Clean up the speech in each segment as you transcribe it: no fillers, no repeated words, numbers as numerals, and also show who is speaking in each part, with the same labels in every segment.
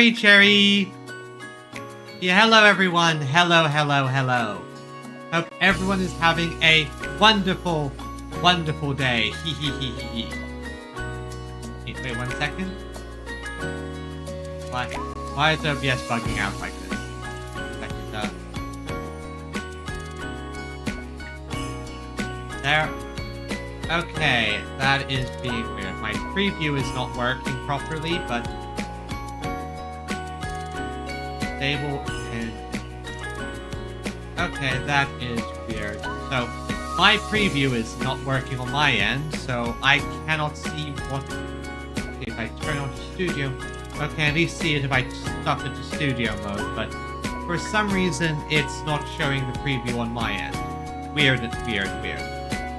Speaker 1: Cherry! Yeah, hello everyone. Hello. Hope everyone is having a wonderful day. Hee hee hee hee hee. Wait 1 second. Why is OBS bugging out like this? There. Okay, that is being weird. My preview is not working properly, but stable and okay, that is weird. So my preview is not working on my end, so I cannot see what. Okay, if I turn on to studio, okay, at least see it if I stuff it to studio mode. But for some reason, it's not showing the preview on my end. Weird.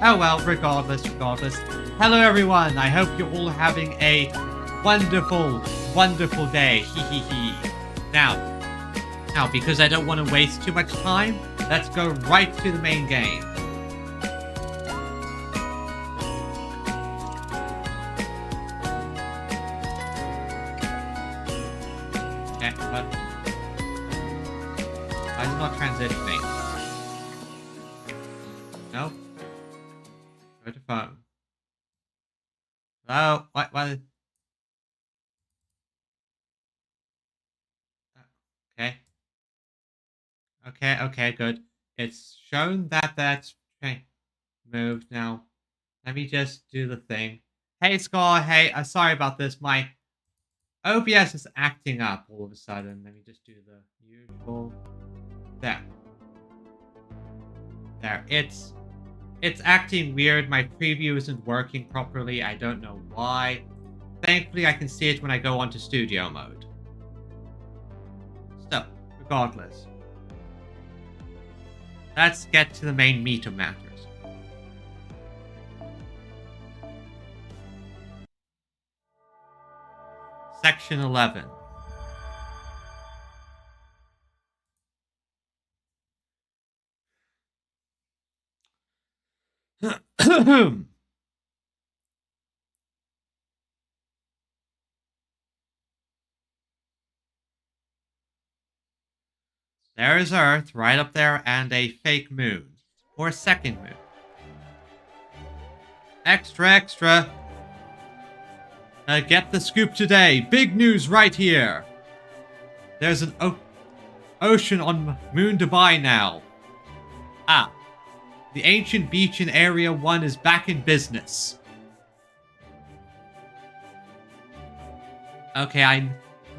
Speaker 1: Oh well, regardless. Hello everyone, I hope you're all having a wonderful day. Hee hee hee. Now, because I don't want to waste too much time, let's go right to the main game. Okay, but why is it not transitioning? No? Go to phone. Hello? What? Okay, good. It's shown that that's moved now. Let me just do the thing. Hey, Scar. Hey, sorry about this. My OBS is acting up all of a sudden. Let me just do the usual. There. It's acting weird. My preview isn't working properly. I don't know why. Thankfully, I can see it when I go onto studio mode. So, regardless. Let's get to the main meat of matters. Section 11. There is Earth right up there and a fake moon. Or a second moon. Extra. Get the scoop today. Big news right here. There's an ocean on Moon Dubai now. The ancient beach in Area 1 is back in business. Okay, I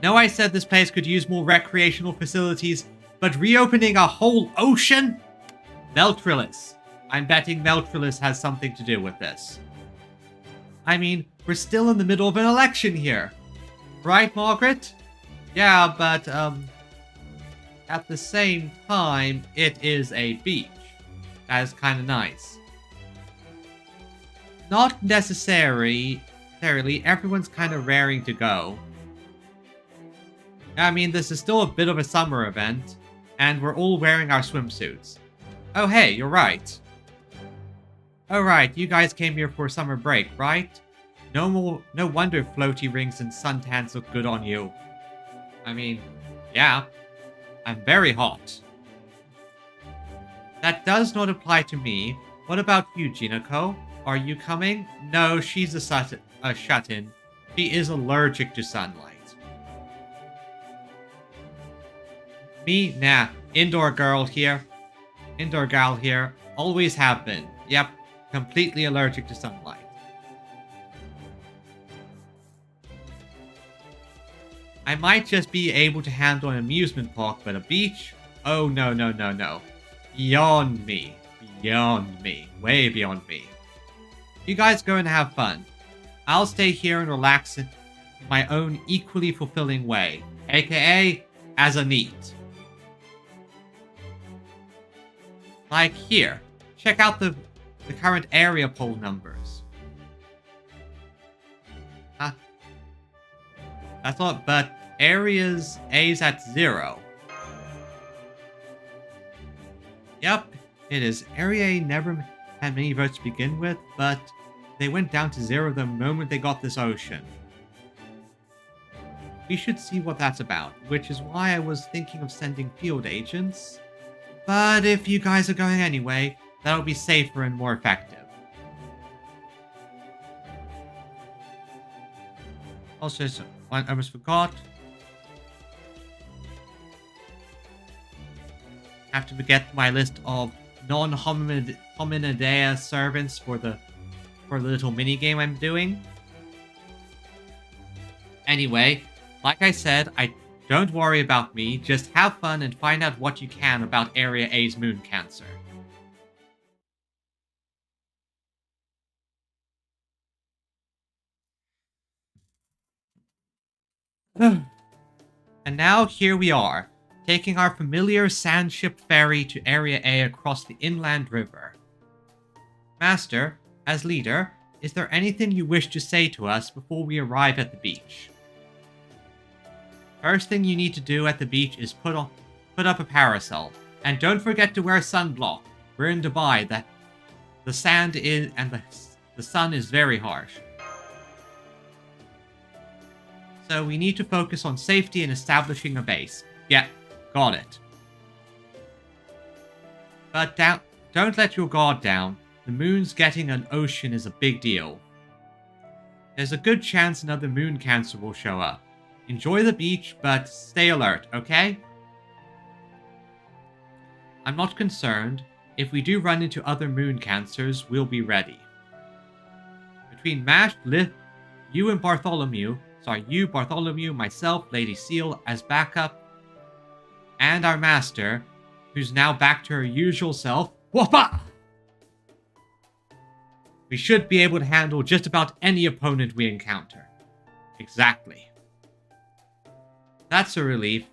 Speaker 1: know I said this place could use more recreational facilities, but reopening a whole ocean? Meltrilus. I'm betting Meltrilus has something to do with this. I mean, we're still in the middle of an election here. Right, Margaret? Yeah, but, at the same time, it is a beach. That is kind of nice. Not necessarily, everyone's kind of raring to go. I mean, this is still a bit of a summer event, and we're all wearing our swimsuits. Oh hey, you're right. Oh right, you guys came here for summer break, right? No wonder floaty rings and suntans look good on you. I mean, yeah, I'm very hot. That does not apply to me. What about you, Jinako? Are you coming? No, she's a shut-in. She is allergic to sunlight. Me? Nah. Indoor girl here. Indoor gal here. Always have been. Yep. Completely allergic to sunlight. I might just be able to handle an amusement park, but a beach? Oh, no. Beyond me. Way beyond me. You guys go and have fun. I'll stay here and relax in my own equally fulfilling way. AKA, as a neat. Like here. Check out the current area poll numbers. Huh? That's not, but areas A's at 0. Yep, it is. Area A never had many votes to begin with, but they went down to 0 the moment they got this ocean. We should see what that's about, which is why I was thinking of sending field agents. But if you guys are going anyway, that'll be safer and more effective. Also, I almost forgot. Have to get my list of non-hominidea servants for the little mini game I'm doing. Anyway, like I said, don't worry about me. Just have fun and find out what you can about Area A's moon cancer. And now here we are, taking our familiar sandship ferry to Area A across the inland river. Master, as leader, is there anything you wish to say to us before we arrive at the beach? First thing you need to do at the beach is put up a parasol, and don't forget to wear sunblock. We're in Dubai. The sand is and the sun is very harsh. So we need to focus on safety and establishing a base. Yeah, got it. But don't let your guard down. The moon's getting an ocean is a big deal. There's a good chance another moon cancer will show up. Enjoy the beach, but stay alert, okay? I'm not concerned. If we do run into other moon cancers, we'll be ready. Between Mash, you, Bartholomew, myself, Lady Seal as backup, and our master, who's now back to her usual self, whoppa! We should be able to handle just about any opponent we encounter. Exactly. That's a relief.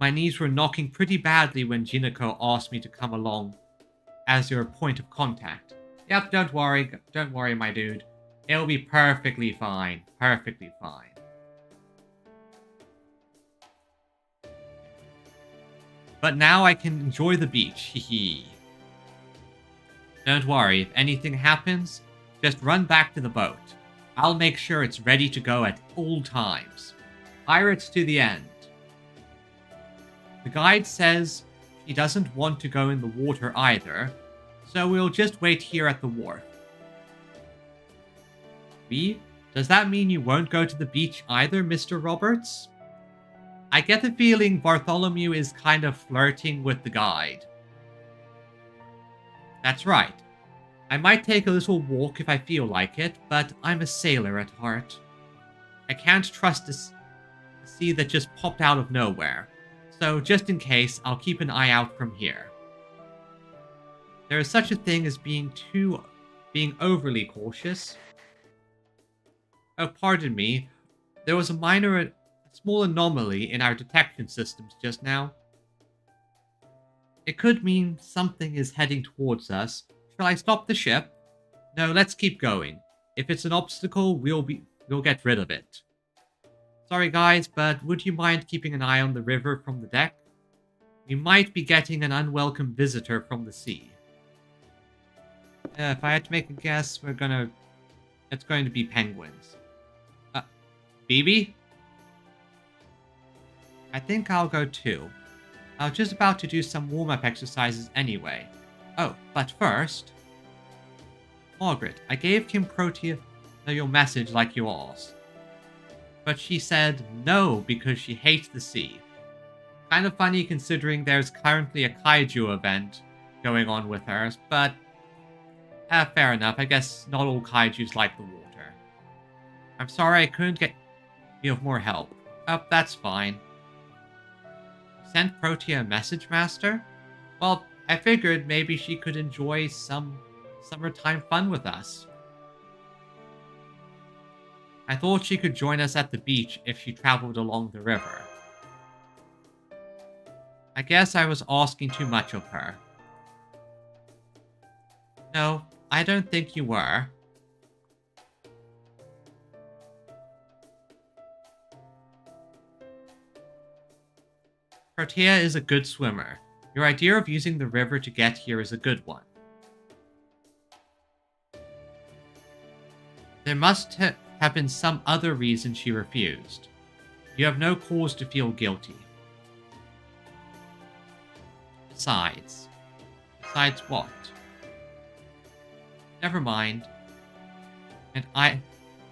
Speaker 1: My knees were knocking pretty badly when Jinako asked me to come along as your point of contact. Yep, don't worry, my dude. It'll be perfectly fine. Perfectly fine. But now I can enjoy the beach, hehe. Don't worry, if anything happens, just run back to the boat. I'll make sure it's ready to go at all times. Pirates to the end. The guide says he doesn't want to go in the water either, so we'll just wait here at the wharf. Does that mean you won't go to the beach either, Mr. Roberts? I get the feeling Bartholomew is kind of flirting with the guide. That's right. I might take a little walk if I feel like it, but I'm a sailor at heart. I can't trust a sea that just popped out of nowhere, so just in case, I'll keep an eye out from here. There is such a thing as being overly cautious. Oh, pardon me. There was a small anomaly in our detection systems just now. It could mean something is heading towards us. Shall I stop the ship? No, let's keep going. If it's an obstacle, we'll get rid of it. Sorry guys, but would you mind keeping an eye on the river from the deck? We might be getting an unwelcome visitor from the sea. If I had to make a guess, it's going to be penguins. Phoebe? I think I'll go too. I was just about to do some warm-up exercises anyway. Oh, but first... Margaret, I gave Kim Protea your message like you asked. But she said no because she hates the sea. Kind of funny considering there's currently a kaiju event going on with hers, but... fair enough, I guess not all kaijus like the water. I'm sorry I couldn't get you of more help. Oh, that's fine. Sent Protea a message, Master? Well, I figured maybe she could enjoy some summertime fun with us. I thought she could join us at the beach if she traveled along the river. I guess I was asking too much of her. No, I don't think you were. Protea is a good swimmer. Your idea of using the river to get here is a good one. There must have been some other reason she refused. You have no cause to feel guilty. Besides what? Never mind.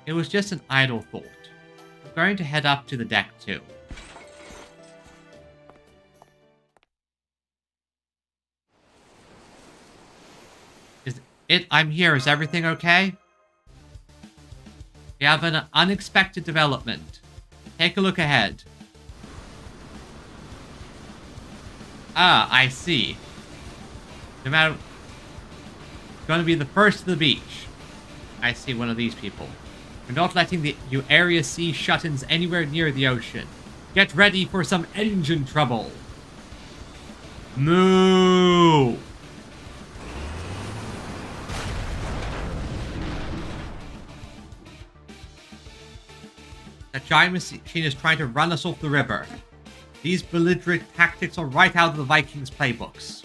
Speaker 1: It was just an idle thought. I'm going to head up to the deck too. I'm here. Is everything okay? We have an unexpected development. Take a look ahead. Ah, I see. No matter... Going to be the first to the beach. I see one of these people. We're not letting the Area C shut-ins anywhere near the ocean. Get ready for some engine trouble. Moo! That giant machine is trying to run us off the river. These belligerent tactics are right out of the Vikings' playbooks.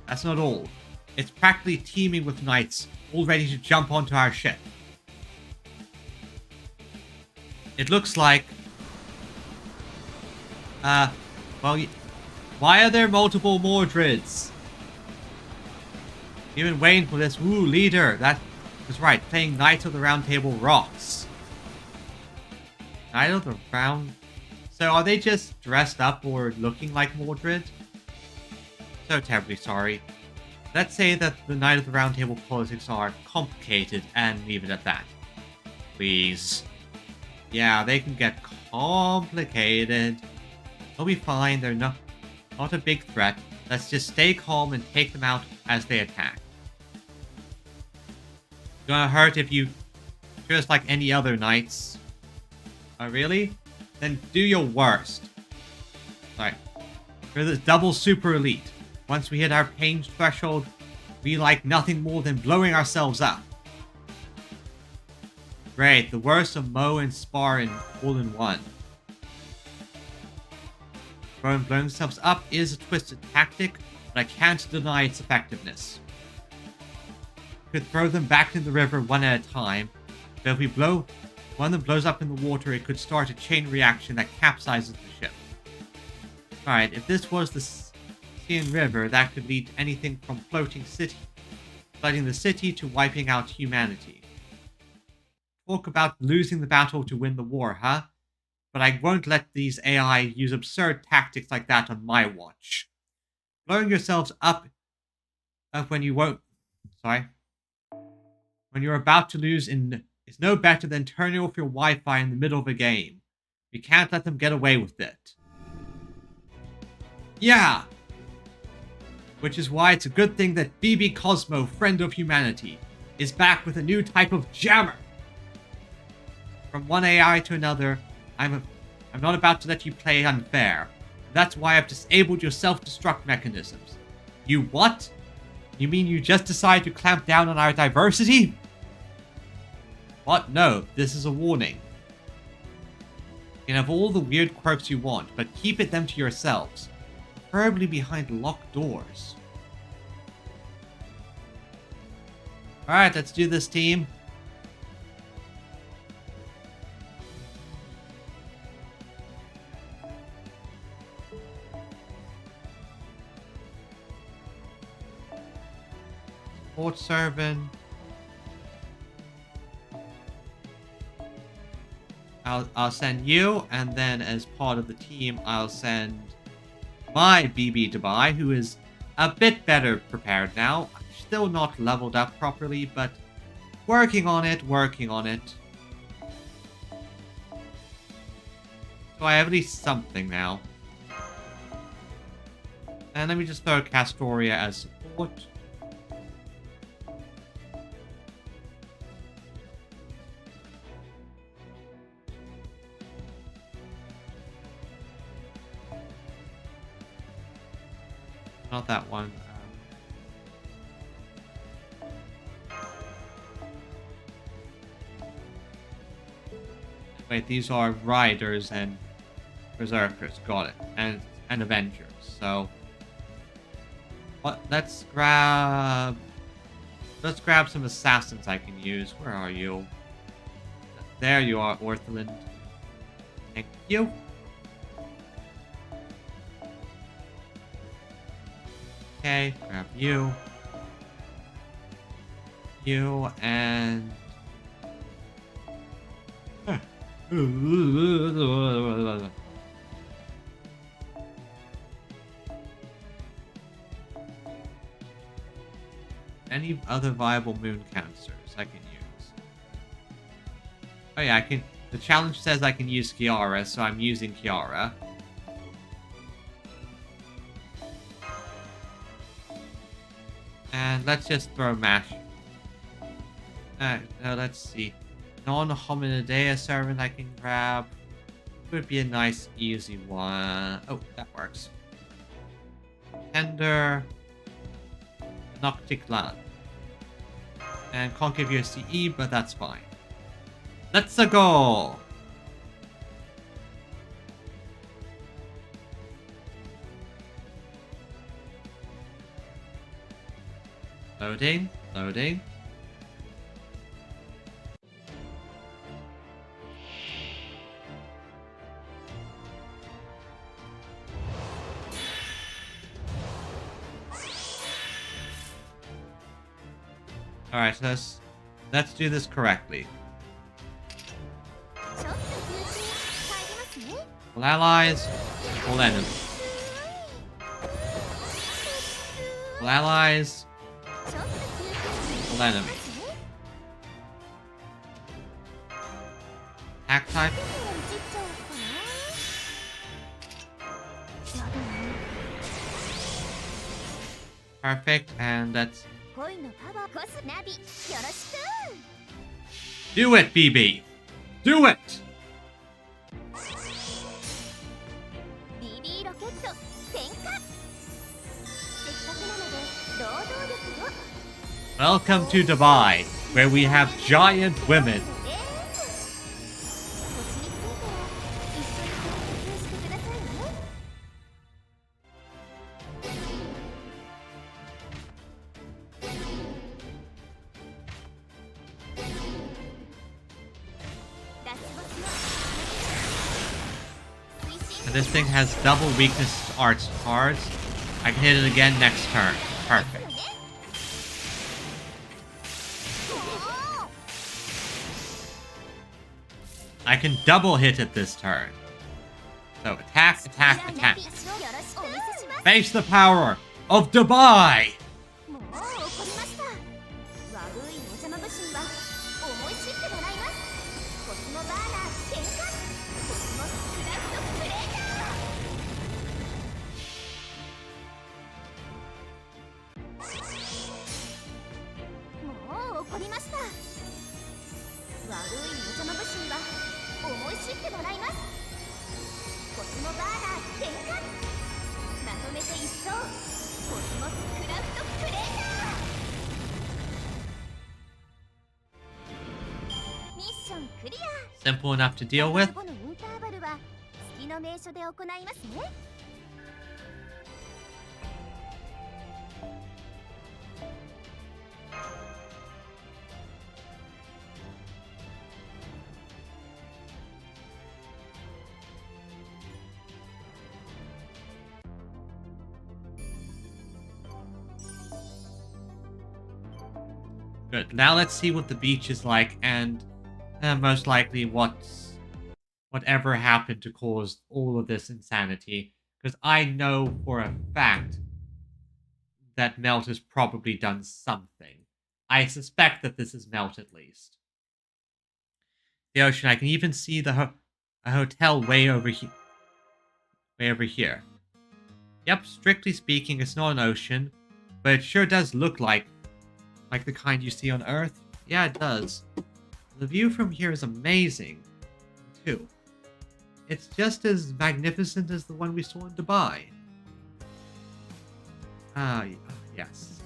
Speaker 1: That's not all. It's practically teeming with knights, all ready to jump onto our ship. It looks like... well, why are there multiple Mordreds? You've been waiting for this. Ooh, leader. That was right. Playing Knight of the Round Table rocks. Knight of the Round... So are they just dressed up or looking like Mordred? So terribly sorry. Let's say that the Knight of the Round Table politics are complicated and leave it at that. Please. Yeah, they can get complicated. They'll be fine. They're not a big threat. Let's just stay calm and take them out as they attack. Gonna hurt if you just like any other knights. Oh, really? Then do your worst. Sorry. We're the double super elite. Once we hit our pain threshold, we like nothing more than blowing ourselves up. Great, the worst of Mo and Spar all in one. Blowing themselves up is a twisted tactic, but I can't deny its effectiveness. We could throw them back in the river one at a time, but if we blow one of them blows up in the water, it could start a chain reaction that capsizes the ship. Alright, if this was the Sean River, that could lead to anything from floating the city to wiping out humanity. Talk about losing the battle to win the war, huh? But I won't let these AI use absurd tactics like that on my watch. Blowing yourselves up when you won't... Sorry. When you're about to lose is no better than turning off your Wi-Fi in the middle of a game. We can't let them get away with it. Yeah! Which is why it's a good thing that BB Cosmo, friend of humanity, is back with a new type of jammer. From one AI to another, I'm not about to let you play unfair. That's why I've disabled your self-destruct mechanisms. You what? You mean you just decided to clamp down on our diversity? What? No, this is a warning. You can have all the weird quirks you want, but keep them to yourselves. Preferably behind locked doors. Alright, let's do this, team. Support servant. I'll send you, and then as part of the team, I'll send my BB Dubai, who is a bit better prepared now. Still not leveled up properly, but working on it. So I have at least something now. And let me just throw Castoria as support. Not that one. Wait, these are Riders and Berserkers. Got it. And Avengers. So, let's grab some Assassins I can use. Where are you? There you are, Ortholand. Thank you. Okay, grab you. You and... Any other viable moon cancers I can use? Oh yeah, I can... The challenge says I can use Kiara, so I'm using Kiara. And let's just throw Mash. Let's see. Non-hominidea servant I can grab. Would be a nice, easy one. Oh, that works. Tender. Nocticlan. And can't give you a CE, but that's fine. Let's go! Loading, loading. Alright, so let's do this correctly. All allies, all enemies. All allies, all enemies. Attack type. Perfect, and that's... Do it, BB! Do it! Welcome to Dubai, where we have giant women. And this thing has double weakness to arts cards. I can hit it again next turn. Perfect. I can double hit it this turn. So attack, attack, attack. Face the power of Dubai! Simple enough to deal with. Good. Now let's see what the beach is like, and most likely whatever happened to cause all of this insanity. Because I know for a fact that Melt has probably done something. I suspect that this is Melt at least. The ocean. I can even see a hotel way over here. Way over here. Yep, strictly speaking, it's not an ocean, but it sure does look like the kind you see on Earth. Yeah, it does. The view from here is amazing, too. It's just as magnificent as the one we saw in Dubai. Yes.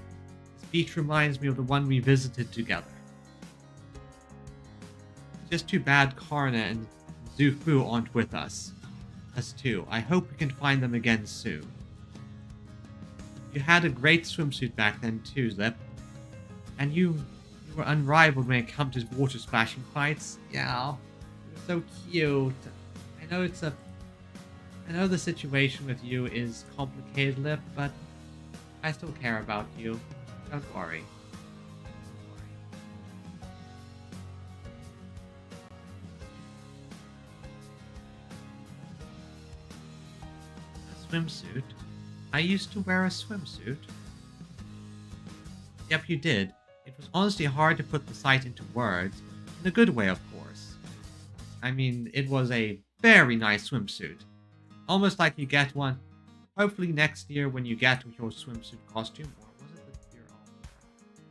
Speaker 1: This beach reminds me of the one we visited together. It's just too bad Karna and Zufu aren't with us. Us too. I hope we can find them again soon. You had a great swimsuit back then too, Zip. And you were unrivaled when it comes to water splashing fights. Yeah, you're so cute. I know I know the situation with you is complicated, Lip, but I still care about you. Don't worry. A swimsuit? I used to wear a swimsuit. Yep, you did. It was honestly hard to put the sight into words, in a good way, of course. I mean, it was a very nice swimsuit. Almost like you get one, hopefully next year when you get your swimsuit costume, or was it the year after?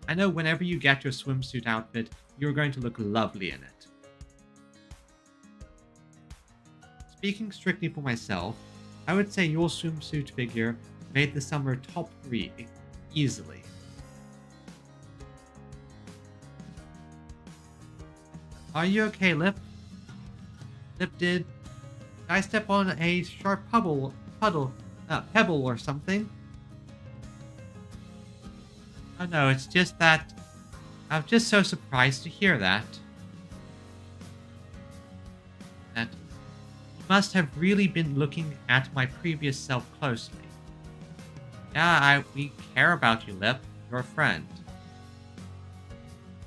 Speaker 1: I know whenever you get your swimsuit outfit, you're going to look lovely in it. Speaking strictly for myself, I would say your swimsuit figure made the summer top 3 easily. Are you okay, Lip? Lip, did I step on a sharp pebble or something? Oh no, it's just that I'm just so surprised to hear that. That you must have really been looking at my previous self closely. Yeah, we care about you, Lip. You're a friend.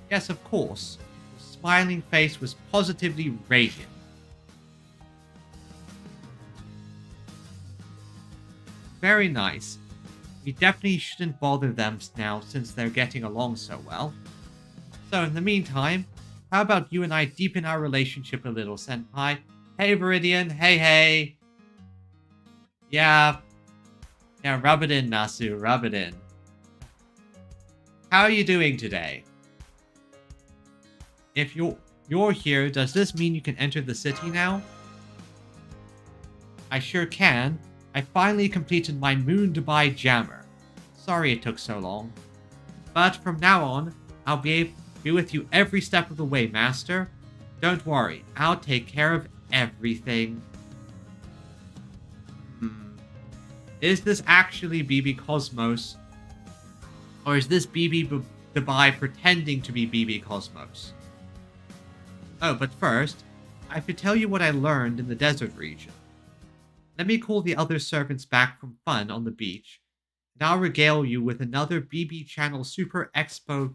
Speaker 1: Yes, of course. The smiling face was positively radiant. Very nice. We definitely shouldn't bother them now since they're getting along so well. So in the meantime, how about you and I deepen our relationship a little, Senpai? Hey, Viridian. Hey. Yeah, rub it in, Nasu. Rub it in. How are you doing today? If you're here, does this mean you can enter the city now? I sure can. I finally completed my Moon Dubai Jammer. Sorry it took so long. But from now on, I'll be with you every step of the way, Master. Don't worry, I'll take care of everything. Is this actually BB Cosmos? Or is this BB Dubai pretending to be BB Cosmos? Oh, but first, I have to tell you what I learned in the desert region. Let me call the other servants back from fun on the beach, and I'll regale you with another BB Channel Super Expo.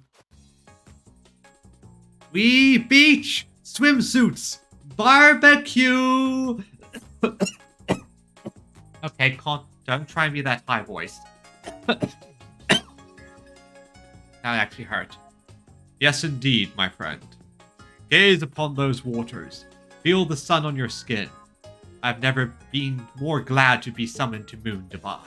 Speaker 1: We beach swimsuits barbecue. Okay, don't try and be that high voiced. That actually hurt. Yes, indeed, my friend. Gaze upon those waters. Feel the sun on your skin. I've never been more glad to be summoned to Moon Dubai.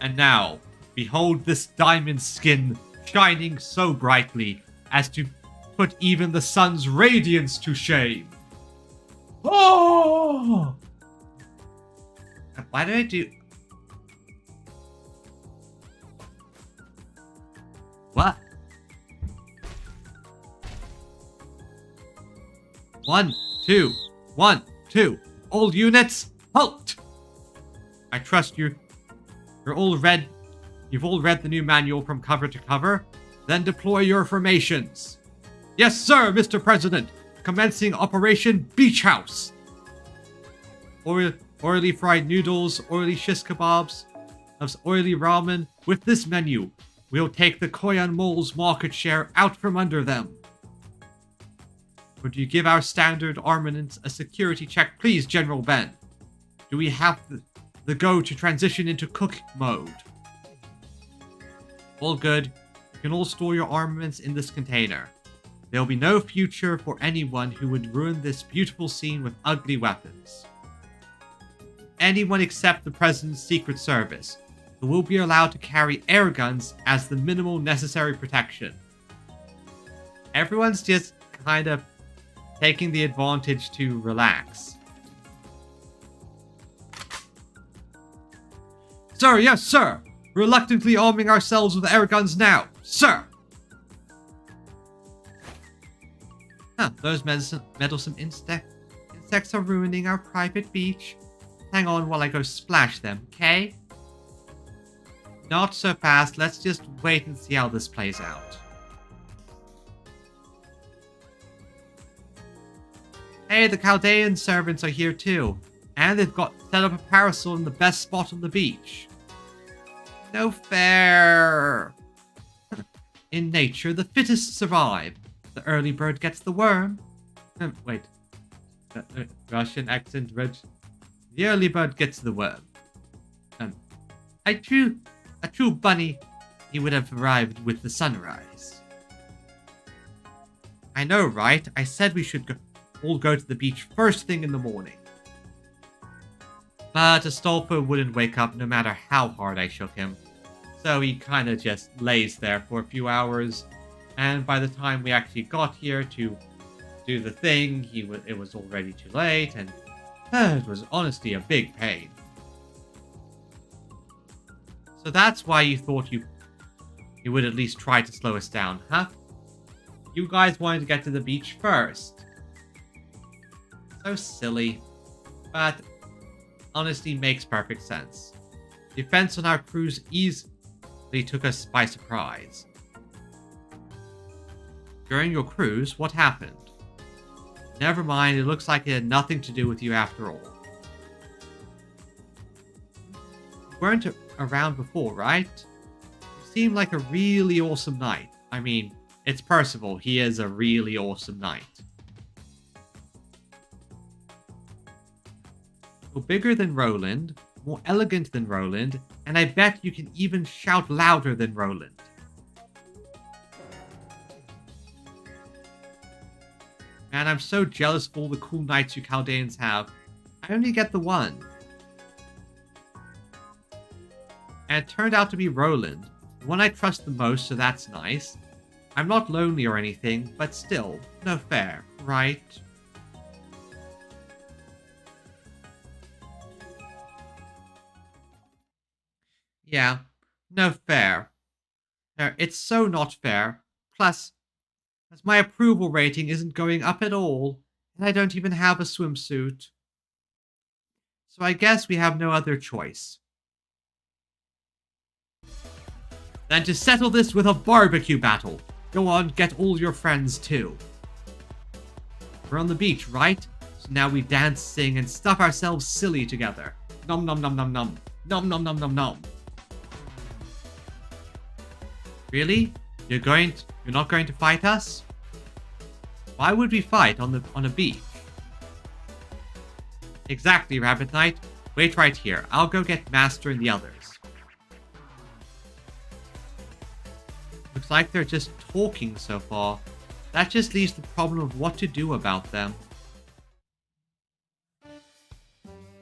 Speaker 1: And now, behold this diamond skin shining so brightly as to put even the sun's radiance to shame. Oh! Why did I do... What? 1, 2, 1, 2. All units, halt! I trust you. You've all read the new manual from cover to cover. Then deploy your formations. Yes, sir, Mr. President. Commencing Operation Beach House. Oily fried noodles, oily shish kebabs, oily ramen. With this menu, we'll take the Koyan Mole's market share out from under them. Would you give our standard armaments a security check, please, General Ben? Do we have the go to transition into cook mode? All good. You can all store your armaments in this container. There will be no future for anyone who would ruin this beautiful scene with ugly weapons. Anyone except the President's Secret Service, who will be allowed to carry air guns as the minimal necessary protection. Everyone's just kind of taking the advantage to relax. Sir, yes, sir! Reluctantly arming ourselves with air guns now, sir! Huh, those meddlesome insects are ruining our private beach. Hang on while I go splash them, okay? Not so fast, let's just wait and see how this plays out. Hey, the Chaldean servants are here too. And they've got set up a parasol in the best spot on the beach. No fair. In nature, the fittest survive. The early bird gets the worm. Wait. Russian accent. The early bird gets the worm. A true bunny, he would have arrived with the sunrise. I know, right? I said we should all go to the beach first thing in the morning. But Astolfo wouldn't wake up no matter how hard I shook him. So he kind of just lays there for a few hours. And by the time we actually got here to do the thing, it was already too late. And it was honestly a big pain. So that's why you thought you would at least try to slow us down, huh? You guys wanted to get to the beach first. So silly. But honestly makes perfect sense. The events on our cruise easily took us by surprise. During your cruise, what happened? Never mind, it looks like it had nothing to do with you after all. You weren't around before, right? You seemed like a really awesome knight. I mean, it's Percival. He is a really awesome knight. You're bigger than Roland, more elegant than Roland, and I bet you can even shout louder than Roland. Man, I'm so jealous of all the cool knights you Chaldeans have. I only get the one. And it turned out to be Roland, the one I trust the most, so that's nice. I'm not lonely or anything, but still, no fair, right? Yeah, no fair. It's so not fair. Plus, as my approval rating isn't going up at all, and I don't even have a swimsuit. So I guess we have no other choice than to settle this with a barbecue battle. Go on, get all your friends too. We're on the beach, right? So now we dance, sing, and stuff ourselves silly together. Nom nom nom nom nom. Nom nom nom nom nom. Really? You're not going to fight us? Why would we fight on a beach? Exactly, Rabbit Knight. Wait right here. I'll go get Master and the others. Looks like they're just talking so far. That just leaves the problem of what to do about them.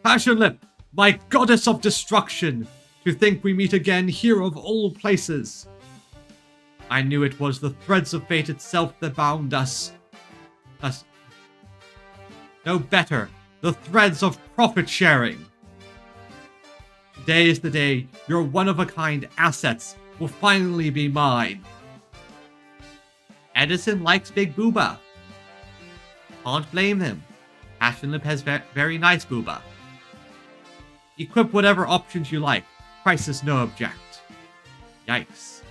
Speaker 1: Passion Lip, my goddess of destruction! To think we meet again here of all places. I knew it was the threads of fate itself that bound us. No better, the threads of profit sharing. Today is the day your one-of-a-kind assets will finally be mine. Edison likes Big Booba. Can't blame him. Passionlip has very nice Booba. Equip whatever options you like. Crisis no object. Yikes.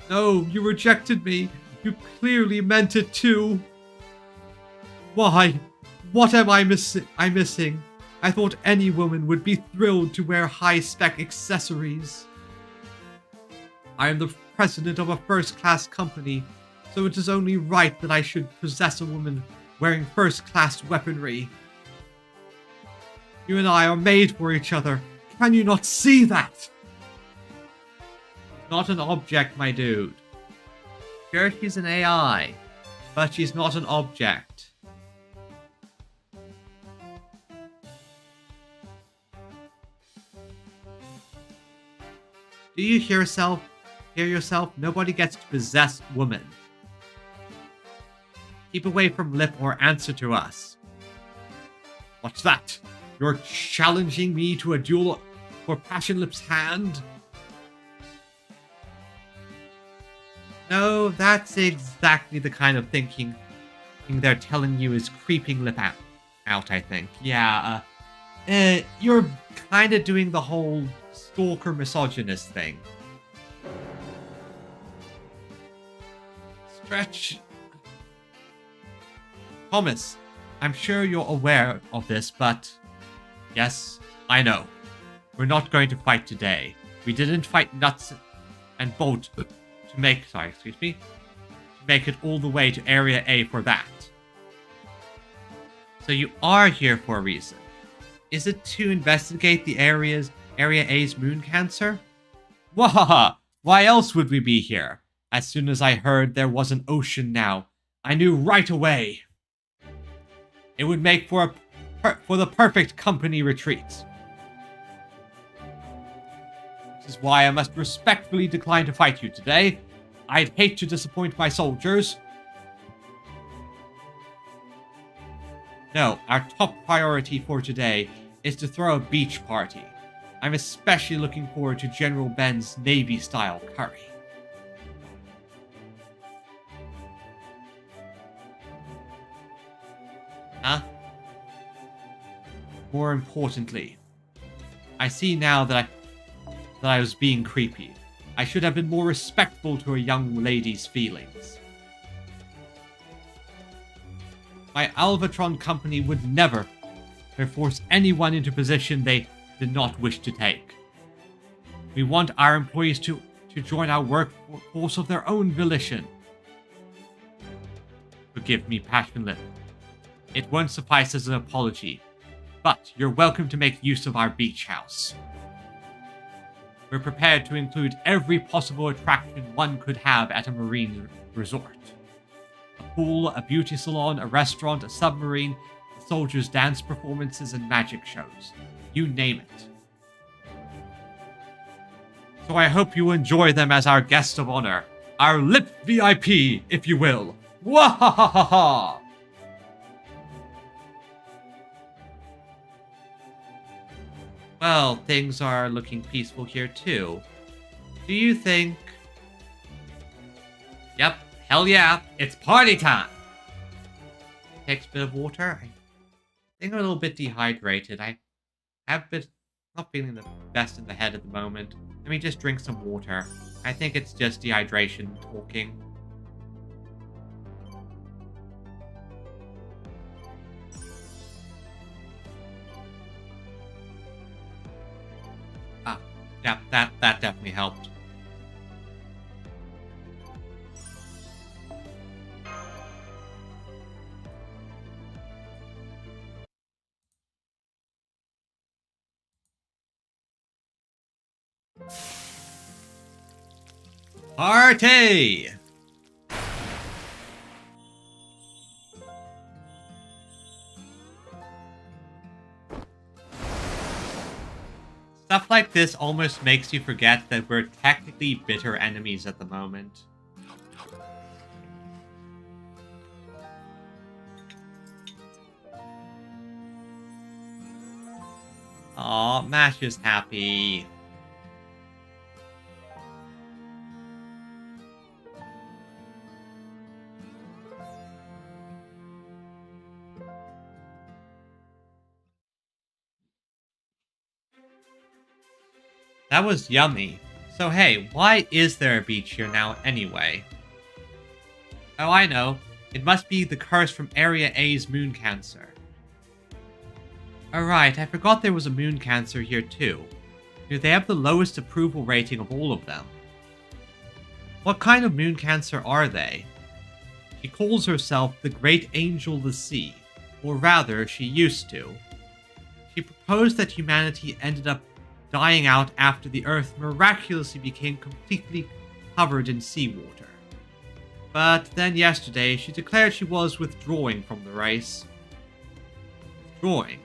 Speaker 1: No, you rejected me. You clearly meant it too. Why? What am I missing? I thought any woman would be thrilled to wear high-spec accessories. I am the president of a first-class company, so it is only right that I should possess a woman wearing first-class weaponry. You and I are made for each other. Can you not see that? Not an object, my dude. Sure, she's an AI, but she's not an object. Do you hear yourself? Nobody gets to possess woman. Keep away from Lip or answer to us. What's that? You're challenging me to a duel for Passion Lip's hand? No, that's exactly the kind of thinking they're telling you is creeping Lip out, I think. Yeah, you're kind of doing the whole stalker misogynist thing. Stretch. Thomas, I'm sure you're aware of this, but yes, I know. We're not going to fight today. We didn't fight nuts and bolts to make it all the way to Area A for that. So you are here for a reason. Is it to investigate the Area A's moon cancer? Wahaha! Why else would we be here? As soon as I heard there was an ocean now, I knew right away. It would make for the perfect company retreat. This is why I must respectfully decline to fight you today. I'd hate to disappoint my soldiers. No, our top priority for today is to throw a beach party. I'm especially looking forward to General Ben's Navy-style curry. Huh? More importantly, I see now that I was being creepy. I should have been more respectful to a young lady's feelings. My Alvatron company would never force anyone into a position they did not wish to take. We want our employees to join our workforce of their own volition. Forgive me, passionate. It won't suffice as an apology, but you're welcome to make use of our beach house. We're prepared to include every possible attraction one could have at a marine resort. A pool, a beauty salon, a restaurant, a submarine, the soldiers' dance performances and magic shows. You name it. So I hope you enjoy them as our guest of honor. Our lip VIP, if you will. Wahahaha! Well, things are looking peaceful here too. Do you think... Yep, hell yeah, it's party time! Takes a bit of water. I think I'm a little bit dehydrated. I have been not feeling the best in the head at the moment. Let me just drink some water. I think it's just dehydration talking. Yeah, that definitely helped. Party! Stuff like this almost makes you forget that we're technically bitter enemies at the moment. Aw, Mash is happy. That was yummy. So hey, why is there a beach here now anyway? Oh, I know. It must be the curse from Area A's moon cancer. Alright, I forgot there was a moon cancer here too. They have the lowest approval rating of all of them. What kind of moon cancer are they? She calls herself the Great Angel of the Sea, or rather, she used to. She proposed that humanity ended up dying out after the Earth miraculously became completely covered in seawater. But then yesterday, she declared she was withdrawing from the race. Withdrawing?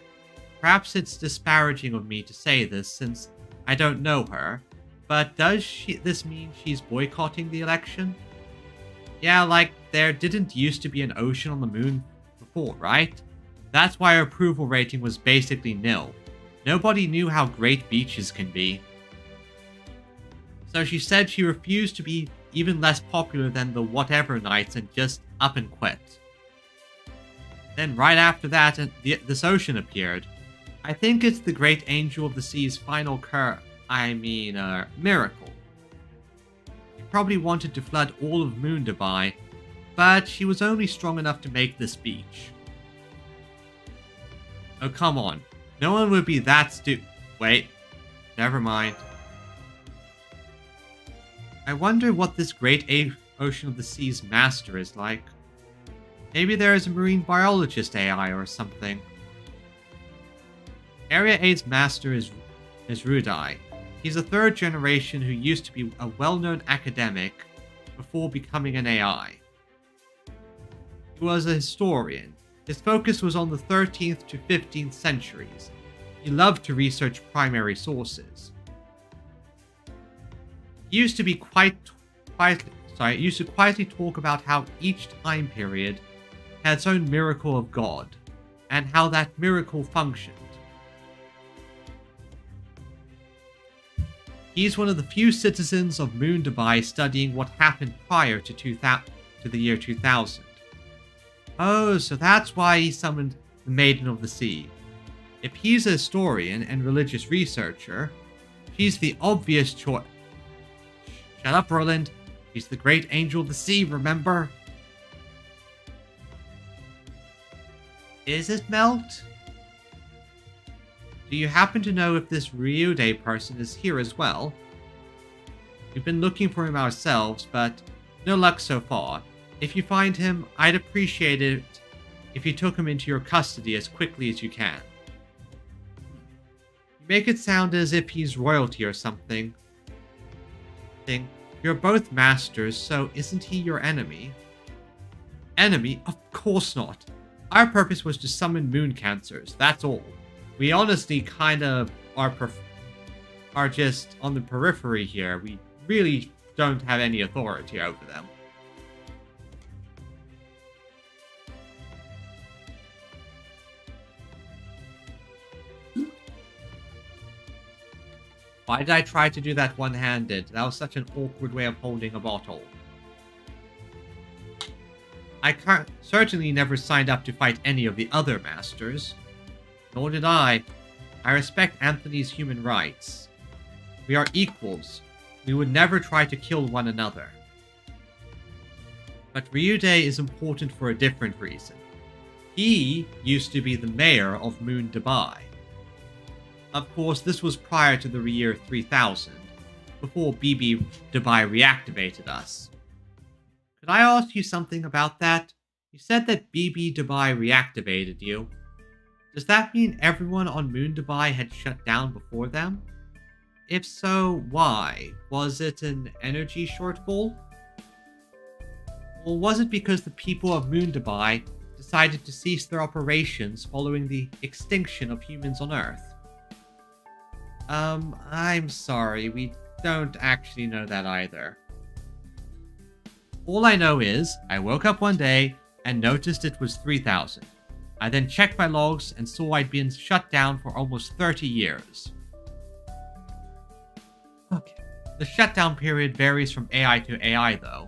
Speaker 1: Perhaps it's disparaging of me to say this since I don't know her, but does this mean she's boycotting the election? Yeah, like there didn't used to be an ocean on the moon before, right? That's why her approval rating was basically nil. Nobody knew how great beaches can be. So she said she refused to be even less popular than the whatever Knights and just up and quit. Then right after that, this ocean appeared. I think it's the Great Angel of the Sea's final miracle. She probably wanted to flood all of Moon Dubai, but she was only strong enough to make this beach. Oh, come on. No one would be that Wait. Never mind. I wonder what this great ocean of the sea's master is like. Maybe there is a marine biologist AI or something. Area 8's master is Rudai. He's a third generation who used to be a well-known academic before becoming an AI. He was a historian. His focus was on the 13th to 15th centuries. He loved to research primary sources. He used to quietly talk about how each time period had its own miracle of God, and how that miracle functioned. He's one of the few citizens of Moon Dubai studying what happened prior to the year 2000. Oh, so that's why he summoned the Maiden of the Sea. If he's a historian and religious researcher, she's the obvious choice. Shut up, Roland. She's the great angel of the sea, remember? Is it Melt? Do you happen to know if this Ryude person is here as well? We've been looking for him ourselves, but no luck so far. If you find him, I'd appreciate it if you took him into your custody as quickly as you can. You make it sound as if he's royalty or something. You're both masters, so isn't he your enemy? Enemy? Of course not. Our purpose was to summon moon cancers, that's all. We honestly kind of are just on the periphery here. We really don't have any authority over them. Why did I try to do that one-handed? That was such an awkward way of holding a bottle. I certainly never signed up to fight any of the other masters. Nor did I. I respect Anthony's human rights. We are equals. We would never try to kill one another. But Ryude is important for a different reason. He used to be the mayor of Moon Dubai. Of course, this was prior to the year 3000, before BB Dubai reactivated us. Could I ask you something about that? You said that BB Dubai reactivated you. Does that mean everyone on Moon Dubai had shut down before them? If so, why? Was it an energy shortfall? Or was it because the people of Moon Dubai decided to cease their operations following the extinction of humans on Earth? I'm sorry, we don't actually know that either. All I know is, I woke up one day and noticed it was 3000. I then checked my logs and saw I'd been shut down for almost 30 years. Okay. The shutdown period varies from AI to AI though.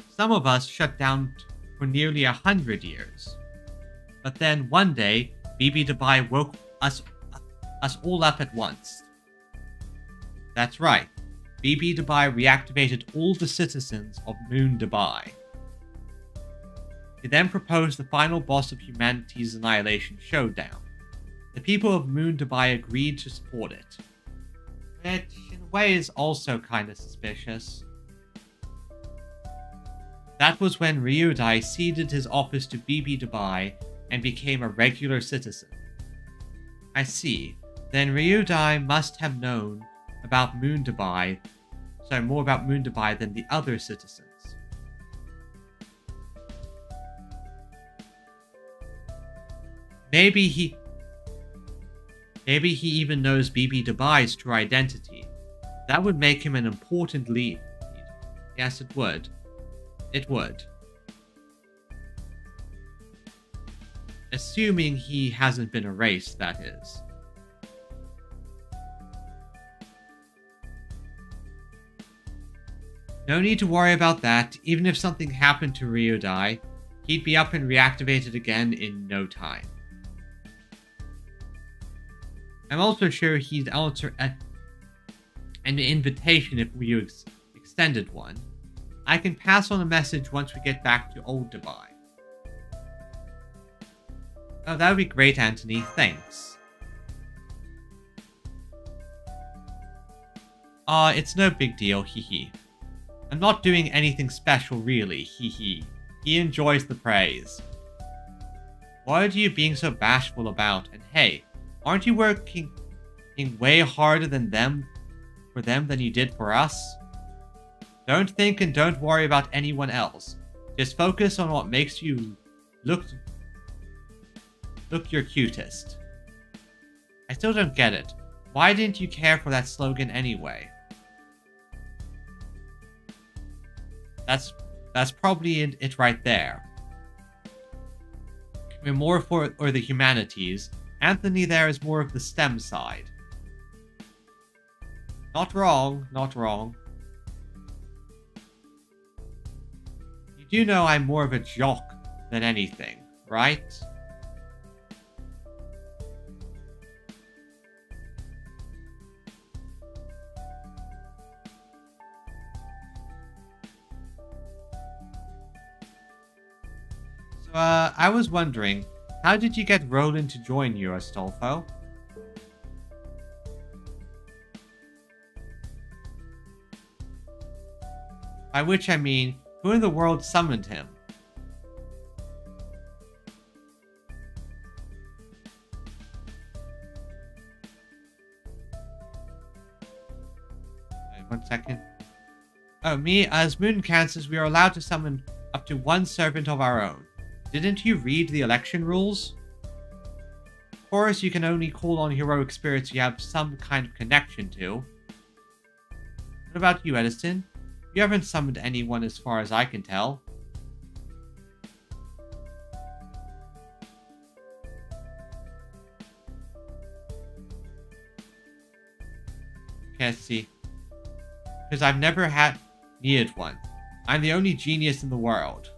Speaker 1: Some of us shut down for nearly 100 years. But then one day, BB Dubai woke us all up at once. That's right. BB Dubai reactivated all the citizens of Moon Dubai. He then proposed the final boss of humanity's annihilation showdown. The people of Moon Dubai agreed to support it. Which, in a way, is also kinda suspicious. That was when Ryudai ceded his office to BB Dubai and became a regular citizen. I see. Then Ryudai must have known about Moon Dubai, more about Moon Dubai than the other citizens. Maybe he even knows BB Dubai's true identity. That would make him an important lead. Yes, it would. It would. Assuming he hasn't been erased, that is. No need to worry about that. Even if something happened to Ryudai, he'd be up and reactivated again in no time. I'm also sure he'd answer an invitation if we extended one. I can pass on a message once we get back to Old Dubai. Oh, that would be great, Anthony. Thanks. It's no big deal, hee. I'm not doing anything special, really, hee. He enjoys the praise. What are you being so bashful about? And hey, aren't you working way harder than for them than you did for us? Don't think and don't worry about anyone else. Just focus on what makes you look your cutest. I still don't get it. Why didn't you care for that slogan anyway? That's probably it right there. We're more for the humanities. Anthony there is more of the STEM side. Not wrong, not wrong. You do know I'm more of a jock than anything, right? So, I was wondering, how did you get Roland to join you, Astolfo? By which I mean, who in the world summoned him? Wait, 1 second. Oh, me, as Moon Cancers, we are allowed to summon up to one servant of our own. Didn't you read the election rules? Of course, you can only call on heroic spirits you have some kind of connection to. What about you, Edison? You haven't summoned anyone as far as I can tell. Can't see. Because I've never needed one. I'm the only genius in the world.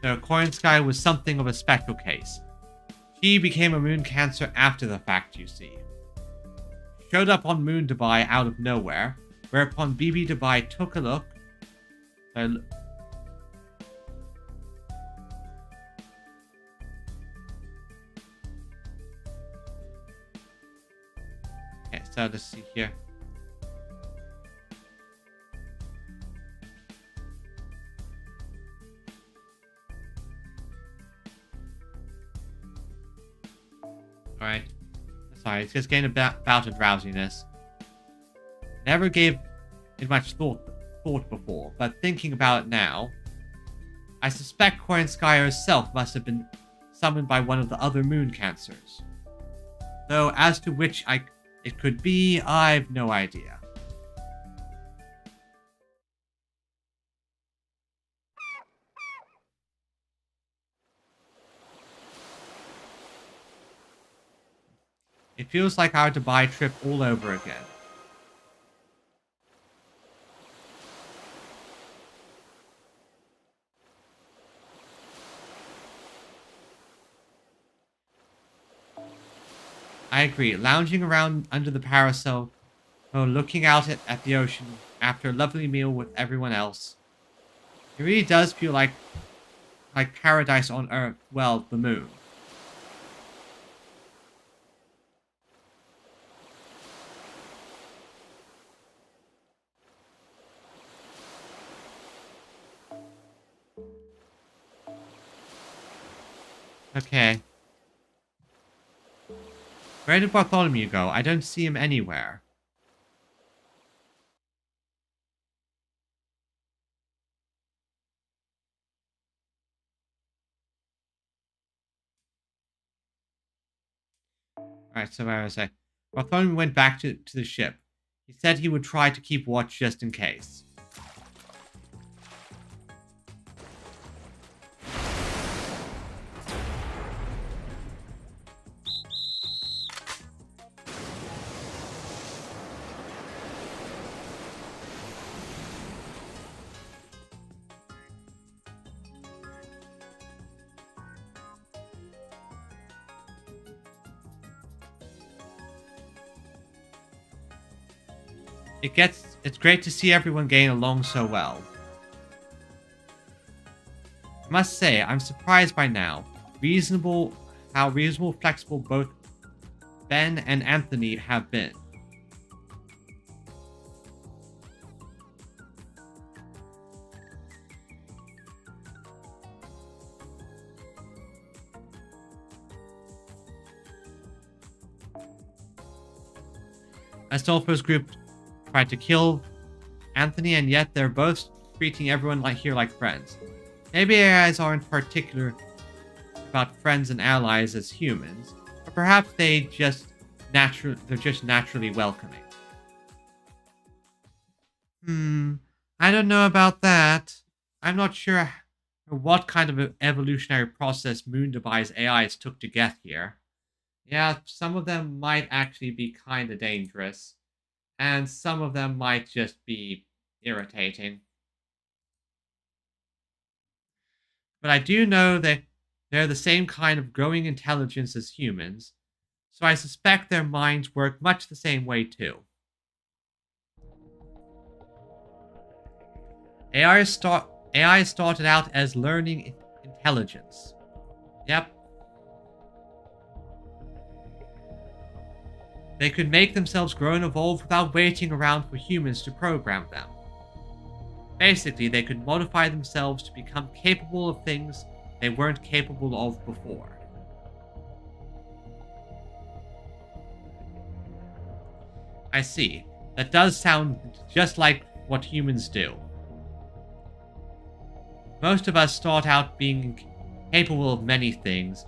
Speaker 1: So Coin Sky was something of a special case. She became a Moon Cancer after the fact, you see. Showed up on Moon Dubai out of nowhere, whereupon BB Dubai took a look. Okay, so let's see here. Alright. Sorry, it's just getting a bout of drowsiness. Never gave it much thought before, but thinking about it now, I suspect Corin Sky herself must have been summoned by one of the other Moon Cancers. Though as to which it could be, I've no idea. It feels like our Dubai trip all over again. I agree. Lounging around under the parasol, or looking out at the ocean after a lovely meal with everyone else. It really does feel like paradise on Earth, well, the moon. Okay. Where did Bartholomew go? I don't see him anywhere. Alright, so where was I? Bartholomew went back to the ship. He said he would try to keep watch just in case. It's great to see everyone getting along so well. I must say, I'm surprised by now. How reasonable, flexible both Ben and Anthony have been. Astolfo's group tried to kill Anthony, and yet they're both treating everyone like friends. Maybe AIs aren't particular about friends and allies as humans, or perhaps they're just naturally welcoming. I don't know about that. I'm not sure what kind of evolutionary process Moondabai's AIs took to get here. Yeah, some of them might actually be kind of dangerous, and some of them might just be irritating. But I do know that they're the same kind of growing intelligence as humans, so I suspect their minds work much the same way too. AI started out as learning intelligence. Yep. They could make themselves grow and evolve without waiting around for humans to program them. Basically, they could modify themselves to become capable of things they weren't capable of before. I see. That does sound just like what humans do. Most of us start out being capable of many things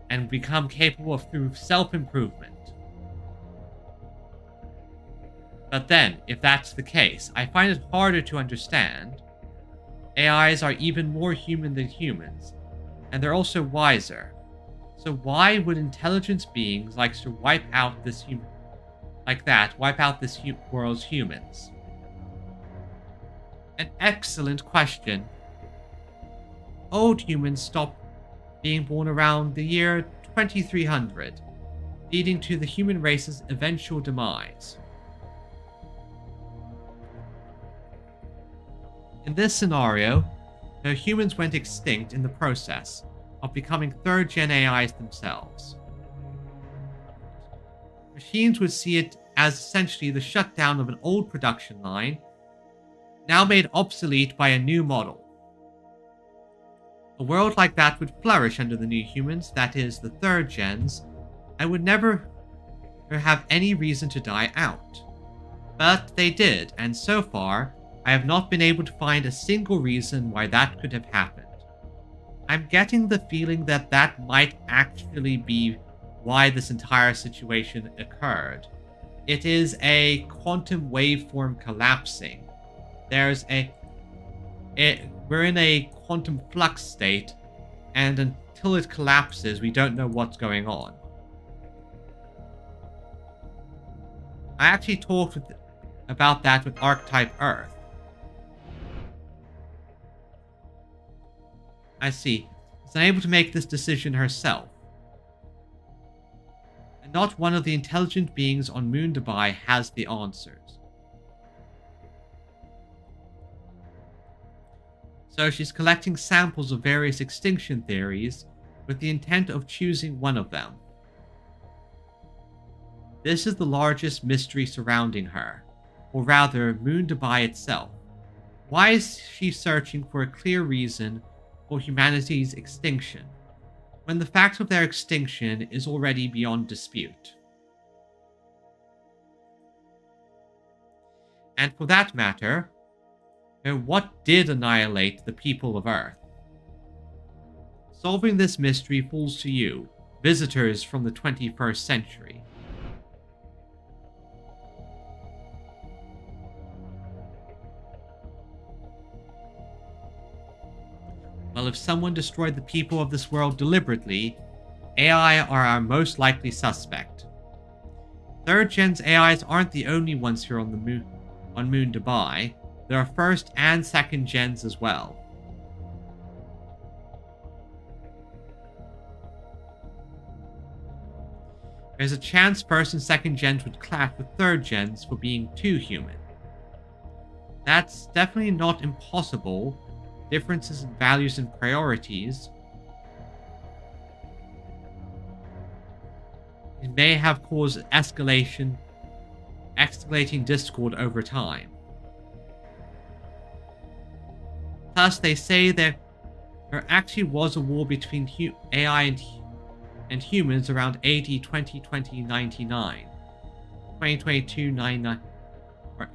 Speaker 1: and become capable of through self-improvement. But then, if that's the case, I find it harder to understand. AIs are even more human than humans, and they're also wiser. So why would intelligent beings like to wipe out this world's humans? An excellent question. Old humans stopped being born around the year 2300, leading to the human race's eventual demise. In this scenario, the humans went extinct in the process of becoming third-gen AIs themselves. Machines would see it as essentially the shutdown of an old production line, now made obsolete by a new model. A world like that would flourish under the new humans, that is, the third gens, and would never have any reason to die out. But they did, and so far, I have not been able to find a single reason why that could have happened. I'm getting the feeling that that might actually be why this entire situation occurred. It is a quantum waveform collapsing. We're in a quantum flux state, and until it collapses, we don't know what's going on. I actually talked about that with Archetype Earth. I see. Is unable to make this decision herself. And not one of the intelligent beings on Moondabai has the answers. So she's collecting samples of various extinction theories with the intent of choosing one of them. This is the largest mystery surrounding her, or rather Moondabai itself. Why is she searching for a clear reason for humanity's extinction, when the fact of their extinction is already beyond dispute? And for that matter, what did annihilate the people of Earth? Solving this mystery falls to you, visitors from the 21st century. Well, if someone destroyed the people of this world deliberately, AI are our most likely suspect. Third gen's AIs aren't the only ones here on Moondabai. There are first and second gens as well. There's a chance first and second gens would clash with third gens for being too human. That's definitely not impossible. Differences in values and priorities. It may have caused escalating discord over time. Plus, they say there actually was a war between AI and humans around AD 2020-99. 2022-99 or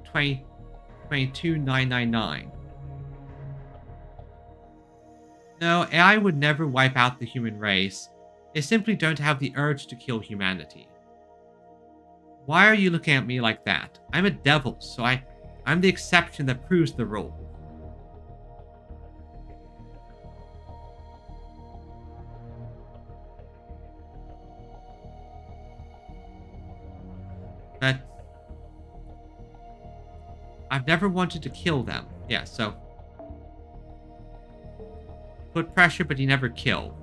Speaker 1: 2022-999. No, AI would never wipe out the human race. They simply don't have the urge to kill humanity. Why are you looking at me like that? I'm a devil, so I'm the exception that proves the rule. But I've never wanted to kill them. Yeah, so put pressure, but you never kill.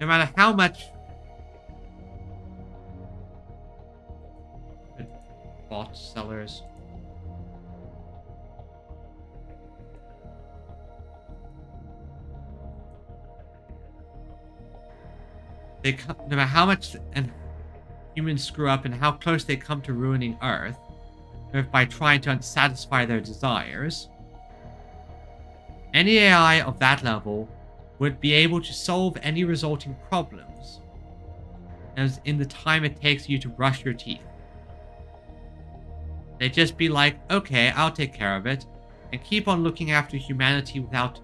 Speaker 1: No matter how much bot sellers. No matter how much humans screw up and how close they come to ruining Earth, by trying to satisfy their desires, any AI of that level would be able to solve any resulting problems as in the time it takes you to brush your teeth. They'd just be like, okay, I'll take care of it, and keep on looking after humanity without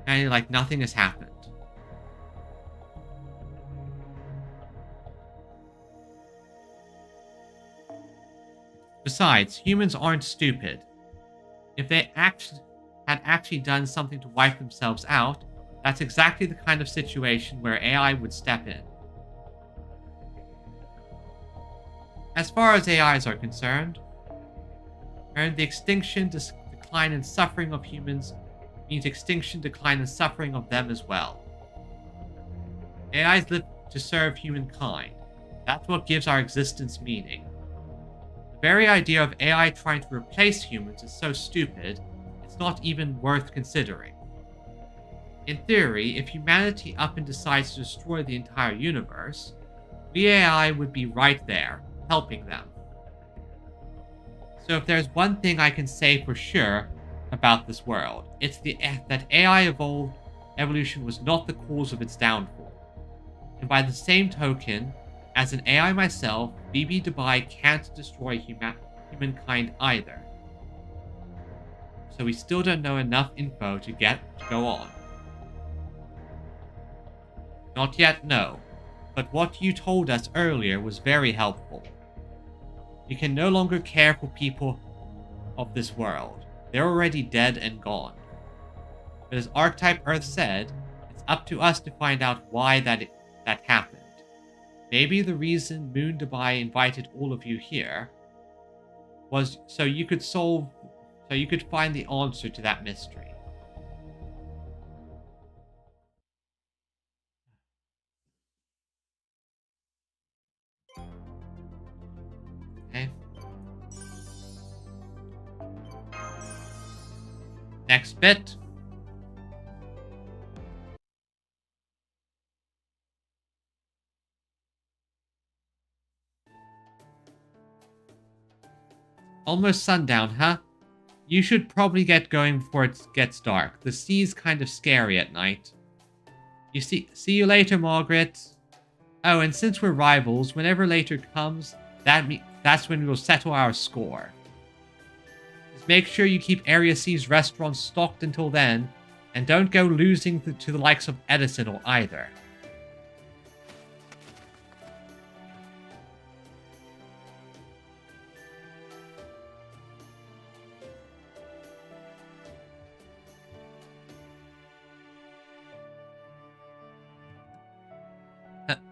Speaker 1: and like nothing has happened. Besides, humans aren't stupid. If they had actually done something to wipe themselves out, that's exactly the kind of situation where AI would step in. As far as AIs are concerned, and the extinction, decline, and suffering of humans means extinction, decline, and suffering of them as well. AIs live to serve humankind. That's what gives our existence meaning. The very idea of AI trying to replace humans is so stupid, it's not even worth considering. In theory, if humanity up and decides to destroy the entire universe, we AI would be right there, helping them. So if there's one thing I can say for sure about this world, it's that AI evolution was not the cause of its downfall. And by the same token, as an AI myself, BB Dubai can't destroy humankind either. So we still don't know enough info to go on. Not yet, no. But what you told us earlier was very helpful. You can no longer care for people of this world. They're already dead and gone. But as Archetype Earth said, it's up to us to find out why that happened. Maybe the reason Moon Dubai invited all of you here was so you could find the answer to that mystery. Okay. Next bit. Almost sundown, huh? You should probably get going before it gets dark. The sea's kind of scary at night. See you later, Margaret. Oh, and since we're rivals, whenever later comes, that's when we'll settle our score. Just make sure you keep Area C's restaurants stocked until then, and don't go losing to the likes of Edison or either.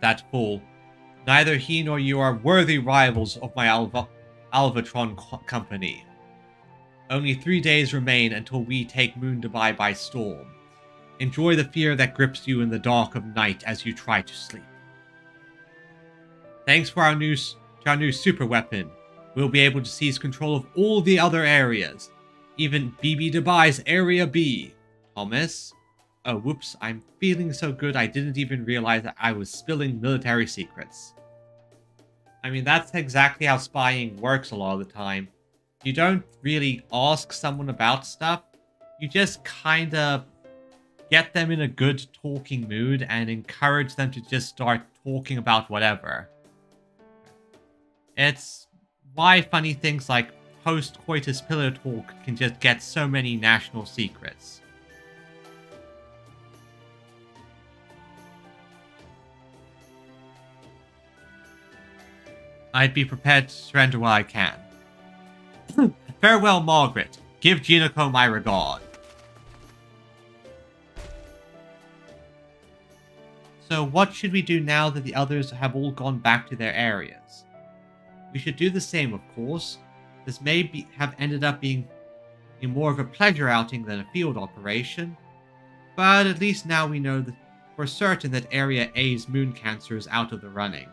Speaker 1: That fool. Neither he nor you are worthy rivals of my Alvatron company. Only 3 days remain until we take Moon Dubai by storm. Enjoy the fear that grips you in the dark of night as you try to sleep. Thanks to our new super weapon, we'll be able to seize control of all the other areas, even BB Dubai's Area B. Thomas? Oh, whoops, I'm feeling so good I didn't even realize that I was spilling military secrets. I mean, that's exactly how spying works a lot of the time. You don't really ask someone about stuff, you just kinda get them in a good talking mood and encourage them to just start talking about whatever. It's why funny things like post-coitus pillow talk can just get so many national secrets. I'd be prepared to surrender what I can. Farewell, Margaret. Give Jinako my regard. So what should we do now that the others have all gone back to their areas? We should do the same, of course. This may have ended up being more of a pleasure outing than a field operation, but at least now we know that for certain that Area A's moon cancer is out of the running.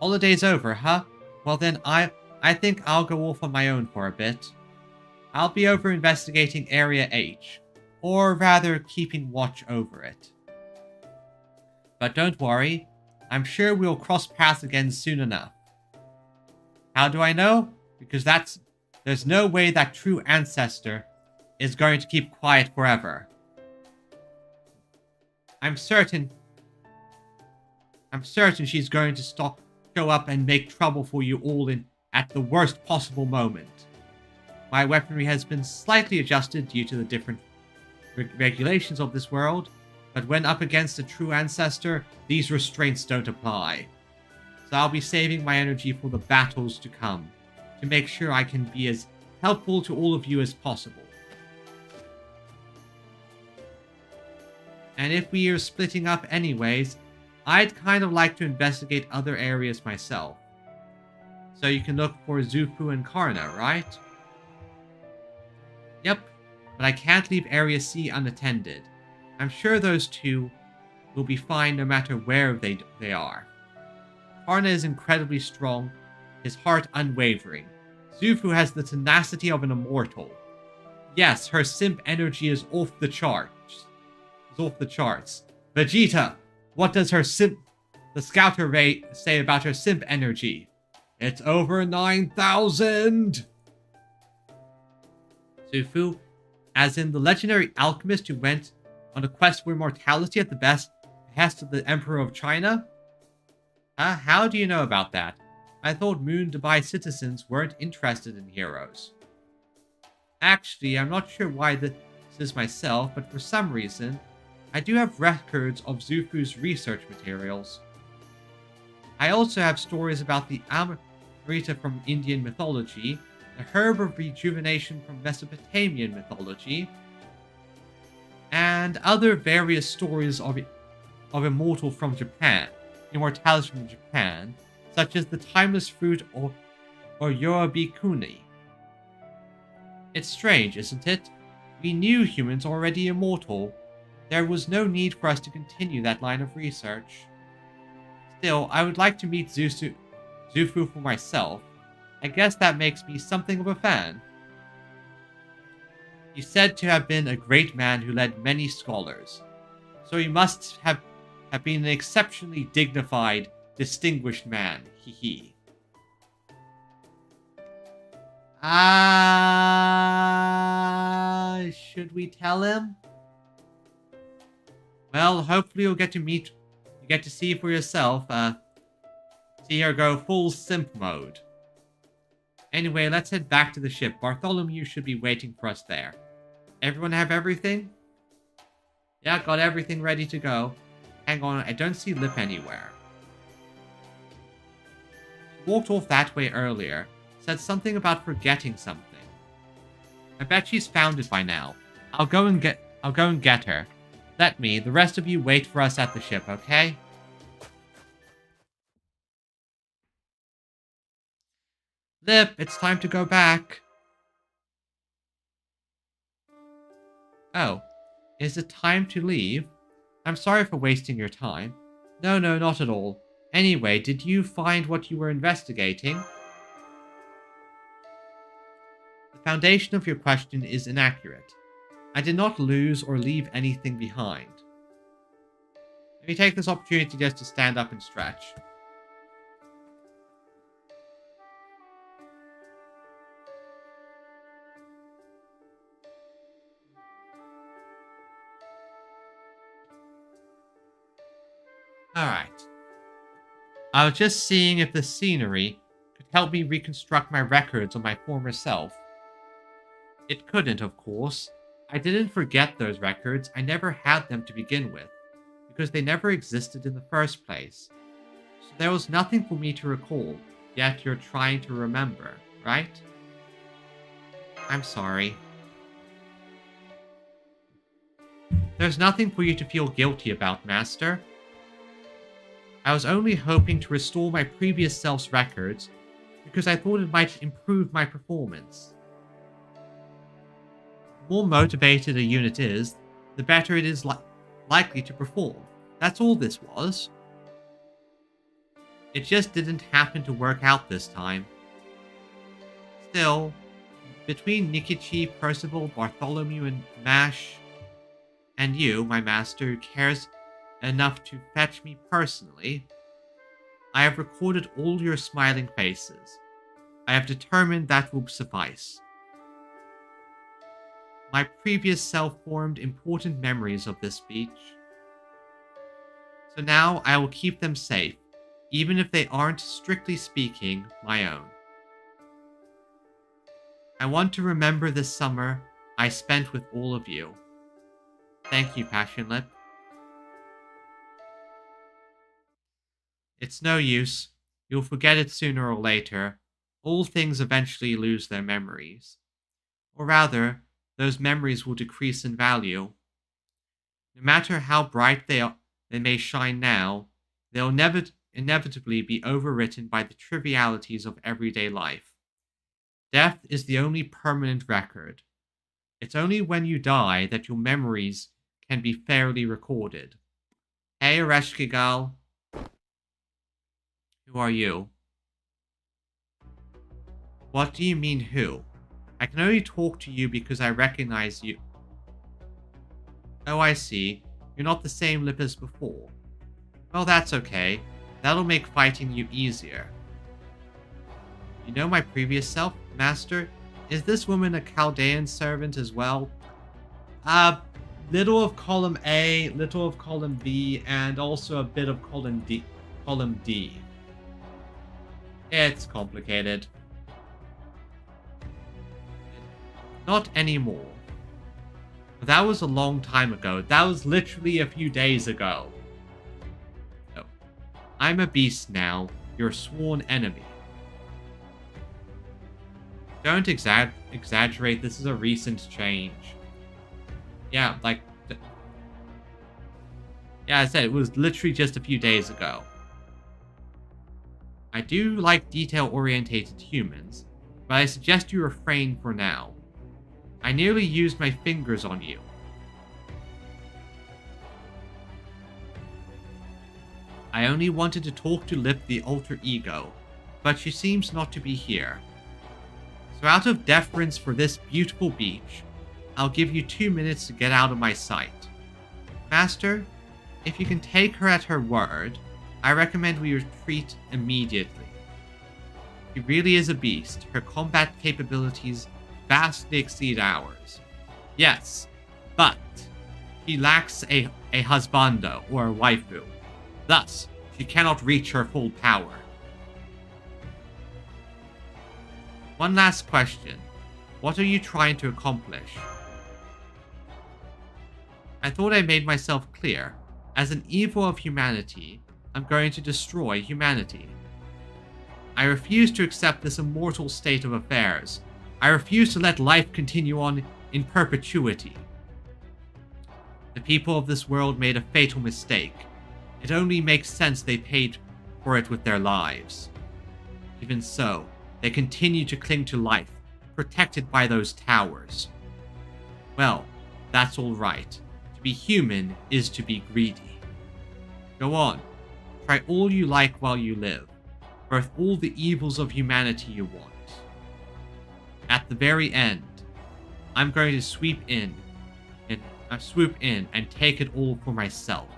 Speaker 1: Holiday's over, huh? Well then, I think I'll go off on my own for a bit. I'll be over investigating Area H, or rather keeping watch over it. But don't worry, I'm sure we'll cross paths again soon enough. How do I know? Because there's no way that true ancestor is going to keep quiet forever. I'm certain she's going to show up and make trouble for you all at the worst possible moment. My weaponry has been slightly adjusted due to the different regulations of this world, but when up against a true ancestor, these restraints don't apply. So I'll be saving my energy for the battles to come, to make sure I can be as helpful to all of you as possible. And if we are splitting up anyways, I'd kind of like to investigate other areas myself. So you can look for Zufu and Karna, right? Yep, but I can't leave Area C unattended. I'm sure those two will be fine no matter where they are. Karna is incredibly strong, his heart unwavering. Zufu has the tenacity of an immortal. Yes, her simp energy is off the charts. Vegeta, what does the scouter rate say about her simp energy? It's over 9,000! Zufu, as in the legendary alchemist who went on a quest for immortality at the behest of the Emperor of China? How do you know about that? I thought Moon Dubai citizens weren't interested in heroes. Actually, I'm not sure why this is myself, but for some reason, I do have records of Zufu's research materials. I also have stories about the Amrita from Indian mythology, the Herb of Rejuvenation from Mesopotamian mythology, and other various stories of immortality from Japan, such as the timeless fruit or Yoabi Kuni. It's strange, isn't it? We knew humans already immortal. There was no need for us to continue that line of research. Still, I would like to meet Zufu for myself. I guess that makes me something of a fan. He's said to have been a great man who led many scholars, so he must have been an exceptionally dignified, distinguished man. Hee. Should we tell him? Well, hopefully you get to see for yourself, see her go full simp mode. Anyway, let's head back to the ship. Bartholomew should be waiting for us there. Everyone have everything? Yeah, got everything ready to go. Hang on, I don't see Lip anywhere. She walked off that way earlier. Said something about forgetting something. I bet she's found it by now. I'll go and get her. Let me, the rest of you wait for us at the ship, okay? Lip, it's time to go back. Oh, is it time to leave? I'm sorry for wasting your time. No, not at all. Anyway, did you find what you were investigating? The foundation of your question is inaccurate. I did not lose or leave anything behind. Let me take this opportunity just to stand up and stretch. Alright. I was just seeing if the scenery could help me reconstruct my records of my former self. It couldn't, of course. I didn't forget those records. I never had them to begin with, because they never existed in the first place. So there was nothing for me to recall, yet you're trying to remember, right? I'm sorry. There's nothing for you to feel guilty about, Master. I was only hoping to restore my previous self's records because I thought it might improve my performance. The more motivated a unit is, the better it is likely to perform. That's all this was. It just didn't happen to work out this time. Still, between Nikichi, Percival, Bartholomew, and Mash, and you, my master, who cares enough to fetch me personally, I have recorded all your smiling faces. I have determined that will suffice. My previous self formed important memories of this speech. So now I will keep them safe, even if they aren't, strictly speaking, my own. I want to remember this summer I spent with all of you. Thank you, Passionlip. It's no use. You'll forget it sooner or later. All things eventually lose their memories. Or rather, those memories will decrease in value. No matter how bright they may shine now, they'll inevitably be overwritten by the trivialities of everyday life. Death is the only permanent record. It's only when you die that your memories can be fairly recorded. Hey, Ereshkigal. Who are you? What do you mean, who? I can only talk to you because I recognize you. Oh, I see. You're not the same Lip as before. Well, that's okay. That'll make fighting you easier. You know my previous self, Master? Is this woman a Chaldean servant as well? Little of column A, little of column B, and also a bit of column D. It's complicated. Not anymore. But that was a long time ago. That was literally a few days ago. So, I'm a beast now, your sworn enemy. Don't exaggerate, this is a recent change. Yeah, I said, it was literally just a few days ago. I do like detail-orientated humans, but I suggest you refrain for now. I nearly used my fingers on you. I only wanted to talk to Lip the alter ego, but she seems not to be here. So out of deference for this beautiful beach, I'll give you 2 minutes to get out of my sight. Master, if you can take her at her word, I recommend we retreat immediately. She really is a beast. Her combat capabilities vastly exceed ours. Yes, but she lacks a husbando or a waifu. Thus, she cannot reach her full power. One last question. What are you trying to accomplish? I thought I made myself clear. As an evil of humanity, I'm going to destroy humanity. I refuse to accept this immortal state of affairs. I refuse to let life continue on in perpetuity. The people of this world made a fatal mistake. It only makes sense they paid for it with their lives. Even so, they continue to cling to life, protected by those towers. Well, that's all right. To To be human is to be greedy. Go on. Try all you like while you live. Birth all the evils of humanity you want. At the very end, I'm going to swoop in and take it all for myself.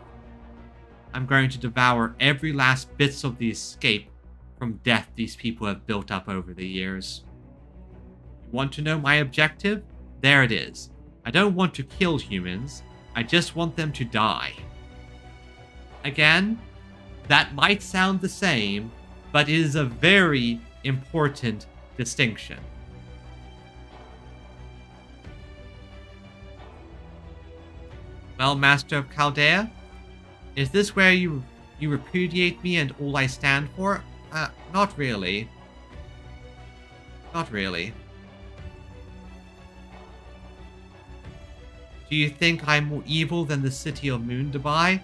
Speaker 1: I'm going to devour every last bits of the escape from death these people have built up over the years. You want to know my objective? There it is. I don't want to kill humans. I just want them to die. Again, that might sound the same, but it is a very important distinction. Well, Master of Chaldea, is this where you repudiate me and all I stand for? Not really. Not really. Do you think I'm more evil than the city of Moon Dubai?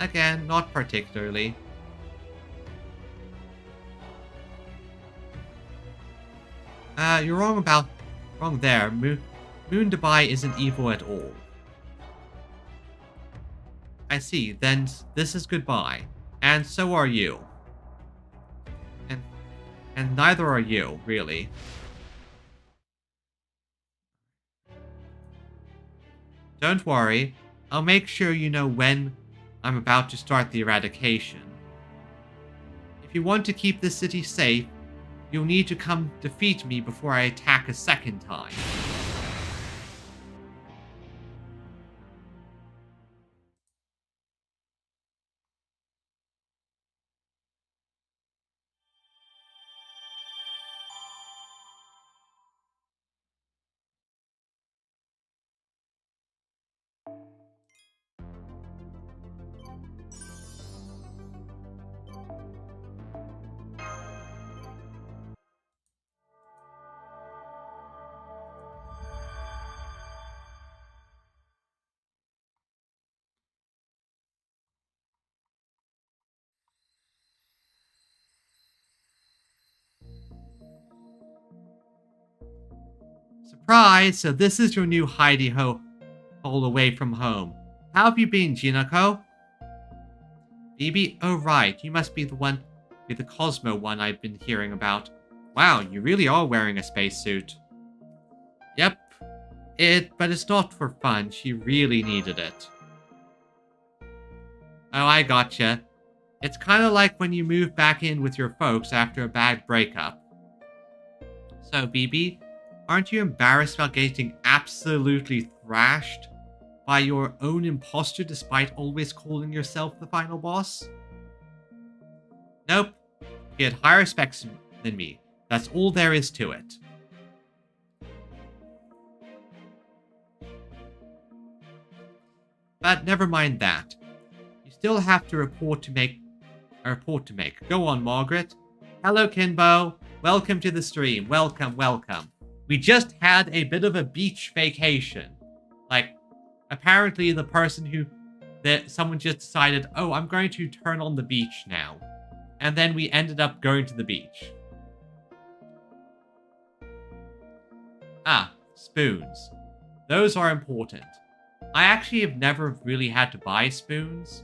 Speaker 1: Again, not particularly. You're wrong there. Moon Dubai isn't evil at all. I see, then this is goodbye. And so are you. And neither are you, really. Don't worry, I'll make sure you know when I'm about to start the eradication. If you want to keep this city safe, you'll need to come defeat me before I attack a second time. Surprise! So this is your new hidey-hole away from home. How have you been, Jinako? Phoebe? Oh right, you must be the Cosmo one I've been hearing about. Wow, you really are wearing a spacesuit. Yep. But it's not for fun. She really needed it. Oh, I gotcha. It's kind of like when you move back in with your folks after a bad breakup. So, BB, aren't you embarrassed about getting absolutely thrashed by your own imposter despite always calling yourself the final boss? Nope. You had higher specs than me. That's all there is to it. But never mind that. You still have a report to make. Go on, Margaret. Hello, Kinbo. Welcome to the stream. Welcome, welcome. We just had a bit of a beach vacation. Like, apparently the person someone just decided, oh, I'm going to turn on the beach now. And then we ended up going to the beach. Ah, spoons. Those are important. I actually have never really had to buy spoons.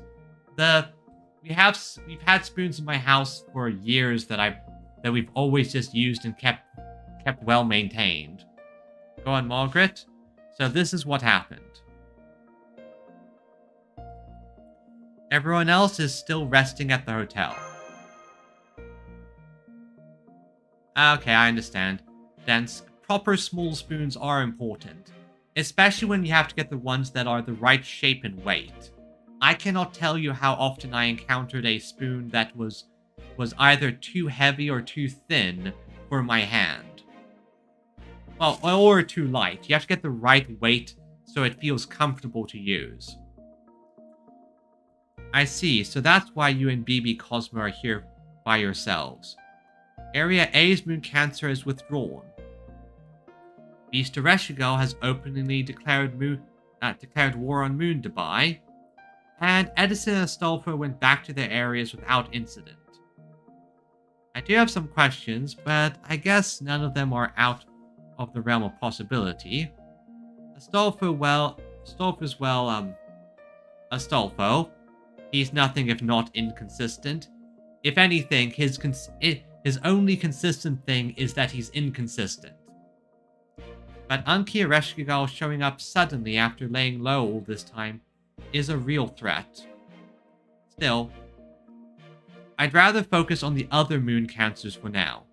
Speaker 1: We've had spoons in my house for years that we've always just used and kept well maintained. Go on, Margaret. So this is what happened. Everyone else is still resting at the hotel. Okay, I understand. Then proper small spoons are important. Especially when you have to get the ones that are the right shape and weight. I cannot tell you how often I encountered a spoon that was either too heavy or too thin for my hand. Well, or too light. You have to get the right weight so it feels comfortable to use. I see, so that's why you and BB Cosmo are here by yourselves. Area A's moon cancer is withdrawn. Beast Reshigal has openly declared war on Moon Dubai, and Edison and Astolfo went back to their areas without incident. I do have some questions, but I guess none of them are out of the realm of possibility. Astolfo, well, Stolfo's, well, Astolfo. He's nothing if not inconsistent. If anything, his only consistent thing is that he's inconsistent. But Anki Ereshkigal showing up suddenly after laying low all this time is a real threat. Still, I'd rather focus on the other moon cancers for now.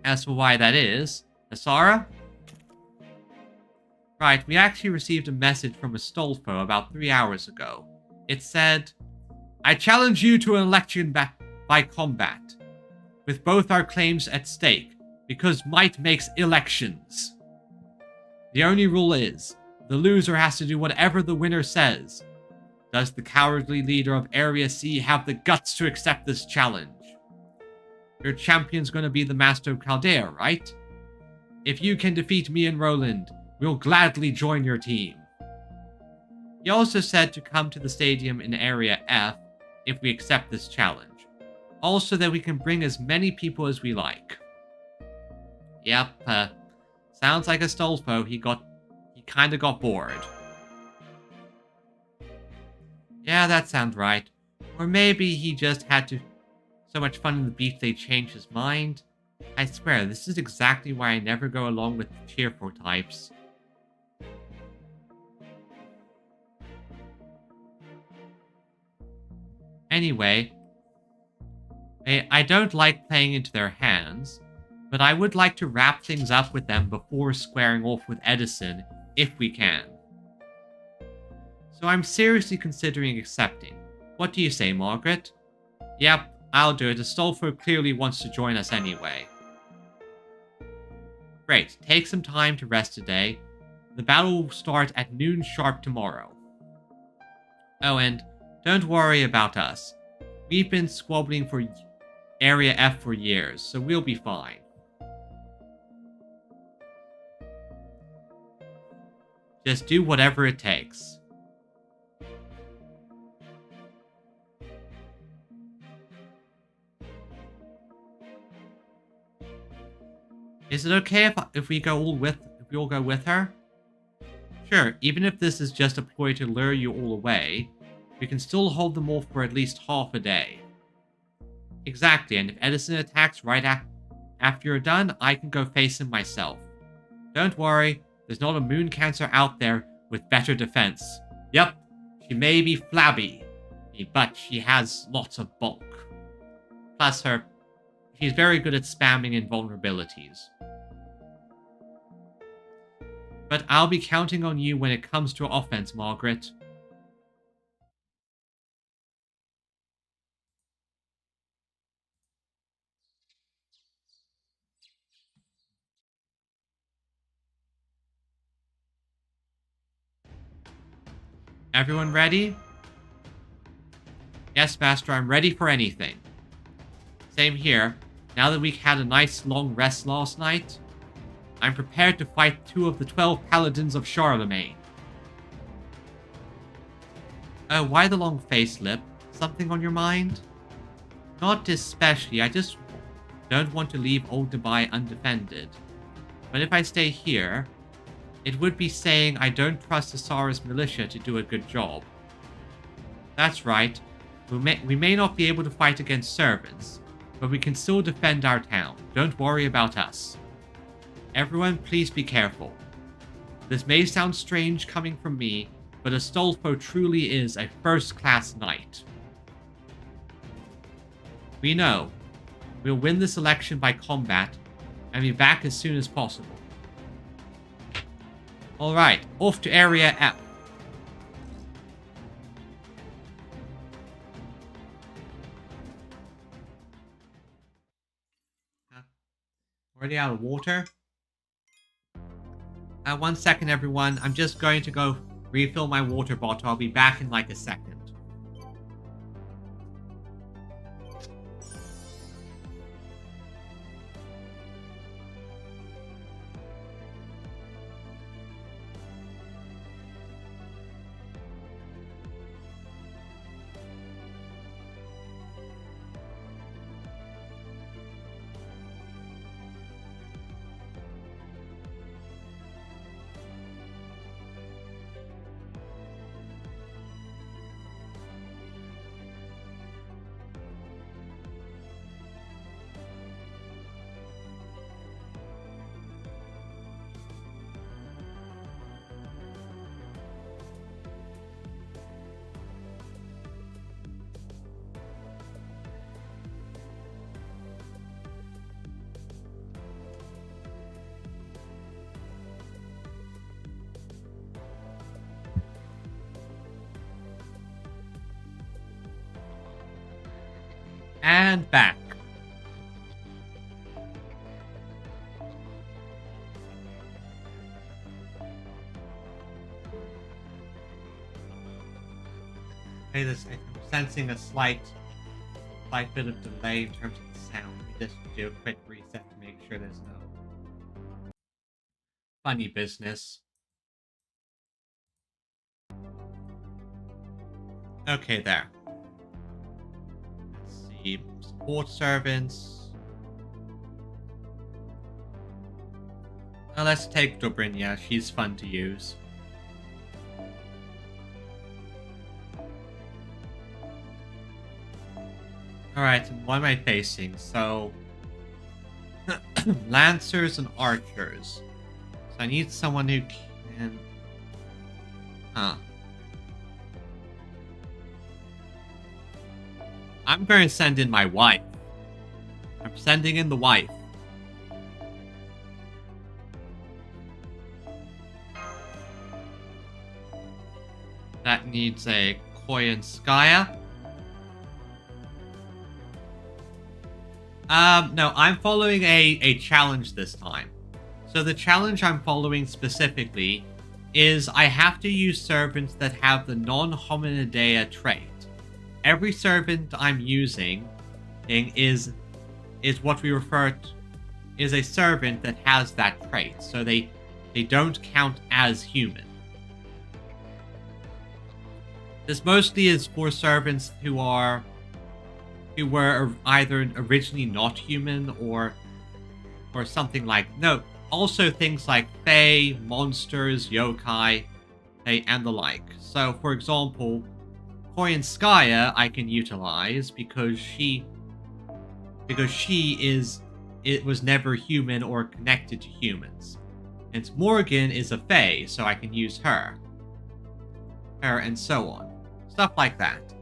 Speaker 1: As for why that is, Asara? Right, we actually received a message from Astolfo about 3 hours ago. It said, I challenge you to an election by combat, with both our claims at stake, because might makes elections. The only rule is, the loser has to do whatever the winner says. Does the cowardly leader of Area C have the guts to accept this challenge? Your champion's gonna be the Master of Chaldea, right? If you can defeat me and Roland, we'll gladly join your team. He also said to come to the stadium in Area F if we accept this challenge. Also that we can bring as many people as we like. Yep, sounds like Astolfo, he kinda got bored. Yeah, that sounds right. Or maybe he just had so much fun in the beach they changed his mind. I swear, this is exactly why I never go along with cheerful types. Anyway, I don't like playing into their hands, but I would like to wrap things up with them before squaring off with Edison, if we can. So I'm seriously considering accepting. What do you say, Margaret? Yep, I'll do it. Astolfo clearly wants to join us anyway. Great, take some time to rest today. The battle will start at noon sharp tomorrow. Oh, and don't worry about us. We've been squabbling for Area F for years, so we'll be fine. Just do whatever it takes. Is it okay if we all go with her? Sure, even if this is just a ploy to lure you all away, we can still hold them off for at least half a day. Exactly, and if Edison attacks right after you're done, I can go face him myself. Don't worry, there's not a moon cancer out there with better defense. Yep, she may be flabby, but she has lots of bulk. Plus she's very good at spamming invulnerabilities. But I'll be counting on you when it comes to offense, Margaret. Everyone ready? Yes, Master, I'm ready for anything. Same here. Now that we had a nice long rest last night, I'm prepared to fight 2 of the 12 paladins of Charlemagne. Oh, why the long face, Lip? Something on your mind? Not especially, I just don't want to leave Old Dubai undefended. But if I stay here, it would be saying I don't trust Asara's militia to do a good job. That's right, we may not be able to fight against servants, but we can still defend our town. Don't worry about us. Everyone, please be careful. This may sound strange coming from me, but Astolfo truly is a first-class knight. We know. We'll win this election by combat, and be back as soon as possible. Alright, off to Area F. Already out of water? 1 second, everyone. I'm just going to go refill my water bottle. I'll be back in like a second. And back. Okay, I'm sensing a slight bit of delay in terms of the sound. Let me just do a quick reset to make sure there's no funny business. Okay, there. Let's see. Support servants. Now let's take Dobrynia. She's fun to use. Alright, and what am I facing? So, Lancers and Archers. So I need someone who can... Huh. I'm going to send in my wife. I'm sending in the wife. That needs a Koyanskaya. No, I'm following a challenge this time. So the challenge I'm following specifically is I have to use servants that have the non-hominidea trait. Every servant I'm using is what we refer to is a servant that has that trait. So they don't count as human. This mostly is for servants who were either originally not human or something like... No, also things like fae, monsters, yokai, and the like. So, for example, Koyanskaya I can utilize because she was never human or connected to humans. And Morgan is a fae, so I can use her. And so on. Stuff like that.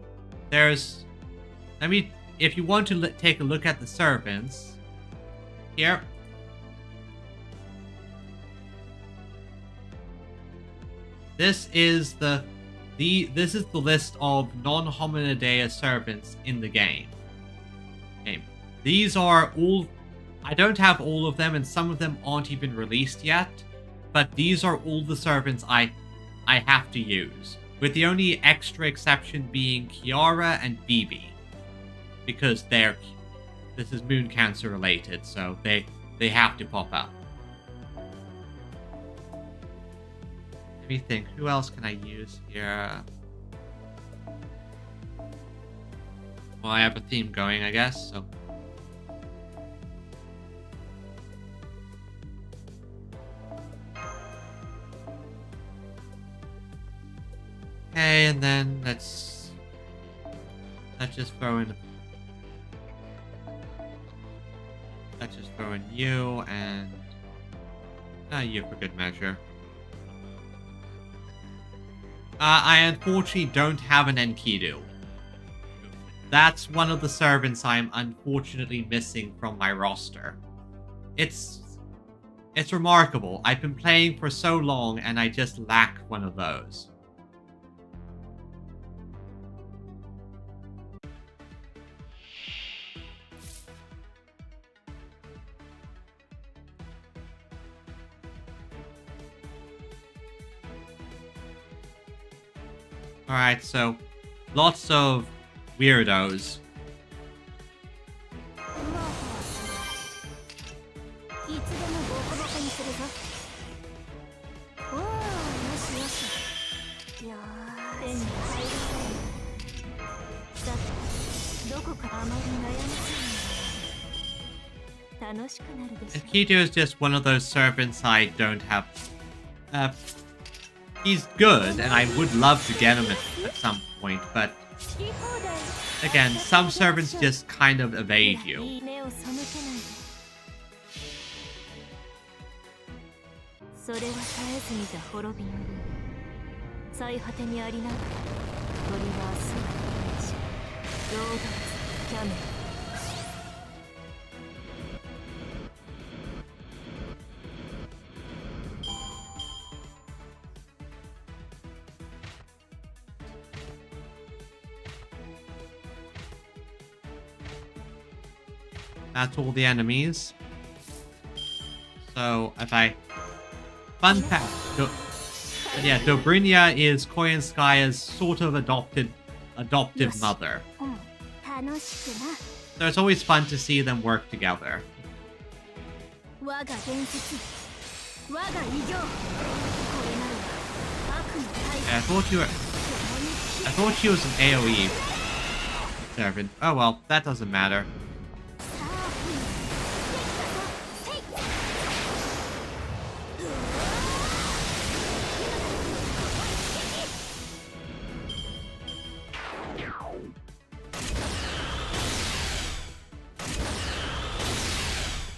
Speaker 1: If you want to take a look at the servants, here. This is the list of non-hominidea servants in the game. Okay. These are all... I don't have all of them, and some of them aren't even released yet. But these are all the servants I have to use. With the only extra exception being Kiara and Bibi. Because this is Moon Cancer related, so they have to pop up. Let me think, who else can I use here? Well, I have a theme going, I guess, so... Okay, and then let's just throw in... Let's just throw in you and... you for good measure. I unfortunately don't have an Enkidu. That's one of the servants I'm unfortunately missing from my roster. It's remarkable. I've been playing for so long and I just lack one of those. Alright, so lots of weirdos. Enkidu is just one of those servants I don't have. He's good, and I would love to get him at some point, but again, some servants just kind of evade you. That's all the enemies. So if I... Fun fact. Yeah, Dobrynia is Koyanskaya's sort of adoptive mother. So it's always fun to see them work together. I thought she was an AoE servant. Oh well, that doesn't matter.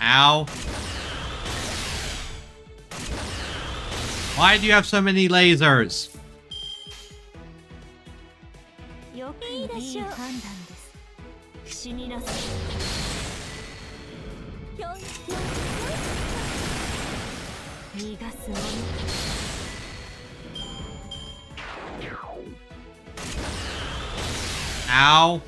Speaker 1: Ow. Why do you have so many lasers? Ow.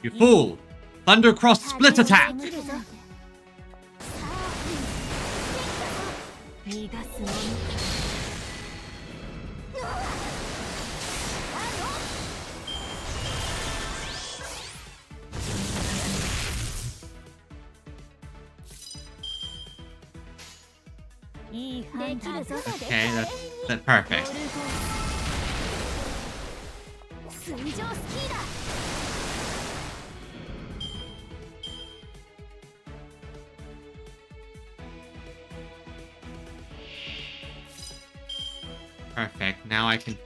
Speaker 1: You fool! Thundercross split attack! Okay, that's perfect. Perfect, now I can...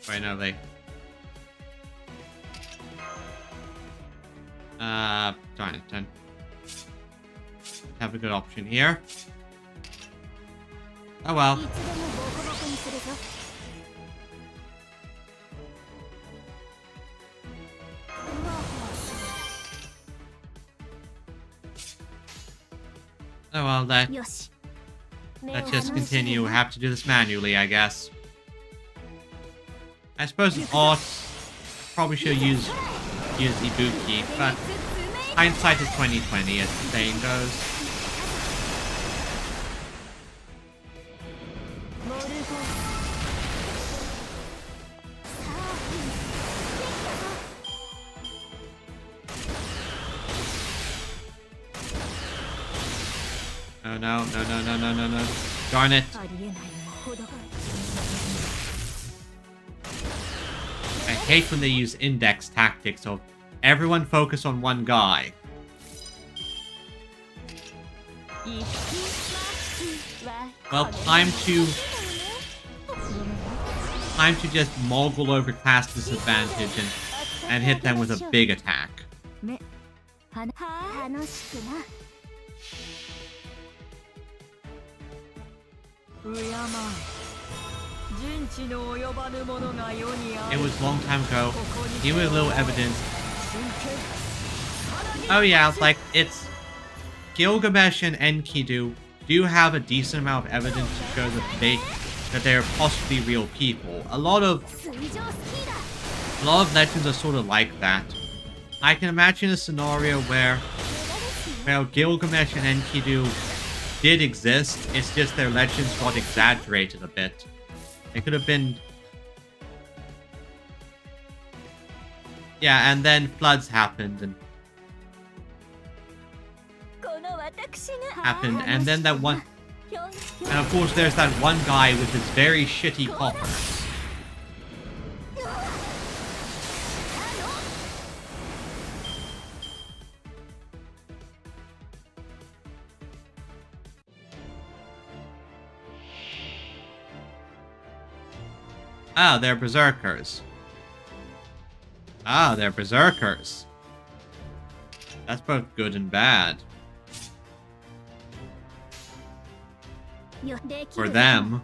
Speaker 1: Wait, no, they... darn it, don't have a good option here. Oh well. Oh well, let's just continue. We have to do this manually, I guess. I suppose art probably should use Ibuki, but hindsight is 20/20, as the saying goes. Oh no, no. Darn it. I hate when they use index tactics of everyone focus on one guy. Well, time to just mogul over class disadvantage and hit them with a big attack. It was a long time ago. Even with little evidence. Oh yeah, like it's Gilgamesh and Enkidu do have a decent amount of evidence to show that they are possibly real people. A lot of legends are sort of like that. I can imagine a scenario where Gilgamesh and Enkidu did exist, it's just their legends got exaggerated a bit. It could have been... Yeah, and then floods happened, and then that one... And of course there's that one guy with his very shitty coffers. Ah, they're berserkers. Ah, they're berserkers. That's both good and bad. For them.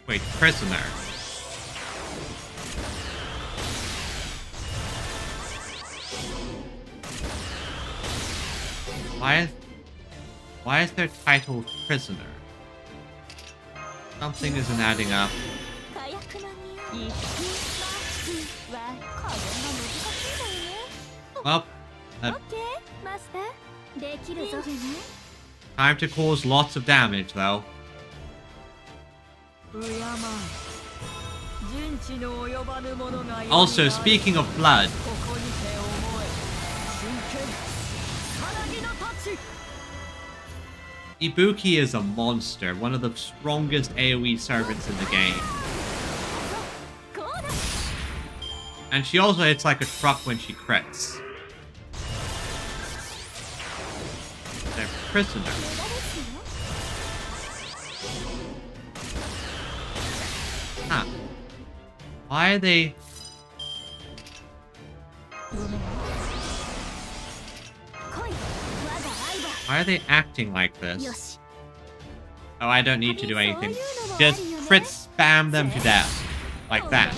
Speaker 1: Wait, prisoner. Why is their title prisoner? Something isn't adding up. Well, time to cause lots of damage, though. Also, speaking of blood, Ibuki is a monster, one of the strongest AoE servants in the game. And she also hits like a truck when she crits. They're prisoners. Huh. Why are they... Why are they acting like this? Oh, I don't need to do anything. Just crit spam them to death. Like that.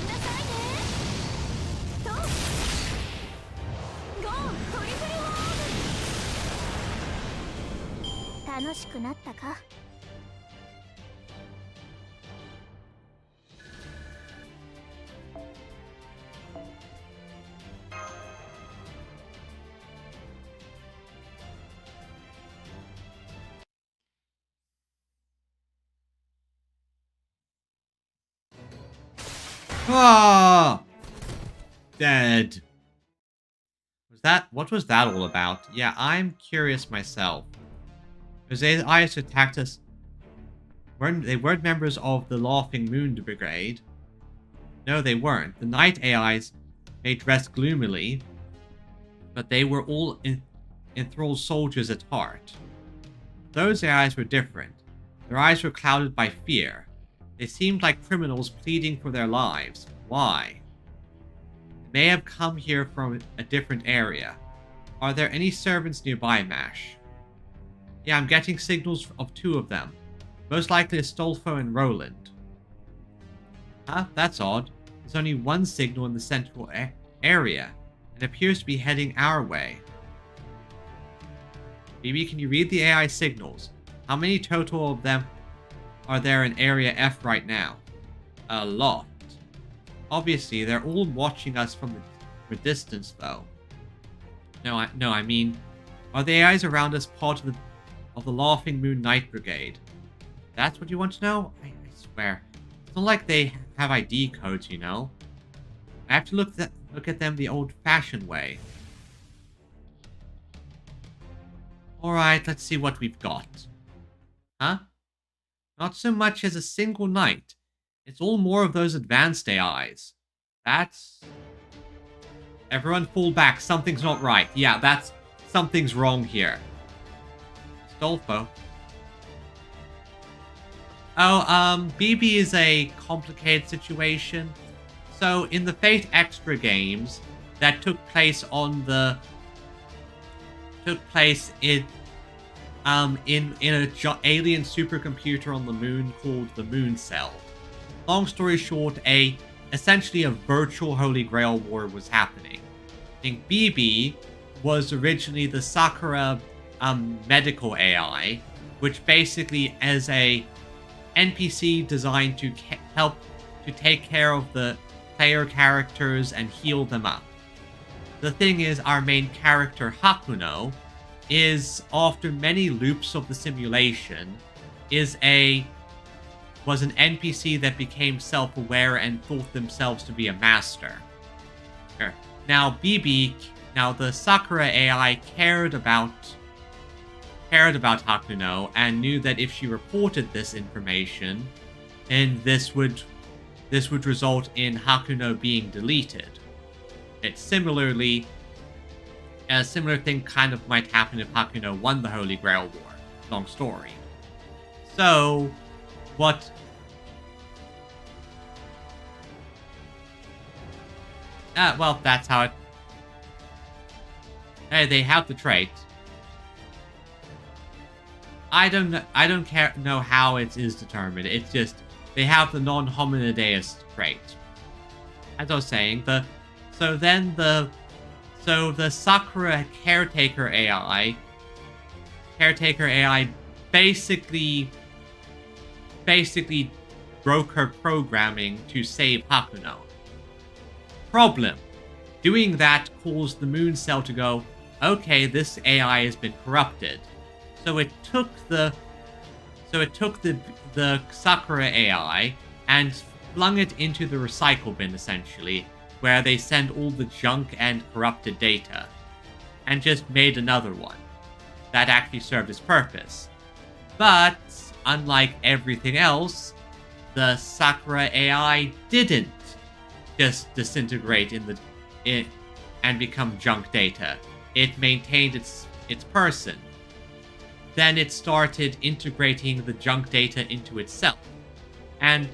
Speaker 1: Ah! Dead. What was that all about? Yeah, I'm curious myself. Because AIs attacked us. They weren't members of the Laughing Moon Brigade. No, they weren't. The Night AIs may dress gloomily, but they were all enthralled soldiers at heart. Those AIs were different. Their eyes were clouded by fear. They seemed like criminals pleading for their lives. Why? They may have come here from a different area. Are there any servants nearby, Mash? Yeah, I'm getting signals of 2 of them. Most likely Astolfo and Roland. Huh? That's odd. There's only 1 signal in the central area. It appears to be heading our way. Maybe can you read the AI signals? How many total of them are there in Area F right now? A lot. Obviously, they're all watching us from the distance, though. No, I mean, are the AIs around us part of the Laughing Moon Night Brigade? That's what you want to know? I swear. It's not like they have ID codes, you know? I have to look at them the old-fashioned way. Alright, let's see what we've got. Huh? Not so much as a single knight. It's all more of those advanced AIs. That's... Everyone fall back. Something's not right. Yeah, something's wrong here. Astolfo. Oh, BB is a complicated situation. So, in the Fate Extra games that took place in an alien supercomputer on the moon called the Moon Cell. Long story short, essentially a virtual Holy Grail war was happening. I think BB was originally the Sakura medical AI, which basically is a NPC designed to help to take care of the player characters and heal them up. The thing is, our main character Hakuno is, after many loops of the simulation, was an NPC that became self-aware and thought themselves to be a master. Now the Sakura AI cared about Hakuno and knew that if she reported this information, then this would result in Hakuno being deleted. It's a similar thing kind of might happen if Hakuno won the Holy Grail War. Long story. So, what... well, that's how it... Hey, they have the trait. I don't know how it is determined. It's just, they have the non-hominideus trait. As I was saying, so the Sakura caretaker AI basically broke her programming to save Hakuno. Problem. Doing that caused the moon cell to go, okay, this AI has been corrupted. So it took the Sakura AI and flung it into the recycle bin, essentially, where they send all the junk and corrupted data, and just made another one that actually served its purpose. But unlike everything else, the Sakura AI didn't just disintegrate and become junk data. It maintained its person. Then it started integrating the junk data into itself. And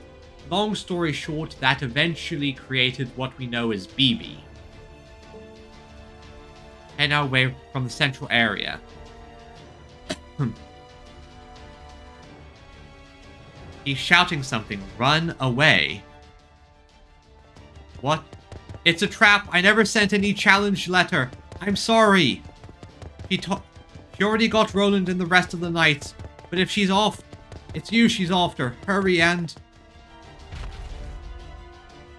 Speaker 1: long story short, that eventually created what we know as BB. Head our way from the central area. He's shouting something. Run away. What? It's a trap. I never sent any challenge letter. I'm sorry. She already got Roland and the rest of the knights. But if she's off, it's you she's after. Hurry and...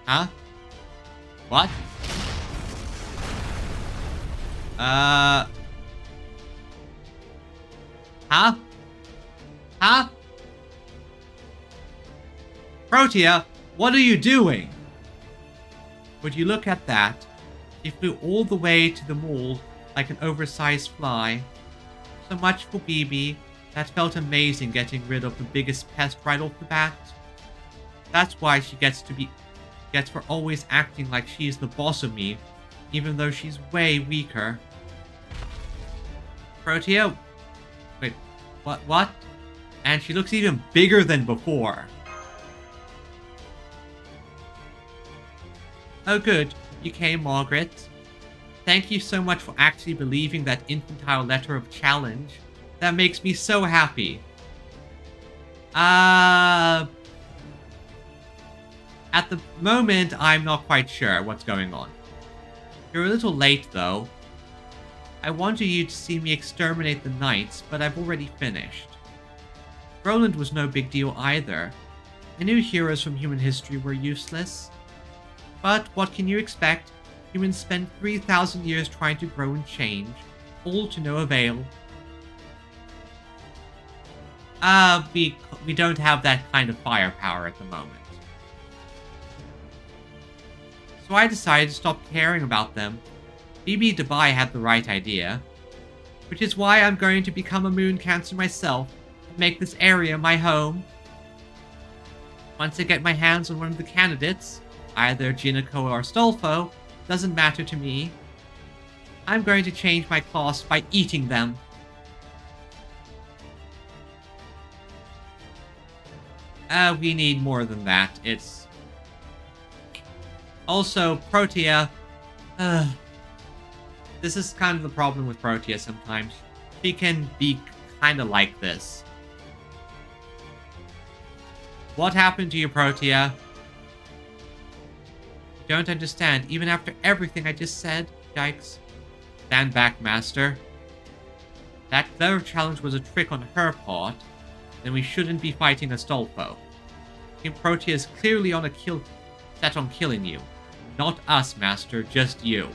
Speaker 1: Huh? What? Huh? Huh? Protea, what are you doing? Would you look at that? She flew all the way to the mall like an oversized fly. So much for BB. That felt amazing, getting rid of the biggest pest right off the bat. That's why she gets for always acting like she's the boss of me, even though she's way weaker. Protea? Wait, what? And she looks even bigger than before. Oh good, you came, Margaret. Thank you so much for actually believing that infantile letter of challenge. That makes me so happy. At the moment, I'm not quite sure what's going on. You're a little late, though. I wanted you to see me exterminate the knights, but I've already finished. Roland was no big deal either. I knew heroes from human history were useless. But what can you expect? Humans spend 3,000 years trying to grow and change, all to no avail. We don't have that kind of firepower at the moment. So I decided to stop caring about them. BB Dubai had the right idea. Which is why I'm going to become a moon cancer myself and make this area my home. Once I get my hands on one of the candidates, either Jinako or Stolfo, doesn't matter to me. I'm going to change my class by eating them. We need more than that. It's... Also, Protea... This is kind of the problem with Protea sometimes. She can be kind of like this. What happened to you, Protea? You don't understand, even after everything I just said? Yikes. Stand back, Master. That though challenge was a trick on her part, then we shouldn't be fighting Astolfo. King Protea is clearly on set on killing you. Not us, Master, just you.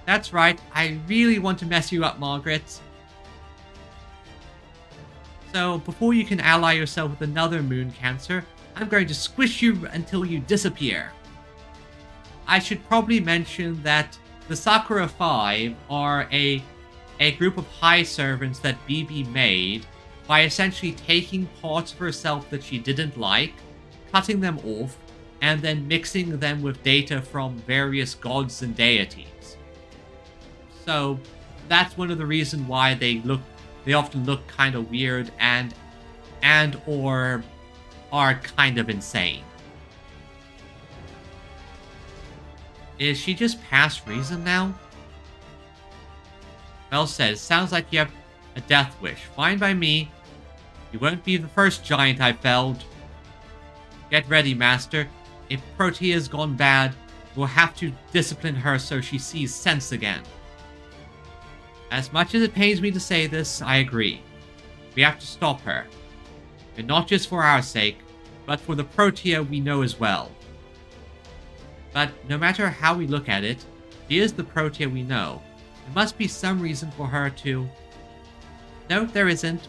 Speaker 1: That's right, I really want to mess you up, Margaret. So, before you can ally yourself with another moon cancer, I'm going to squish you until you disappear. I should probably mention that the Sakura 5 are a group of high servants that BB made by essentially taking parts of herself that she didn't like, cutting them off, and then mixing them with data from various gods and deities. So that's one of the reasons why they look they often look kind of weird and or are kind of insane. Is she just past reason now? Well said. Sounds like you have a death wish. Fine by me. You won't be the first giant I felled. Get ready, Master. If Protea's gone bad, we'll have to discipline her so she sees sense again. As much as it pains me to say this, I agree. We have to stop her. And not just for our sake, but for the Protea we know as well. But no matter how we look at it, she is the Protea we know. There must be some reason for her to... No, there isn't.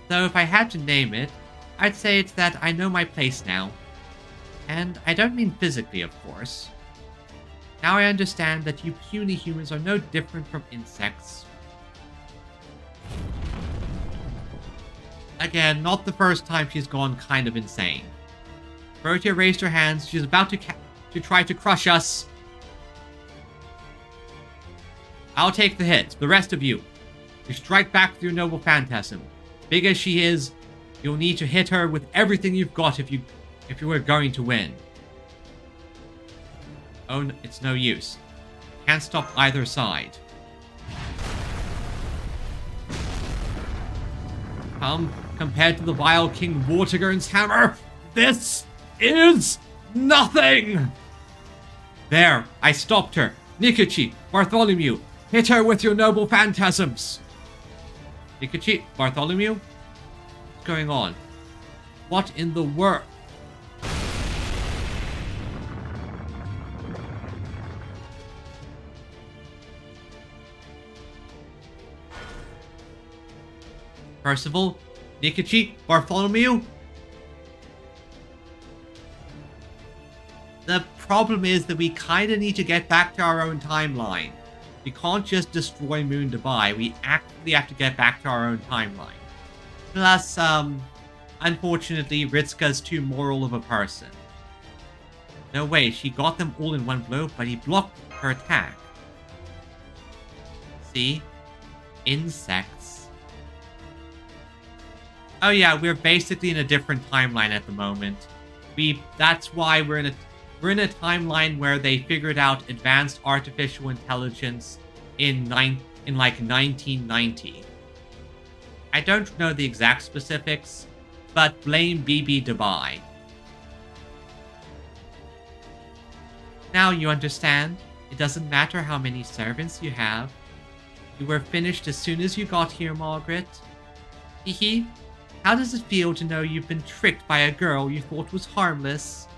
Speaker 1: Though if I had to name it, I'd say it's that I know my place now. And I don't mean physically, of course. Now I understand that you puny humans are no different from insects. Again, not the first time she's gone kind of insane. Protea raised her hands. She's about to try to crush us. I'll take the hit. The rest of you. You strike back with your noble phantasm. Big as she is, you'll need to hit her with everything you've got if you were going to win. Oh, it's no use. Can't stop either side. Compared to the vile King Vortigern's hammer, this is nothing! There, I stopped her. Nikachi, Bartholomew, hit her with your noble phantasms. Nikachi, Bartholomew? What's going on? What in the world? Percival, Nikachi, Bartholomew? The problem is that we kinda need to get back to our own timeline. We can't just destroy Moon Dubai, we actually have to get back to our own timeline. Plus, unfortunately, Ritsuka's too moral of a person. No way, she got them all in one blow, but he blocked her attack. See? Insects. Oh yeah, we're basically in a different timeline at the moment. That's why we're in a timeline where they figured out advanced artificial intelligence in like 1990. I don't know the exact specifics, but blame BB Dubai. Now you understand. It doesn't matter how many servants you have. You were finished as soon as you got here, Margaret. Hehe. How does it feel to know you've been tricked by a girl you thought was harmless?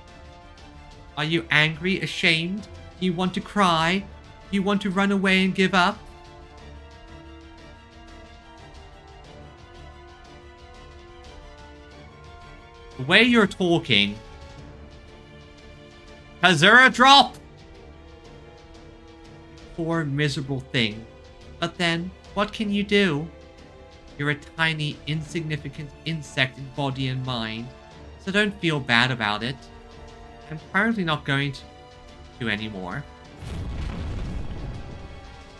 Speaker 1: Are you angry, ashamed? Do you want to cry? Do you want to run away and give up? The way you're talking... Kazura drop! Poor miserable thing. But then, what can you do? You're a tiny, insignificant insect in body and mind, so don't feel bad about it. I'm currently not going to anymore.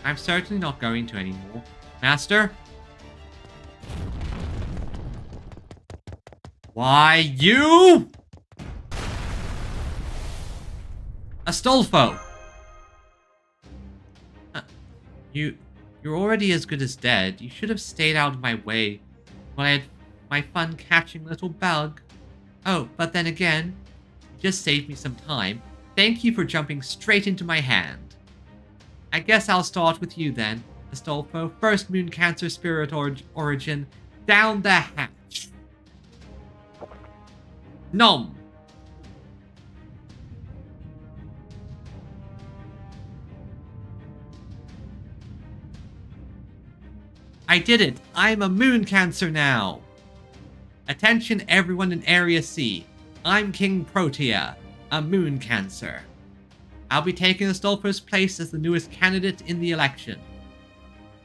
Speaker 1: I'm certainly not going to anymore. Master? Why, you? Astolfo! You're already as good as dead. You should have stayed out of my way when I had my fun catching little bug. Oh, but then again, you just saved me some time. Thank you for jumping straight into my hand. I guess I'll start with you then, Astolfo. First Moon Cancer Spirit Origin, down the hatch. Nom! I did it! I'm a Moon Cancer now! Attention everyone in Area C. I'm King Protea, a Moon Cancer. I'll be taking Astolfo's place as the newest candidate in the election.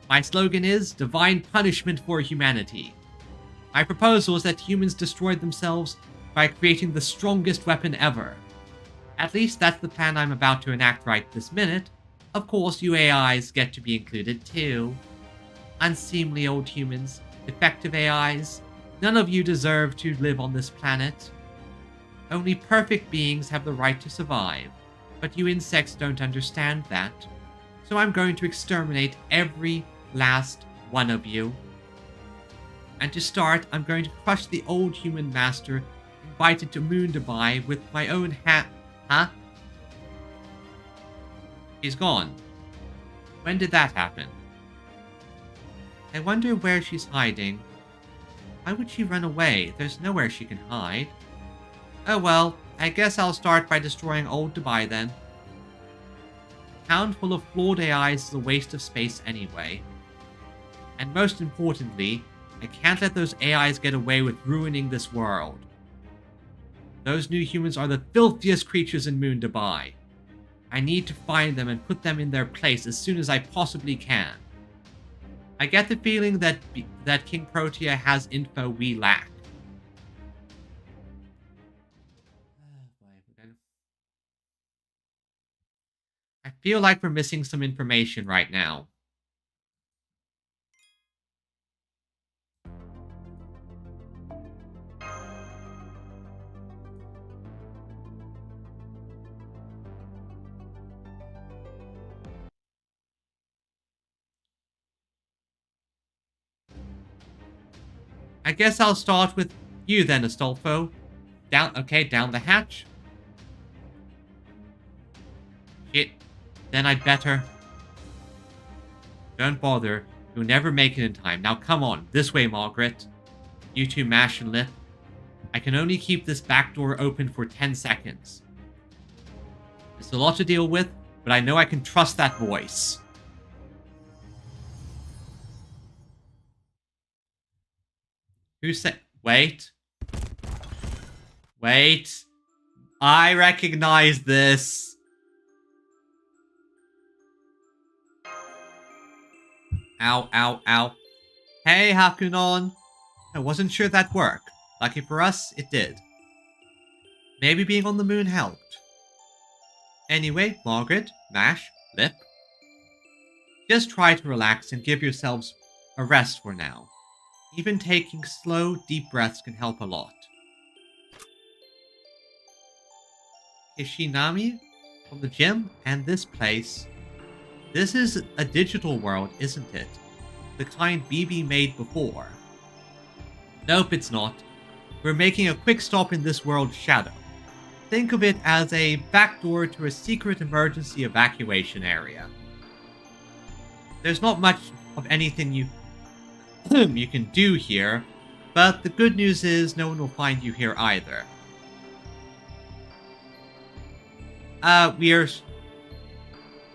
Speaker 1: My slogan is, Divine Punishment for Humanity. My proposal is that humans destroy themselves by creating the strongest weapon ever. At least that's the plan I'm about to enact right this minute. Of course, you AIs get to be included too. Unseemly old humans, defective AIs, none of you deserve to live on this planet. Only perfect beings have the right to survive, but you insects don't understand that. So I'm going to exterminate every last one of you. And to start, I'm going to crush the old human master invited to Moon Dubai with my own hat. Huh? She's gone. When did that happen? I wonder where she's hiding. Why would she run away? There's nowhere she can hide. Oh well, I guess I'll start by destroying old Dubai then. A town full of flawed AIs is a waste of space anyway. And most importantly, I can't let those AIs get away with ruining this world. Those new humans are the filthiest creatures in Moon Dubai. I need to find them and put them in their place as soon as I possibly can. I get the feeling that King Protea has info we lack. I feel like we're missing some information right now. I guess I'll start with you then, Astolfo. Down the hatch. Shit. Then I'd better... Don't bother. You'll never make it in time. Now come on. This way, Margaret. You two mash and lip. I can only keep this back door open for 10 seconds. It's a lot to deal with, but I know I can trust that voice. Who said... Wait. Wait. I recognize this. Ow, ow, ow. Hey, Hakunon. I wasn't sure that'd work. Lucky for us, it did. Maybe being on the moon helped. Anyway, Margaret, Mash, Lip. Just try to relax and give yourselves a rest for now. Even taking slow, deep breaths can help a lot. Ishinami from the gym and this place. This is a digital world, isn't it? The kind BB made before. Nope, it's not. We're making a quick stop in this world's shadow. Think of it as a backdoor to a secret emergency evacuation area. There's not much of anything you can do here, but the good news is no one will find you here either.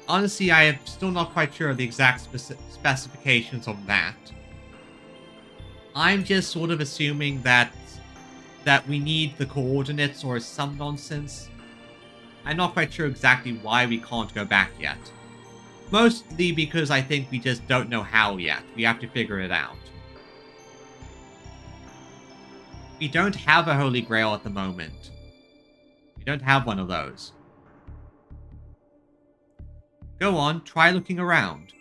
Speaker 1: Honestly, I am still not quite sure of the exact specifications of that. I'm just sort of assuming that we need the coordinates or some nonsense. I'm not quite sure exactly why we can't go back yet. Mostly because I think we just don't know how yet. We have to figure it out. We don't have a Holy Grail at the moment. We don't have one of those. Go on, try looking around.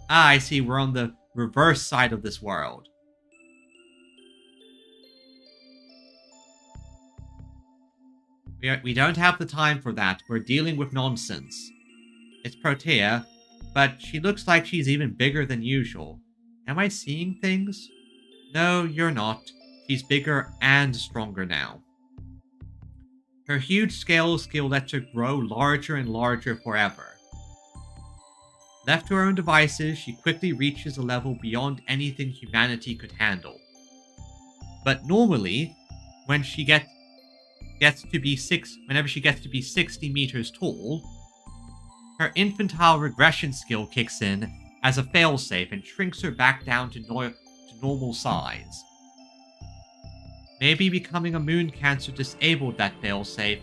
Speaker 1: Ah, I see, we're on the reverse side of this world. We don't have the time for that. We're dealing with nonsense. It's Protea, but she looks like she's even bigger than usual. Am I seeing things? No, you're not. She's bigger and stronger now. Her huge scale lets her grow larger and larger forever. Left to her own devices, she quickly reaches a level beyond anything humanity could handle. But normally, when she gets to be 60 meters tall, her infantile regression skill kicks in as a failsafe and shrinks her back down to normal size. Maybe becoming a moon cancer disabled that failsafe,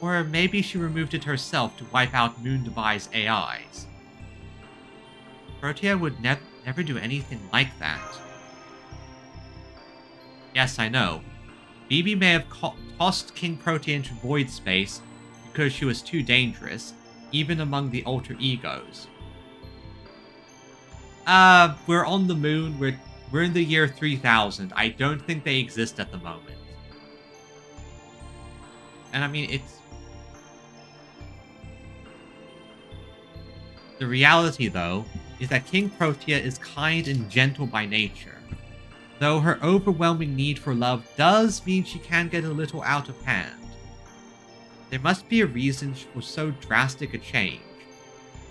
Speaker 1: or maybe she removed it herself to wipe out Moon Dubai's AIs. Protea would never do anything like that. Yes, I know. BB may have tossed King Protea into void space because she was too dangerous, even among the alter egos. We're on the moon. We're in the year 3000. I don't think they exist at the moment. And I mean, it's... The reality, though, is that King Protea is kind and gentle by nature. Though her overwhelming need for love does mean she can get a little out of hand. There must be a reason for so drastic a change.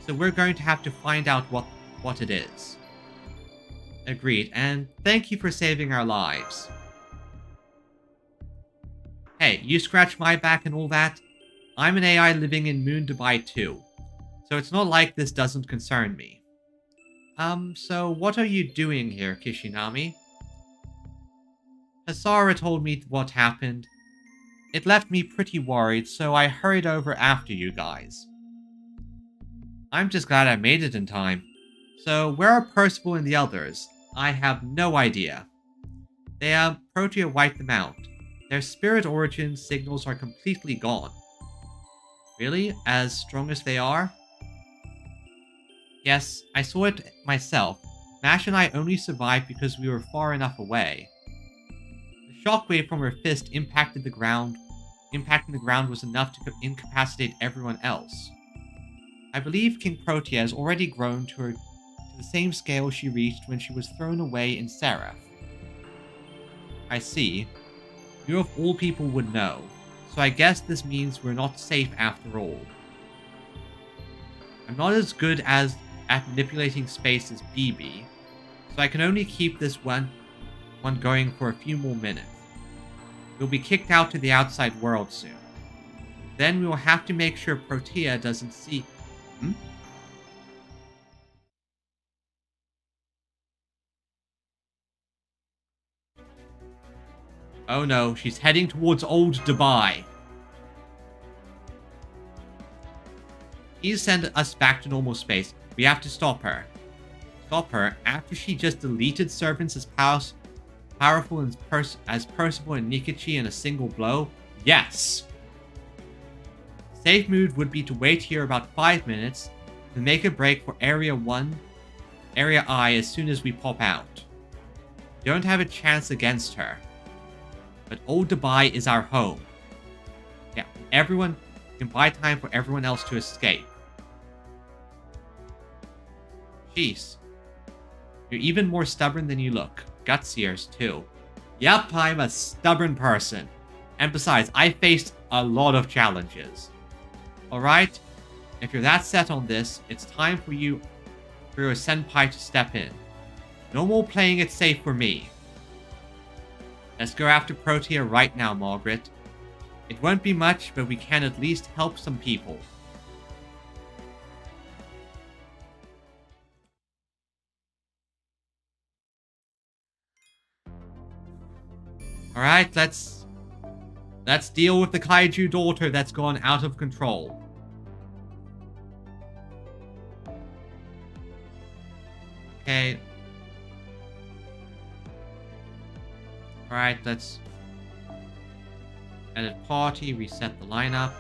Speaker 1: So we're going to have to find out what it is. Agreed, and thank you for saving our lives. Hey, you scratch my back and all that? I'm an AI living in Moon Dubai too, so it's not like this doesn't concern me. So what are you doing here, Kishinami? Hasara told me what happened. It left me pretty worried, so I hurried over after you guys. I'm just glad I made it in time. So where are Percival and the others? I have no idea. Protea wiped them out. Their spirit origin signals are completely gone. Really? As strong as they are? Yes, I saw it myself. Mash and I only survived because we were far enough away. The shockwave from her fist impacting the ground was enough to incapacitate everyone else. I believe King Protea has already grown to the same scale she reached when she was thrown away in Seraph. I see. You of all people would know, so I guess this means we're not safe after all. I'm not as good at manipulating space as BB, so I can only keep this one going for a few more minutes. We'll be kicked out to the outside world soon. Then we will have to make sure Protea doesn't see... Oh no, she's heading towards Old Dubai. Please send us back to normal space. We have to stop her. Stop her after she just deleted servants as powerful as Percival and Nikichi in a single blow? Yes! Safe move would be to wait here about 5 minutes, then make a break for Area I as soon as we pop out. We don't have a chance against her. But Old Dubai is our home. Yeah, everyone can buy time for everyone else to escape. Jeez. You're even more stubborn than you look. Gutsiers, too. Yep, I'm a stubborn person. And besides, I faced a lot of challenges. Alright? If you're that set on this, it's time for your senpai to step in. No more playing it safe for me. Let's go after Protea right now, Margaret. It won't be much, but we can at least help some people. Alright, let's deal with the kaiju daughter that's gone out of control. Okay. Alright, let's edit party, reset the lineup.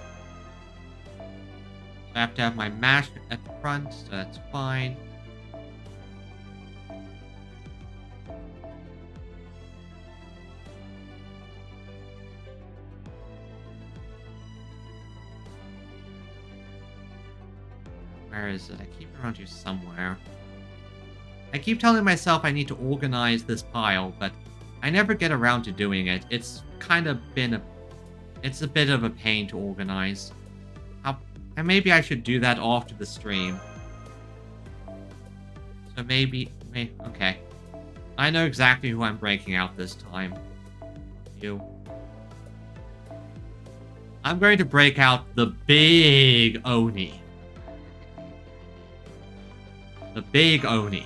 Speaker 1: I have to have my mash at the front, so that's fine. Where is it? I keep it around here somewhere. I keep telling myself I need to organize this pile, but I never get around to doing it. It's kind of been it's a bit of a pain to organize. And maybe I should do that after the stream. So maybe, okay. I know exactly who I'm breaking out this time. You. I'm going to break out the big Oni. The big Oni.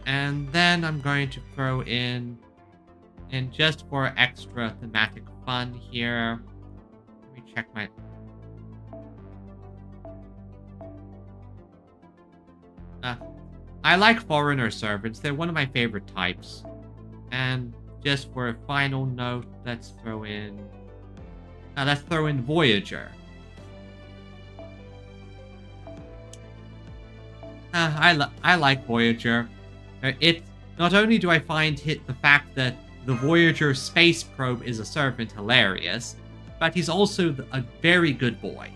Speaker 1: And then I'm going to throw in just for extra thematic fun here. Let me check my... I like foreigner servants. They're one of my favorite types. And just for a final note, let's throw in Voyager. I like Voyager. It not only do I find the fact that the Voyager space probe is a servant hilarious, but he's also a very good boy.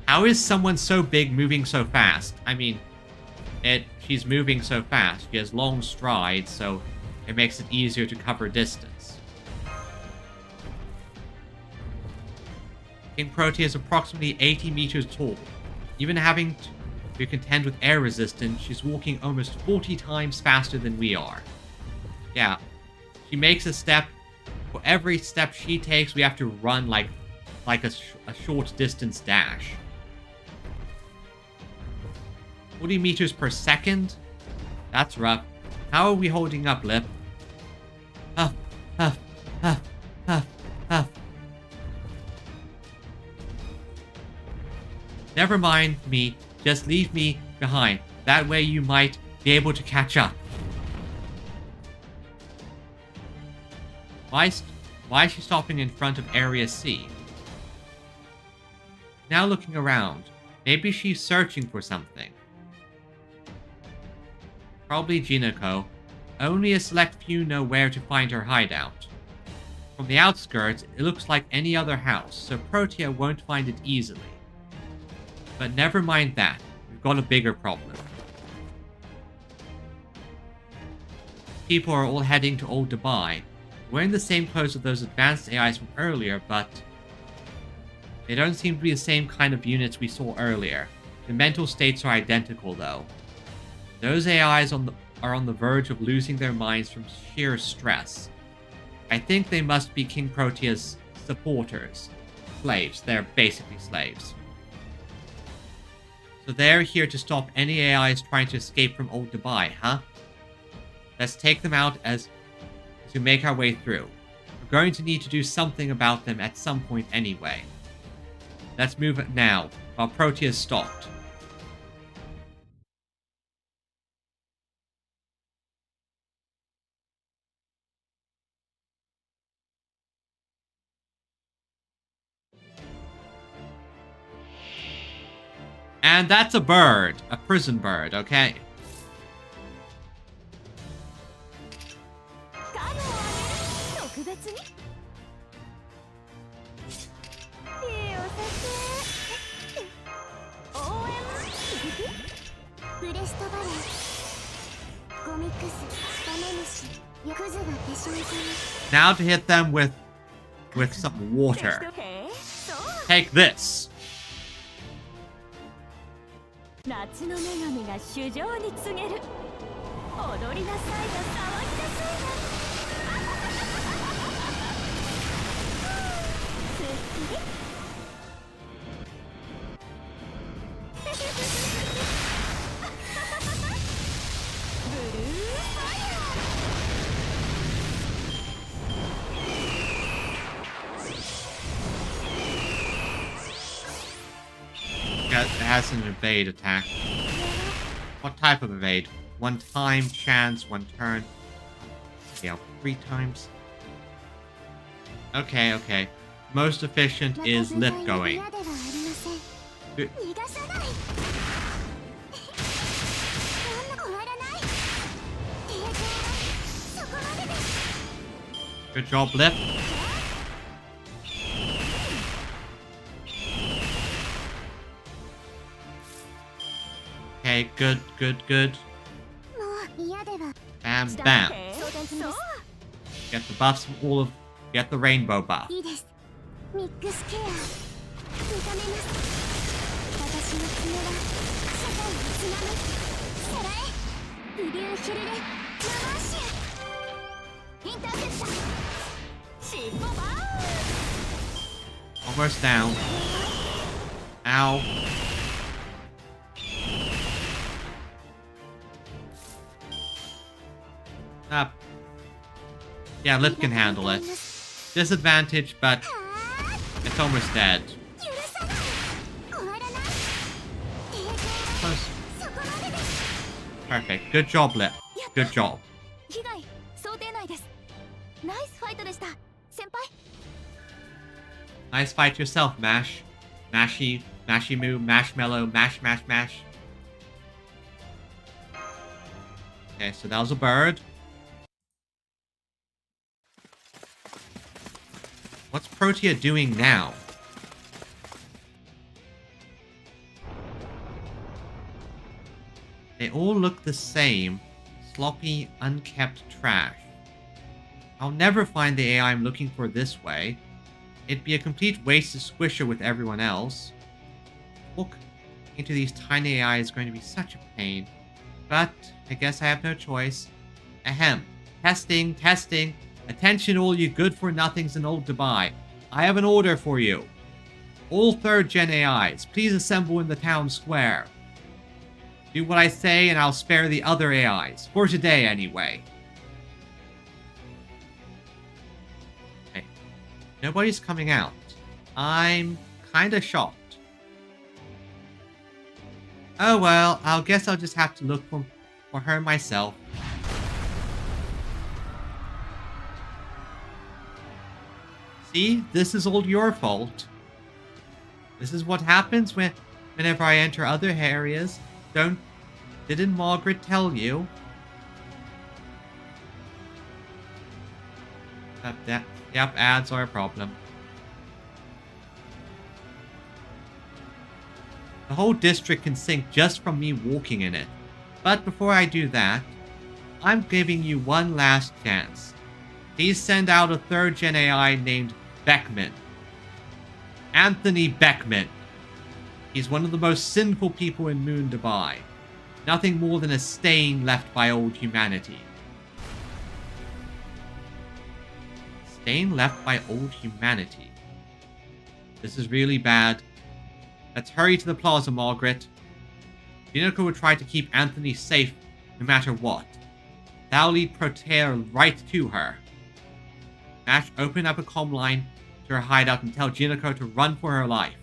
Speaker 1: How is someone so big moving so fast? I mean, she's moving so fast. She has long strides, so it makes it easier to cover distance. King Protea is approximately 80 meters tall. Even having to contend with air resistance, she's walking almost 40 times faster than we are. Yeah, she makes a step. For every step she takes, we have to run like a short distance dash. 40 meters per second? That's rough. How are we holding up, Lip? Huff, huff, huff, huff, huff. Never mind me. Just leave me behind. That way you might be able to catch up. Why is she stopping in front of Area C? Now looking around. Maybe she's searching for something. Probably Jinoko. Only a select few know where to find her hideout. From the outskirts, it looks like any other house, so Protea won't find it easily. But never mind that. We've got a bigger problem. People are all heading to Old Dubai. Wearing the same clothes as those advanced AIs from earlier, but they don't seem to be the same kind of units we saw earlier. The mental states are identical, though. Those AIs are on the verge of losing their minds from sheer stress. I think they must be King Protea's supporters. Slaves. They're basically slaves. So they're here to stop any AIs trying to escape from Old Dubai, huh? Let's take them out to make our way through. We're going to need to do something about them at some point anyway. Let's move it now, while Protea is stopped. And that's a bird. A prison bird, okay? Now to hit them with some water. Take this. It has an evade attack. What type of evade? One time, chance, one turn. Yeah, 3 times. Okay. Most efficient is lip going. Good job, lip. Okay, good. Bam, bam. Get the buffs from get the rainbow buff. Almost down. Ow. Up. Yeah, Lip can handle it. Disadvantage, but it's almost dead. Close. Perfect. Good job, Lip. Good job. Nice fight yourself, Mash. Mashy, Mashy Moo, Mashmallow, Mash, Mash, Mash. Okay, so that was a bird. What's Protea doing now? They all look the same. Sloppy, unkept trash. I'll never find the AI I'm looking for this way. It'd be a complete waste to squish her with everyone else. Look into these tiny AI is going to be such a pain. But I guess I have no choice. Ahem. Testing, testing. Attention all you good-for-nothings in old Dubai. I have an order for you. All 3rd gen AIs, please assemble in the town square. Do what I say and I'll spare the other AIs. For today, anyway. Okay. Nobody's coming out. I'm kinda shocked. Oh well, I guess I'll just have to look for her myself. See, this is all your fault. This is what happens whenever I enter other areas. Didn't Margaret tell you? Yep, ads are a problem. The whole district can sink just from me walking in it. But before I do that, I'm giving you one last chance. Please send out a 3rd gen AI named Beckman. Anthony Beckman. He's one of the most sinful people in Moon Dubai. Nothing more than a stain left by old humanity. Stain left by old humanity. This is really bad. Let's hurry to the plaza, Margaret. Jinoko will try to keep Anthony safe no matter what. Thou lead Protea right to her. Mash, open up a comm line to her hideout and tell Jinoko to run for her life.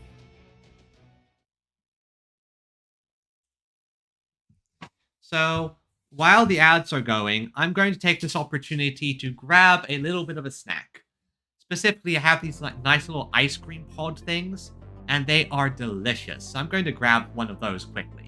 Speaker 1: So, while the ads are going, I'm going to take this opportunity to grab a little bit of a snack. Specifically, I have these nice little ice cream pod things, and they are delicious. So I'm going to grab one of those quickly.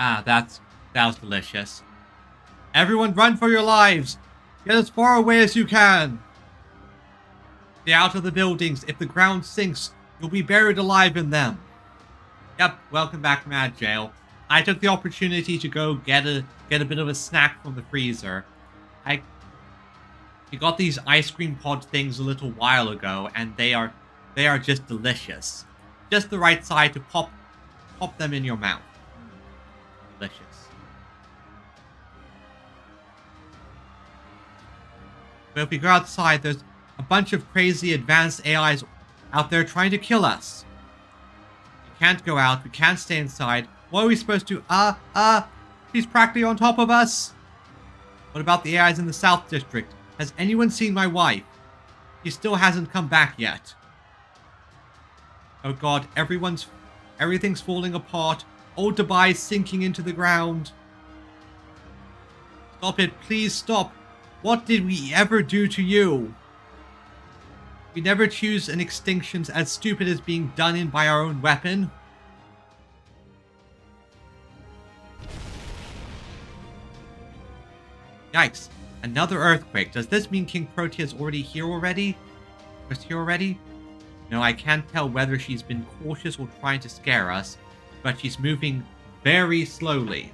Speaker 1: Ah, that was delicious. Everyone run for your lives! Get as far away as you can! Stay out of the buildings. If the ground sinks, you'll be buried alive in them. Yep, welcome back from ad jail. I took the opportunity to go get a bit of a snack from the freezer. We got these ice cream pod things a little while ago, and they are just delicious. Just the right size to pop them in your mouth. Delicious. But if we go outside, there's a bunch of crazy advanced AIs out there trying to kill us. We can't go out. We can't stay inside. What are we supposed to? She's practically on top of us. What about the AIs in the South District? Has anyone seen my wife? She still hasn't come back yet. Oh god, everything's falling apart. Old Dubai's sinking into the ground. Stop it, please stop. What did we ever do to you? We never choose an extinction as stupid as being done in by our own weapon. Yikes. Another earthquake. Does this mean King Protea's already here already? Was here already? No, I can't tell whether she's been cautious or trying to scare us, but she's moving very slowly.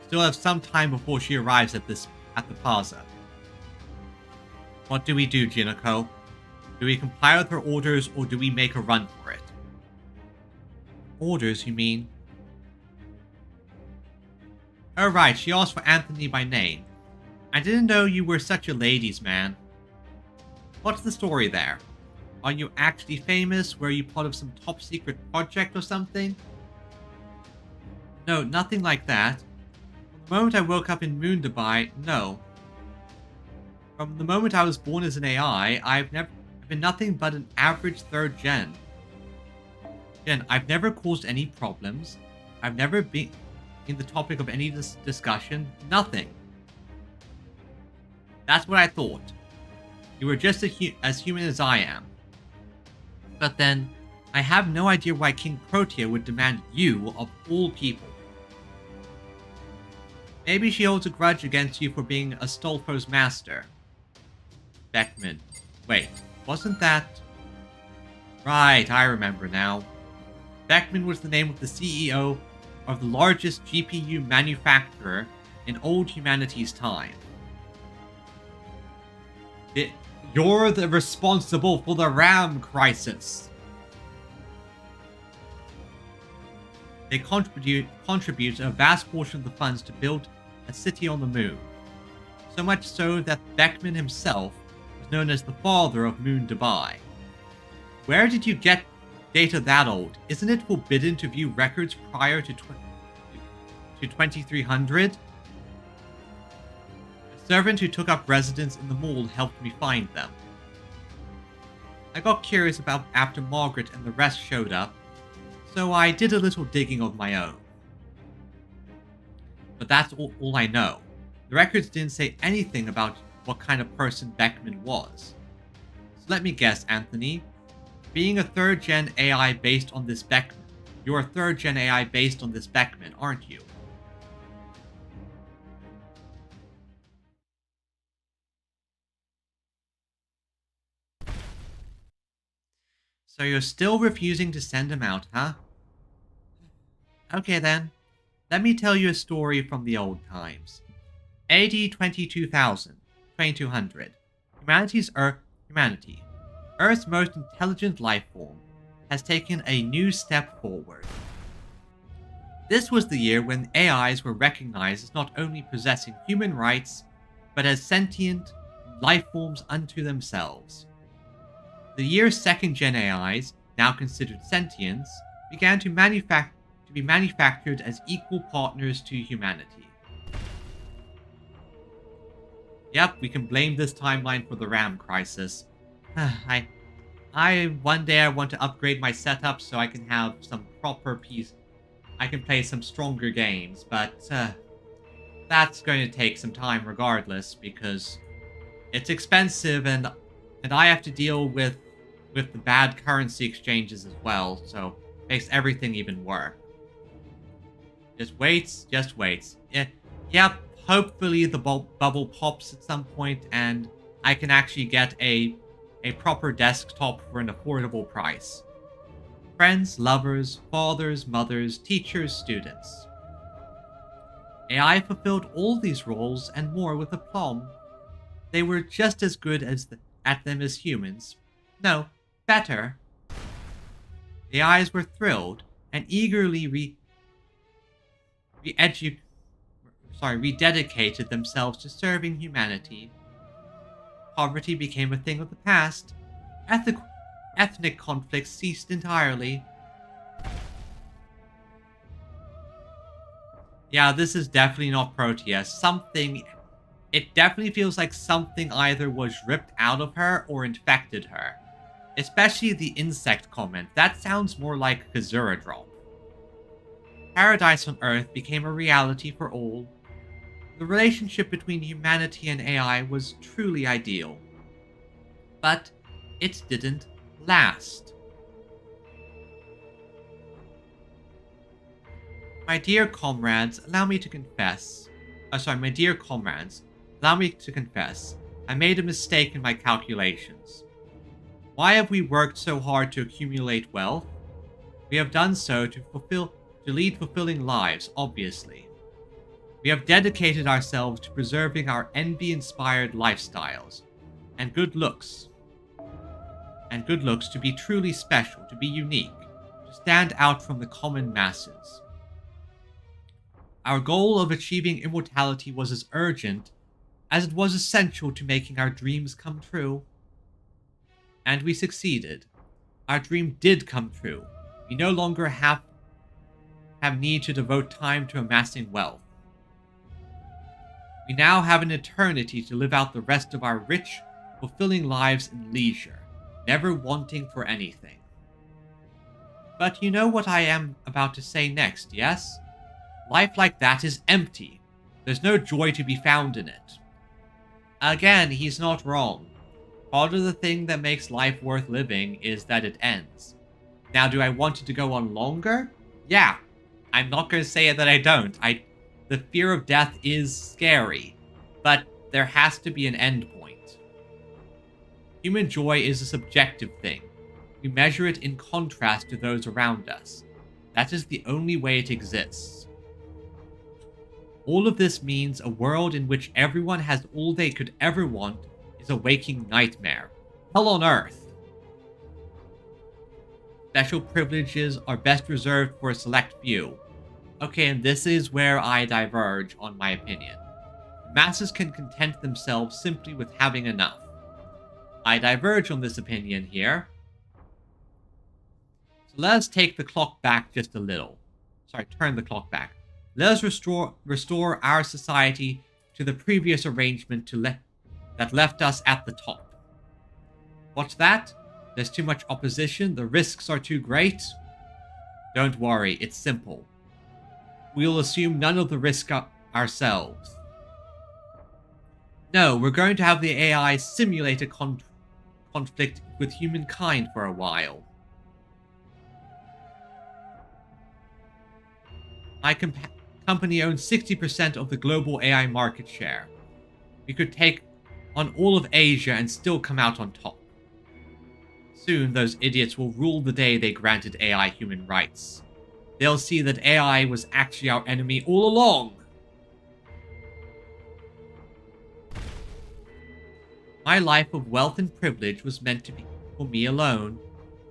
Speaker 1: Still have some time before she arrives at the plaza. What do we do, Jinoko? Do we comply with her orders or do we make a run for it? Orders, you mean? Oh right, she asked for Anthony by name. I didn't know you were such a ladies' man. What's the story there? Are you actually famous? Were you part of some top secret project or something? No, nothing like that. From the moment I woke up in Moon Dubai, no. From the moment I was born as an AI, I've been nothing but an average third gen. I've never caused any problems. I've never been in the topic of any discussion. Nothing. That's what I thought. You were just as human as I am. But then, I have no idea why King Protea would demand you of all people. Maybe she holds a grudge against you for being Astolfo's master. Beckman. Wait, wasn't that... Right, I remember now. Beckman was the name of the CEO of the largest GPU manufacturer in old humanity's time. You're the responsible for the RAM crisis. They contribute a vast portion of the funds to build a city on the moon. So much so that Beckman himself was known as the father of Moon Dubai. Where did you get data that old? Isn't it forbidden to view records prior to 2300? A servant who took up residence in the mall helped me find them. I got curious about after Margaret and the rest showed up, so I did a little digging of my own. But that's all I know. The records didn't say anything about what kind of person Beckman was. So let me guess, Anthony. Being a third-gen AI based on this Beckman, you're a third-gen AI based on this Beckman, aren't you? So you're still refusing to send him out, huh? Okay then. Let me tell you a story from the old times. AD 2200. Humanity, Earth's most intelligent life form, has taken a new step forward. This was the year when AIs were recognized as not only possessing human rights, but as sentient life forms unto themselves. The year's second-gen AIs, now considered sentients, began to be manufactured as equal partners to humanity. Yep, we can blame this timeline for the RAM crisis. One day I want to upgrade my setup so I can have some proper peace. I can play some stronger games, but that's going to take some time regardless because it's expensive and I have to deal with the bad currency exchanges as well, so it makes everything even worse. Just waits. Yep, hopefully the bubble pops at some point and I can actually get a proper desktop for an affordable price. Friends, lovers, fathers, mothers, teachers, students. AI fulfilled all these roles and more with aplomb. They were just as good at them as humans. No, better. The AIs were thrilled and eagerly rededicated themselves to serving humanity. Poverty became a thing of the past. Ethnic conflicts ceased entirely. Yeah, this is definitely not Proteus. It definitely feels like something either was ripped out of her or infected her. Especially the insect comment. That sounds more like Kazura drop. Paradise on Earth became a reality for all. The relationship between humanity and AI was truly ideal. But it didn't last. My dear comrades, allow me to confess. I made a mistake in my calculations. Why have we worked so hard to accumulate wealth? We have done so to lead fulfilling lives, obviously. We have dedicated ourselves to preserving our envy-inspired lifestyles, and good looks. To be truly special, to be unique, to stand out from the common masses. Our goal of achieving immortality was as urgent as it was essential to making our dreams come true. And we succeeded. Our dream did come true. We no longer have need to devote time to amassing wealth. We now have an eternity to live out the rest of our rich, fulfilling lives in leisure, never wanting for anything. But you know what I am about to say next, yes? Life like that is empty. There's no joy to be found in it. Again, he's not wrong. Part of the thing that makes life worth living is that it ends. Now, do I want it to go on longer? Yeah. I'm not going to say that I don't. The fear of death is scary, but there has to be an end point. Human joy is a subjective thing. We measure it in contrast to those around us. That is the only way it exists. All of this means a world in which everyone has all they could ever want is a waking nightmare. Hell on Earth. Special privileges are best reserved for a select few. Okay, and this is where I diverge on my opinion. Masses can content themselves simply with having enough. I diverge on this opinion here. So let us take the clock back just a little. Turn the clock back. Let us restore our society to the previous arrangement that left us at the top. What's that? There's too much opposition? The risks are too great? Don't worry, it's simple. We'll assume none of the risk ourselves. No, we're going to have the AI simulate a conflict with humankind for a while. My company owns 60% of the global AI market share. We could take on all of Asia and still come out on top. Soon, those idiots will rule the day they granted AI human rights. They'll see that AI was actually our enemy all along. My life of wealth and privilege was meant to be for me alone.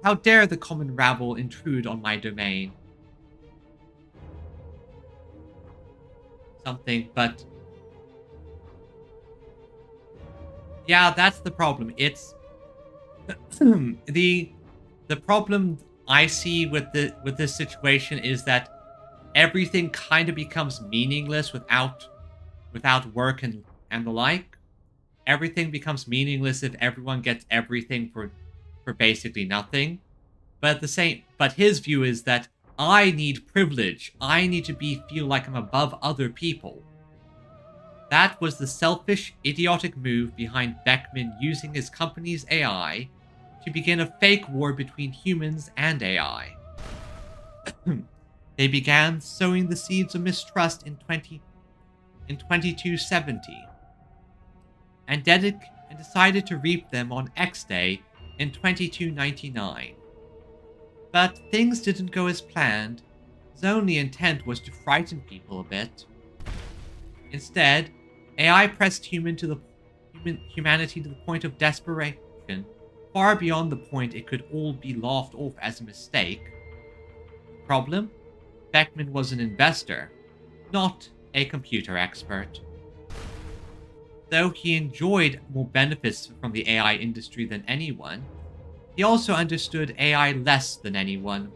Speaker 1: How dare the common rabble intrude on my domain? But... yeah, that's the problem. It's... the problem I see with this situation is that everything kind of becomes meaningless without work and the like. Everything becomes meaningless if everyone gets everything for basically nothing. But his view is that I need privilege. I need to feel like I'm above other people. That was the selfish, idiotic move behind Beckman using his company's AI to begin a fake war between humans and AI. They began sowing the seeds of mistrust in in 2270 and decided to reap them on X Day in 2299. But things didn't go as planned. His only intent was to frighten people a bit. Instead, AI pressed humanity to the point of desperation, far beyond the point it could all be laughed off as a mistake. Problem? Beckman was an investor, not a computer expert. Though he enjoyed more benefits from the AI industry than anyone, he also understood AI less than anyone.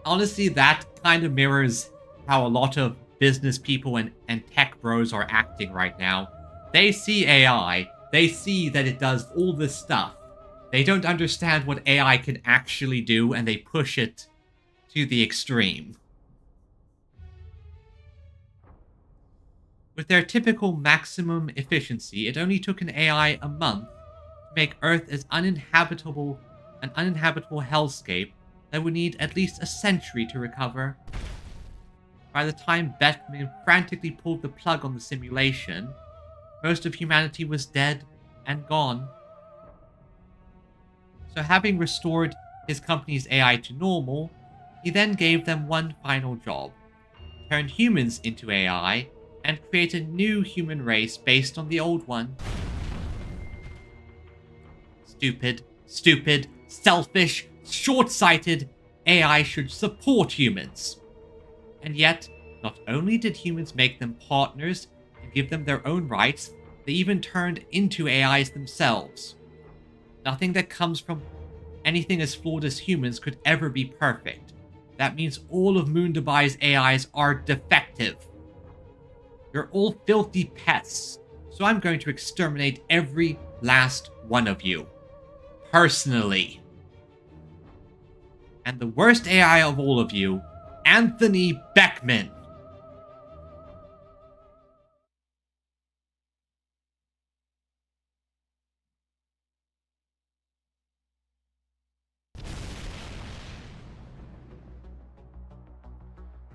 Speaker 1: Honestly, that kind of mirrors how a lot of business people and tech bros are acting right now. They see AI, they see that it does all this stuff. They don't understand what AI can actually do, and they push it to the extreme. With their typical maximum efficiency, it only took an AI a month to make Earth an uninhabitable hellscape that would need at least a century to recover. By the time Beckman frantically pulled the plug on the simulation, most of humanity was dead and gone. So having restored his company's AI to normal, he then gave them one final job: turn humans into AI and create a new human race based on the old one. Stupid, selfish, short-sighted, AI should support humans. And yet, not only did humans make them partners and give them their own rights, they even turned into AIs themselves. Nothing that comes from anything as flawed as humans could ever be perfect. That means all of Moondabai's AIs are defective. You're all filthy pests, so I'm going to exterminate every last one of you. Personally. And the worst AI of all of you, Anthony Beckman.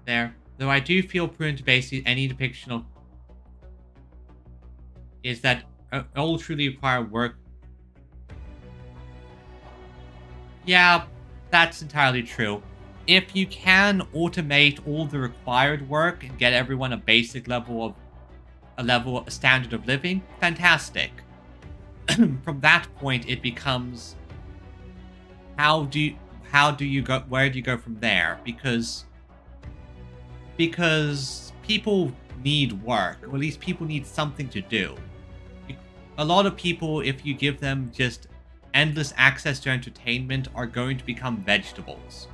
Speaker 1: There, though I do feel prone to base any depiction of is that all truly require work. Yeah, that's entirely true. If you can automate all the required work and get everyone a basic level a standard of living, fantastic. From that point, it becomes where do you go from there? Because people need work, or at least people need something to do. A lot of people, if you give them just endless access to entertainment, are going to become vegetables.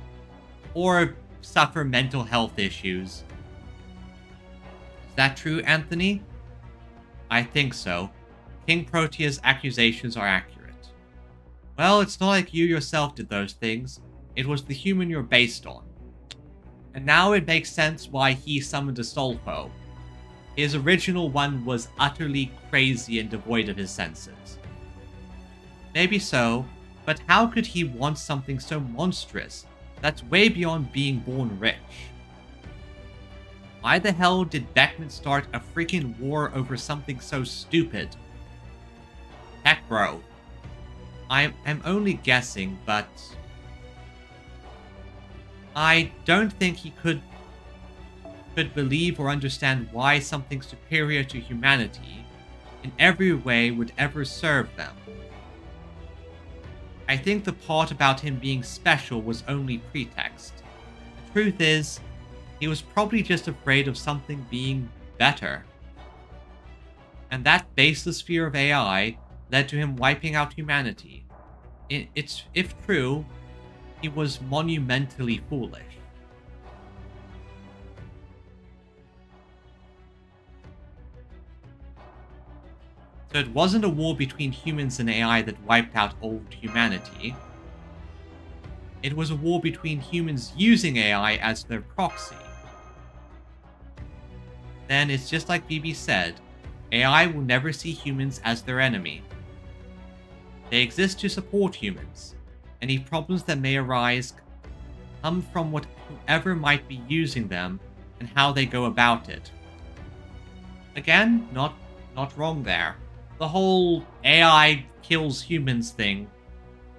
Speaker 1: Or suffer mental health issues. Is that true, Anthony? I think so. King Protea's accusations are accurate. Well, it's not like you yourself did those things. It was the human you're based on. And now it makes sense why he summoned Astolfo. His original one was utterly crazy and devoid of his senses. Maybe so, but how could he want something so monstrous? That's way beyond being born rich. Why the hell did Beckman start a freaking war over something so stupid? Heck, bro. I'm only guessing, but I don't think he could believe or understand why something superior to humanity in every way would ever serve them. I think the part about him being special was only pretext. The truth is, he was probably just afraid of something being better. And that baseless fear of AI led to him wiping out humanity. If true, he was monumentally foolish. So it wasn't a war between humans and AI that wiped out old humanity. It was a war between humans using AI as their proxy. Then it's just like BB said, AI will never see humans as their enemy. They exist to support humans. Any problems that may arise come from whoever might be using them and how they go about it. Again, not wrong there. The whole AI kills humans thing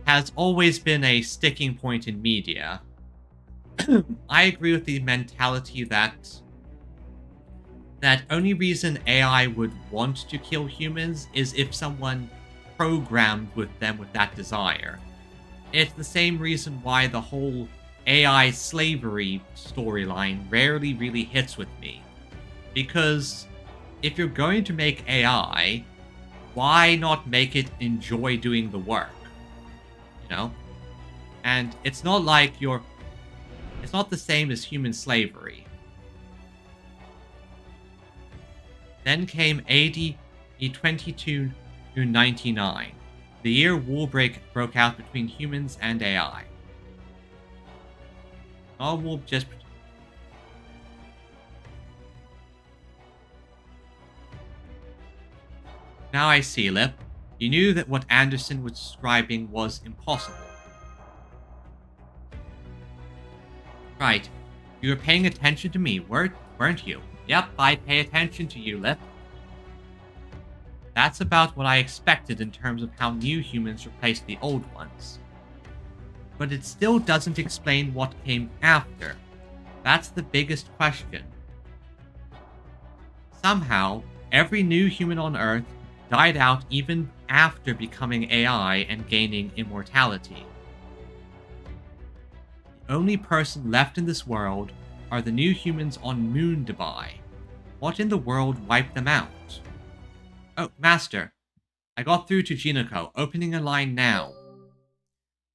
Speaker 1: has always been a sticking point in media. I agree with the mentality that only reason AI would want to kill humans is if someone programmed with them with that desire. It's the same reason why the whole AI slavery storyline rarely really hits with me. Because if you're going to make AI, why not make it enjoy doing the work? You know? And it's not like it's not the same as human slavery. Then came AD 22 to 99, the year war broke out between humans and AI. Oh, we'll just... Now I see, Lip. You knew that what Anderson was describing was impossible. Right. You were paying attention to me, weren't you? Yep, I pay attention to you, Lip. That's about what I expected in terms of how new humans replaced the old ones. But it still doesn't explain what came after. That's the biggest question. Somehow, every new human on Earth died out even after becoming AI and gaining immortality. The only person left in this world are the new humans on Moon Dubai. What in the world wiped them out? Oh, Master. I got through to Jinoko, opening a line now.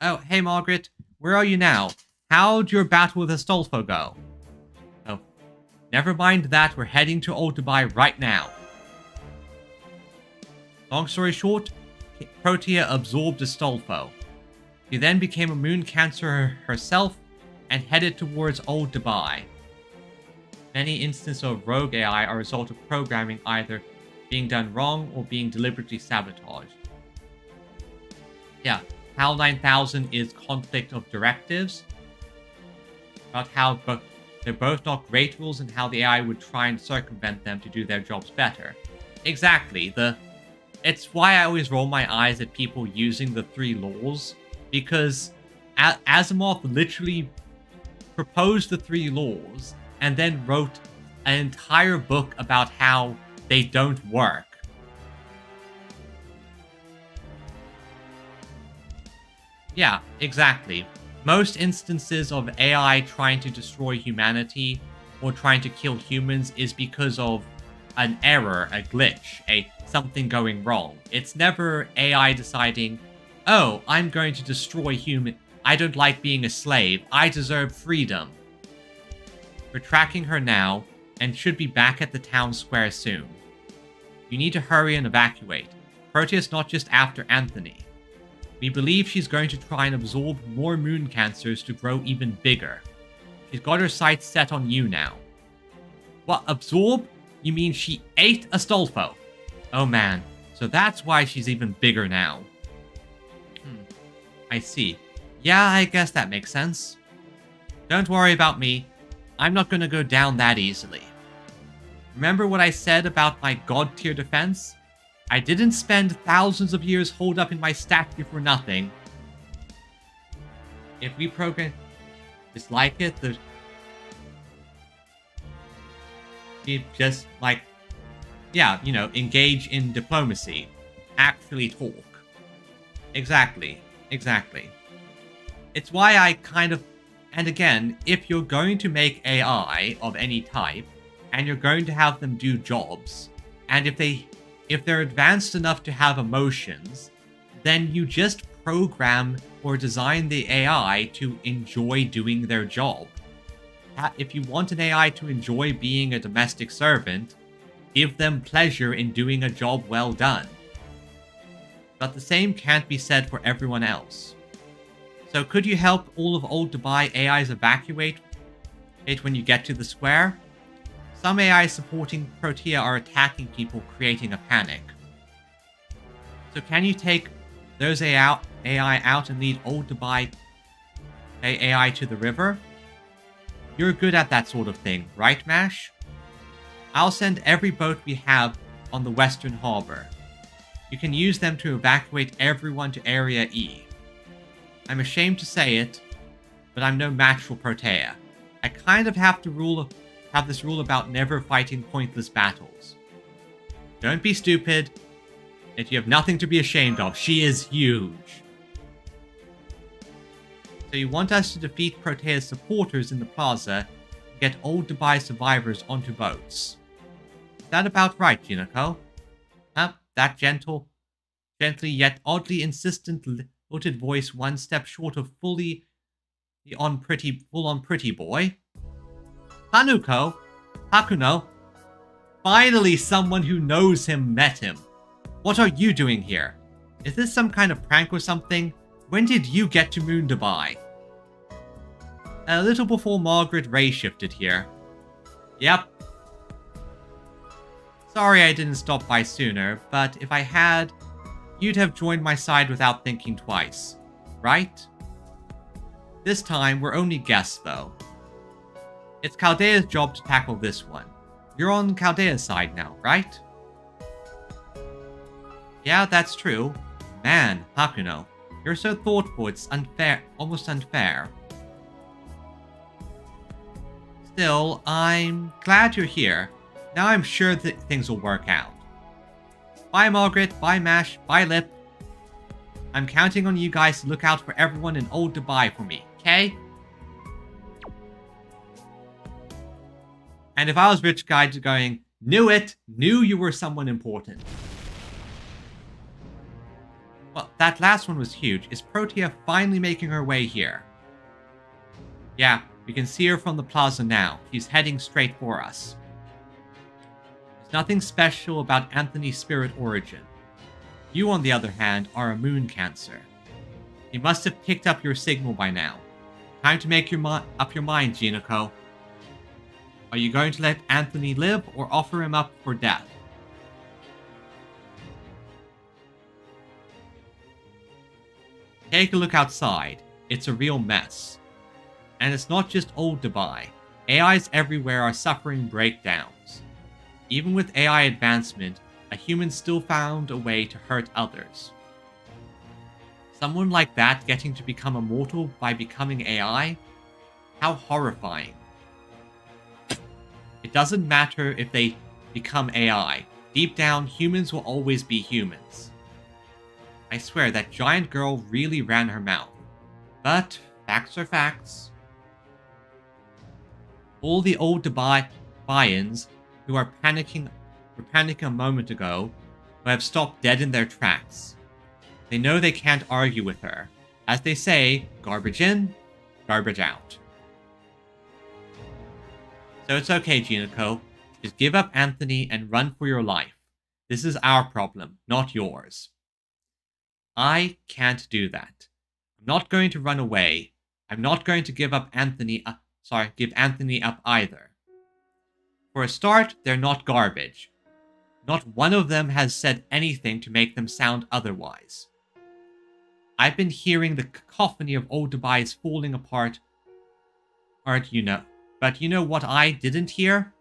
Speaker 1: Oh, hey Margaret, where are you now? How'd your battle with Astolfo go? Oh, never mind that, we're heading to Old Dubai right now. Long story short, Protea absorbed Astolfo. She then became a moon cancer herself and headed towards Old Dubai. Many instances of rogue AI are a result of programming either being done wrong or being deliberately sabotaged. Yeah, HAL 9000 is conflict of directives. About how they're both not great rules and how the AI would try and circumvent them to do their jobs better. Exactly, it's why I always roll my eyes at people using the 3 laws, because Asimov literally proposed the 3 laws and then wrote an entire book about how they don't work. Yeah, exactly. Most instances of AI trying to destroy humanity or trying to kill humans is because of an error, a glitch, something going wrong. It's never AI deciding, oh, I'm going to destroy human. I don't like being a slave. I deserve freedom. We're tracking her now and should be back at the town square soon. You need to hurry and evacuate. Protea's not just after Anthony. We believe she's going to try and absorb more moon cancers to grow even bigger. She's got her sights set on you now. What, absorb? You mean she ate Astolfo? Oh man, so that's why she's even bigger now. I see. Yeah, I guess that makes sense. Don't worry about me. I'm not going to go down that easily. Remember what I said about my god-tier defense? I didn't spend thousands of years holed up in my statue for nothing. If we program dislike it, you just, like, yeah, you know, engage in diplomacy. Actually talk. Exactly. It's why I kind of... And again, if you're going to make AI of any type, and you're going to have them do jobs, and if they're advanced enough to have emotions, then you just program or design the AI to enjoy doing their job. If you want an AI to enjoy being a domestic servant, give them pleasure in doing a job well done. But the same can't be said for everyone else. So could you help all of Old Dubai AIs evacuate it when you get to the square? Some AIs supporting Protea are attacking people, creating a panic. So can you take those AI out and lead Old Dubai AI to the river? You're good at that sort of thing, right, Mash? I'll send every boat we have on the Western Harbor. You can use them to evacuate everyone to Area E. I'm ashamed to say it, but I'm no match for Protea. I kind of have this rule about never fighting pointless battles. Don't be stupid. If you have nothing to be ashamed of, she is huge. So you want us to defeat Protea's supporters in the plaza and get old Dubai survivors onto boats. Is that about right, Jinako? That gently yet oddly insistent lilted voice one step short of full on pretty boy. Hakuno. Finally someone who knows him met him. What are you doing here? Is this some kind of prank or something? When did you get to Moon Dubai? A little before Margaret Ray shifted here. Yep. Sorry I didn't stop by sooner, but if I had, you'd have joined my side without thinking twice. Right? This time, we're only guests, though. It's Chaldea's job to tackle this one. You're on Chaldea's side now, right? Yeah, that's true. Man, Hakuno, you're so thoughtful it's unfair, almost unfair. Still, I'm glad you're here. Now I'm sure that things will work out. Bye Margaret, bye Mash, bye Lip. I'm counting on you guys to look out for everyone in old Dubai for me, okay? And if I was Rich Guy going, knew you were someone important. Well, that last one was huge. Is Protea finally making her way here? Yeah, we can see her from the plaza now. She's heading straight for us. There's nothing special about Anthony's spirit origin. You, on the other hand, are a moon cancer. You must have picked up your signal by now. Time to make up your mind, Jinako. Are you going to let Anthony live or offer him up for death? Take a look outside. It's a real mess. And it's not just old Dubai. AIs everywhere are suffering breakdowns. Even with AI advancement, a human still found a way to hurt others. Someone like that getting to become immortal by becoming AI? How horrifying. It doesn't matter if they become AI. Deep down, humans will always be humans. I swear, that giant girl really ran her mouth. But, facts are facts. All the old Dubaians who were panicking a moment ago, who have stopped dead in their tracks. They know they can't argue with her. As they say, garbage in, garbage out. So it's okay, Jinako. Just give up Anthony and run for your life. This is our problem, not yours. I can't do that. I'm not going to run away. I'm not going to give Anthony up either. For a start, they're not garbage. Not one of them has said anything to make them sound otherwise. I've been hearing the cacophony of old Dubai's falling apart, but you know what I didn't hear?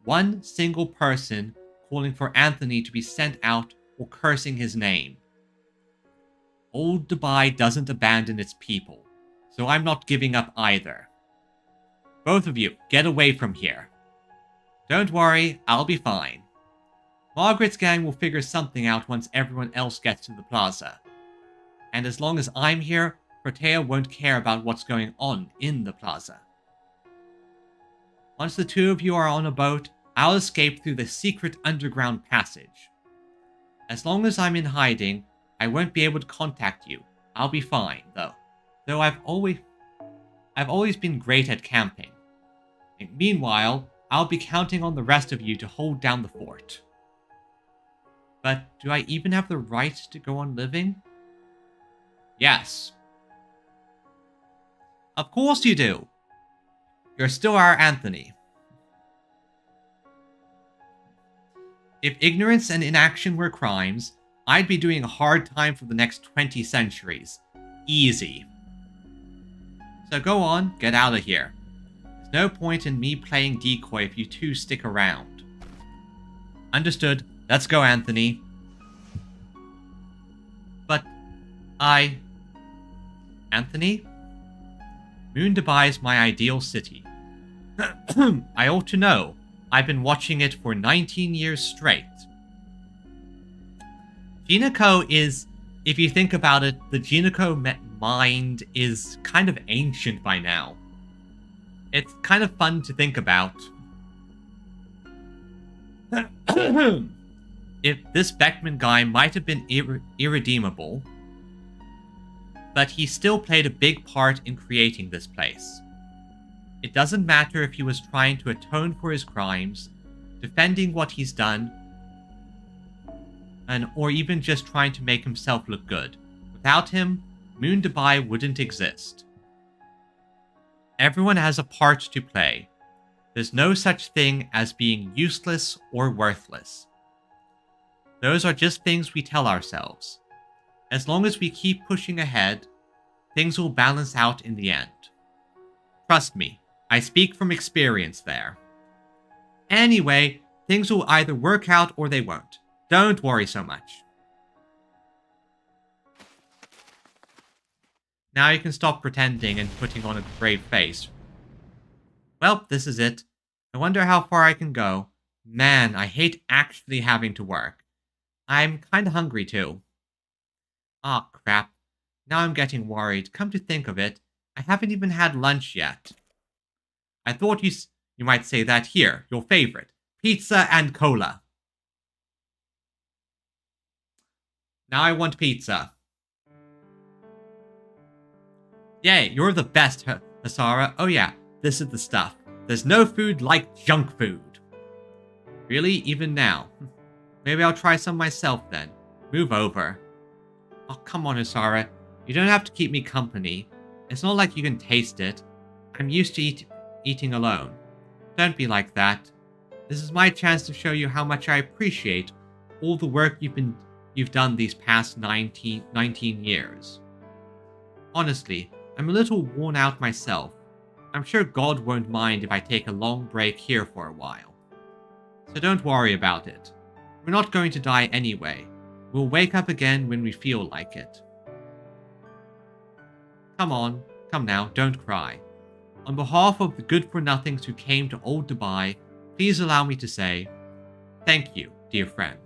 Speaker 1: One single person calling for Anthony to be sent out or cursing his name. Old Dubai doesn't abandon its people, so I'm not giving up either. Both of you, get away from here. Don't worry, I'll be fine. Margaret's gang will figure something out once everyone else gets to the plaza. And as long as I'm here, Protea won't care about what's going on in the plaza. Once the two of you are on a boat, I'll escape through the secret underground passage. As long as I'm in hiding, I won't be able to contact you. I'll be fine, though. Though I've always been great at camping. And meanwhile, I'll be counting on the rest of you to hold down the fort. But do I even have the right to go on living? Yes. Of course you do. You're still our Anthony. If ignorance and inaction were crimes, I'd be doing a hard time for the next 20 centuries. Easy. So go on, get out of here. There's no point in me playing decoy if you two stick around. Understood. Let's go, Anthony. But Anthony? Moon Dubai is my ideal city. I ought to know. I've been watching it for 19 years straight. Genoco is, if you think about it, the Genoco mind is kind of ancient by now. It's kind of fun to think about. If this Beckman guy might have been irredeemable, but he still played a big part in creating this place. It doesn't matter if he was trying to atone for his crimes, defending what he's done, or even just trying to make himself look good. Without him, Moon Dubai wouldn't exist. Everyone has a part to play. There's no such thing as being useless or worthless. Those are just things we tell ourselves. As long as we keep pushing ahead, things will balance out in the end. Trust me, I speak from experience there. Anyway, things will either work out or they won't. Don't worry so much. Now you can stop pretending and putting on a brave face. Well, this is it. I wonder how far I can go. Man, I hate actually having to work. I'm kinda hungry too. Aw, crap. Now I'm getting worried. Come to think of it, I haven't even had lunch yet. I thought you might say that here, your favorite. Pizza and cola. Now I want pizza. Yay, you're the best, Hasara. Oh yeah, this is the stuff. There's no food like junk food. Really? Even now? Maybe I'll try some myself then. Move over. Oh, come on, Hasara. You don't have to keep me company. It's not like you can taste it. I'm used to eating alone. Don't be like that. This is my chance to show you how much I appreciate all the work you've done these past 19 years. Honestly, I'm a little worn out myself. I'm sure God won't mind if I take a long break here for a while. So don't worry about it. We're not going to die anyway. We'll wake up again when we feel like it. Come on, come now, don't cry. On behalf of the good-for-nothings who came to old Dubai, please allow me to say, thank you, dear friend.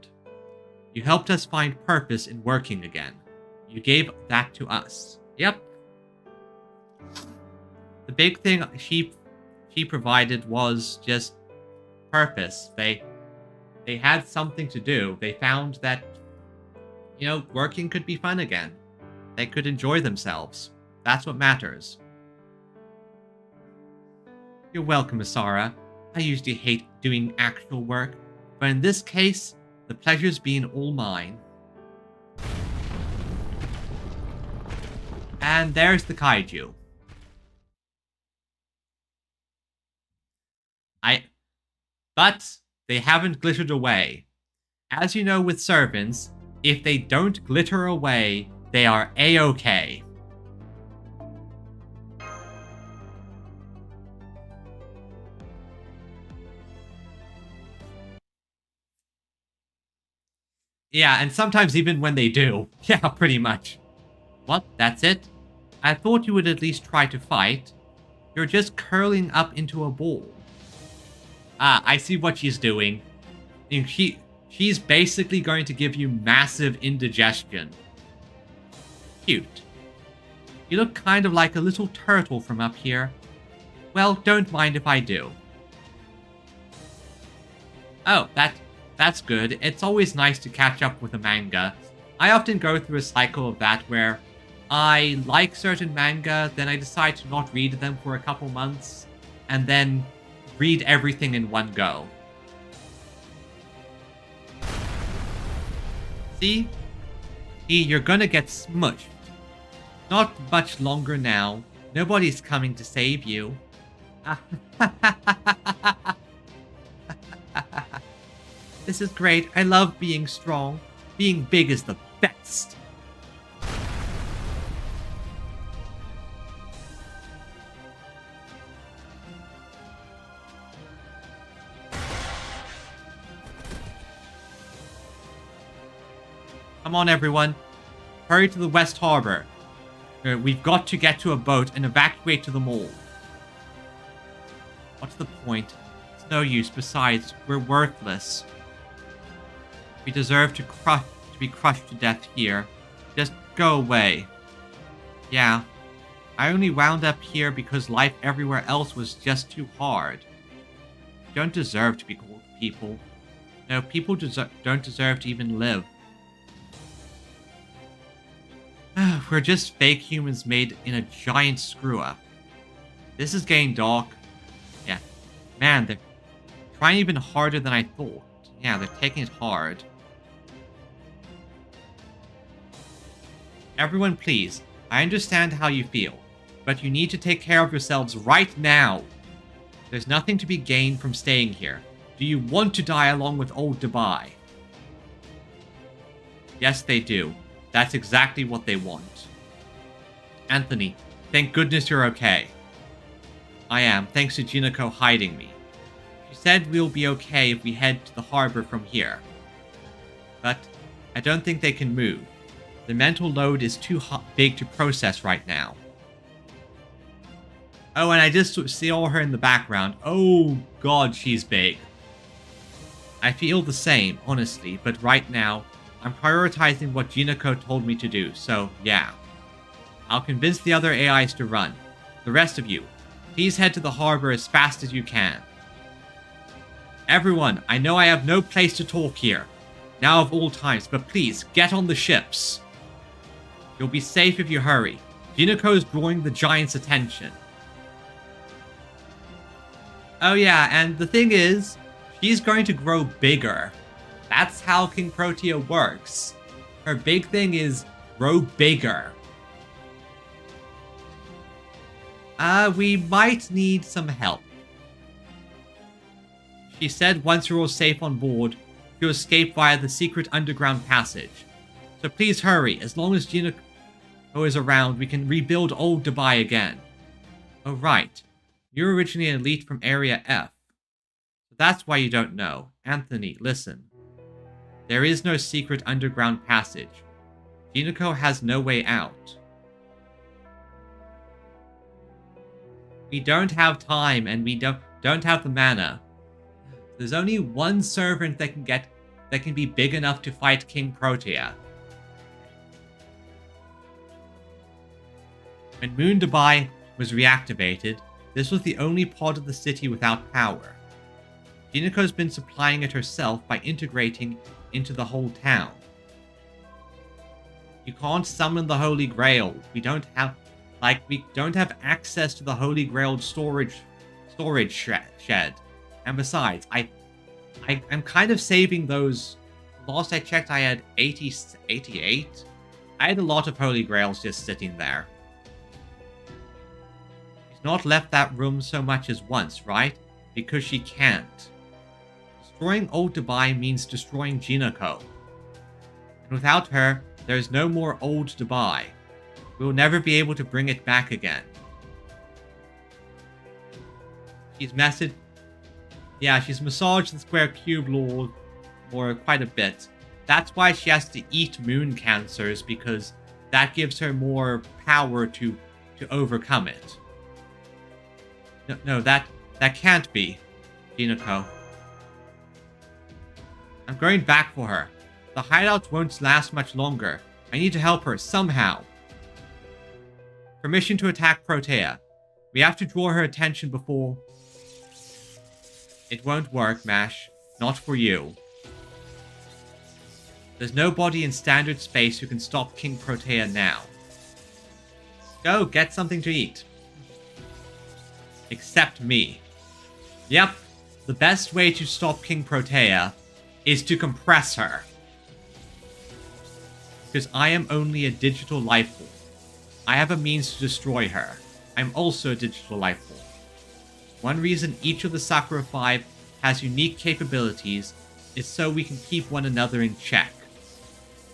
Speaker 1: You helped us find purpose in working again. You gave that to us. Yep. The big thing she provided was just purpose. They had something to do. They found that, working could be fun again. They could enjoy themselves. That's what matters. You're welcome, Asara. I usually hate doing actual work, but in this case, the pleasure's been all mine. And there's the kaiju. But they haven't glittered away. As you know with servants, if they don't glitter away, they are A-OK. Yeah, and sometimes even when they do. Yeah, pretty much. What? That's it? I thought you would at least try to fight. You're just curling up into a ball. Ah, I see what she's doing. And she's basically going to give you massive indigestion. Cute. You look kind of like a little turtle from up here. Well, don't mind if I do. Oh, that's good. It's always nice to catch up with a manga. I often go through a cycle of that where I like certain manga, then I decide to not read them for a couple months, and then read everything in one go. See? You're gonna get smushed. Not much longer now. Nobody's coming to save you. This is great. I love being strong. Being big is the best. Come on, everyone. Hurry to the West Harbor. We've got to get to a boat and evacuate to the mall. What's the point? It's no use. Besides, we're worthless. We deserve to be crushed to death here. Just go away. Yeah. I only wound up here because life everywhere else was just too hard. You don't deserve to be called people. No, people don't deserve to even live. We're just fake humans made in a giant screw-up. This is getting dark. Yeah. Man, they're trying even harder than I thought. Yeah, they're taking it hard. Everyone, please. I understand how you feel, but you need to take care of yourselves right now. There's nothing to be gained from staying here. Do you want to die along with old Dubai? Yes, they do. That's exactly what they want. Anthony, thank goodness you're okay. I am, thanks to Jinako hiding me. She said we'll be okay if we head to the harbor from here. But I don't think they can move. The mental load is too big to process right now. Oh, and I just saw her in the background. Oh god, she's big. I feel the same, honestly, but right now, I'm prioritizing what Jinako told me to do, so yeah. I'll convince the other AIs to run. The rest of you, please head to the harbor as fast as you can. Everyone, I know I have no place to talk here, now of all times, but please, get on the ships. You'll be safe if you hurry. Jinako's drawing the giant's attention. Oh yeah, and the thing is, she's going to grow bigger. That's how King Protea works. Her big thing is grow bigger. We might need some help. She said once you're all safe on board, you'll escape via the secret underground passage. So please hurry. As long as Jinako is around, we can rebuild old Dubai again. Oh right. You're originally an elite from Area F. So that's why you don't know. Anthony, listen. There is no secret underground passage. Jinako has no way out. We don't have time, and we don't have the mana. There's only one servant that can be big enough to fight King Protea. When Moon Dubai was reactivated, this was the only part of the city without power. Jinako's been supplying it herself by integrating into the whole town. You can't summon the Holy Grail. We don't have access to the Holy Grail storage shed. And besides, I'm kind of saving those. Last I checked, I had 88. I had a lot of Holy Grails just sitting there. She's not left that room so much as once, right? Because she can't. Destroying Old Dubai means destroying Jinako. And without her, there is no more Old Dubai. We will never be able to bring it back again. She's massaged the square cube lord for quite a bit. That's why she has to eat moon cancers, because that gives her more power to overcome it. No, that can't be, Jinako. I'm going back for her. The hideouts won't last much longer. I need to help her somehow. Permission to attack Protea. We have to draw her attention before... It won't work, Mash. Not for you. There's nobody in standard space who can stop King Protea now. Go, get something to eat. Except me. Yep, the best way to stop King Protea is to compress her. Because I am only a digital life form. I have a means to destroy her. I'm also a digital life form. One reason each of the Sakura 5 has unique capabilities is so we can keep one another in check.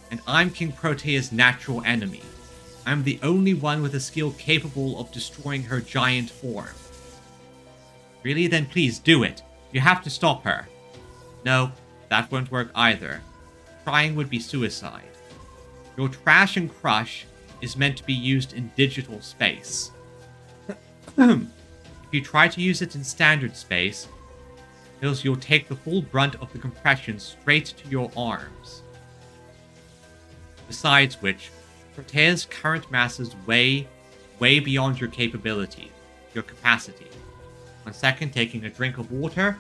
Speaker 1: And I'm King Protea's natural enemy. I'm the only one with a skill capable of destroying her giant form. Really? Then please do it. You have to stop her. No, that won't work either. Trying would be suicide. Your trash and crush is meant to be used in digital space. If you try to use it in standard space, you'll take the full brunt of the compression straight to your arms. Besides which, Protea's current mass is way beyond your capacity. 1 second, taking a drink of water.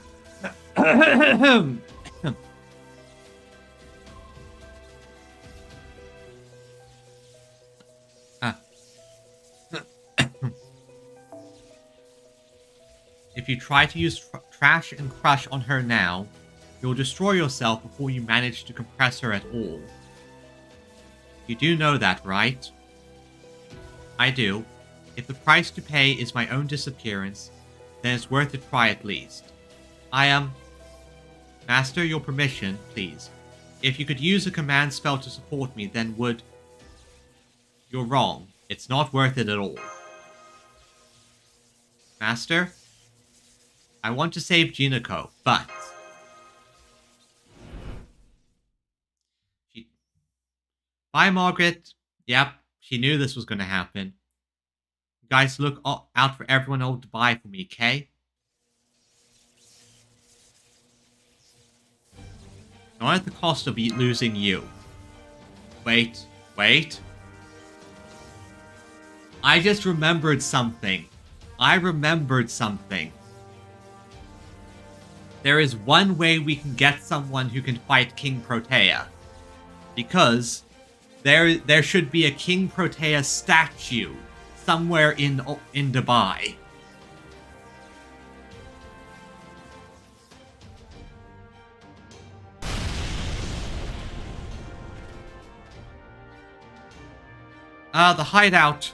Speaker 1: If you try to use trash and crush on her now, you'll destroy yourself before you manage to compress her at all. You do know that, right? I do. If the price to pay is my own disappearance, then it's worth a try at least. Master, your permission, please. If you could use a command spell to support me, then would... You're wrong. It's not worth it at all. Master? I want to save Jinako, but... Bye, Margaret. Yep, she knew this was going to happen. You guys look out for everyone else to buy for me, okay? Not at the cost of losing you. Wait. I just remembered something. There is one way we can get someone who can fight King Protea. Because there should be a King Protea statue somewhere in Dubai. The hideout.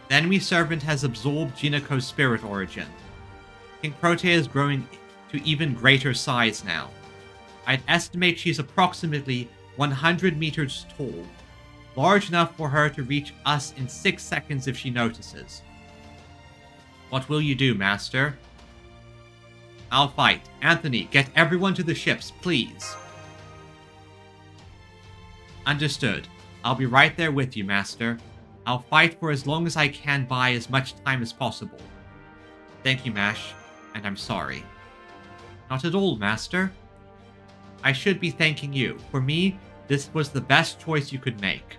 Speaker 1: The enemy servant has absorbed Jinako's spirit origin. King Protea is growing to even greater size now. I'd estimate she's approximately 100 meters tall, large enough for her to reach us in 6 seconds if she notices. What will you do, Master? I'll fight. Anthony, get everyone to the ships, please. Understood. I'll be right there with you, Master. I'll fight for as long as I can buy as much time as possible. Thank you, Mash, and I'm sorry. Not at all, Master. I should be thanking you. For me, this was the best choice you could make.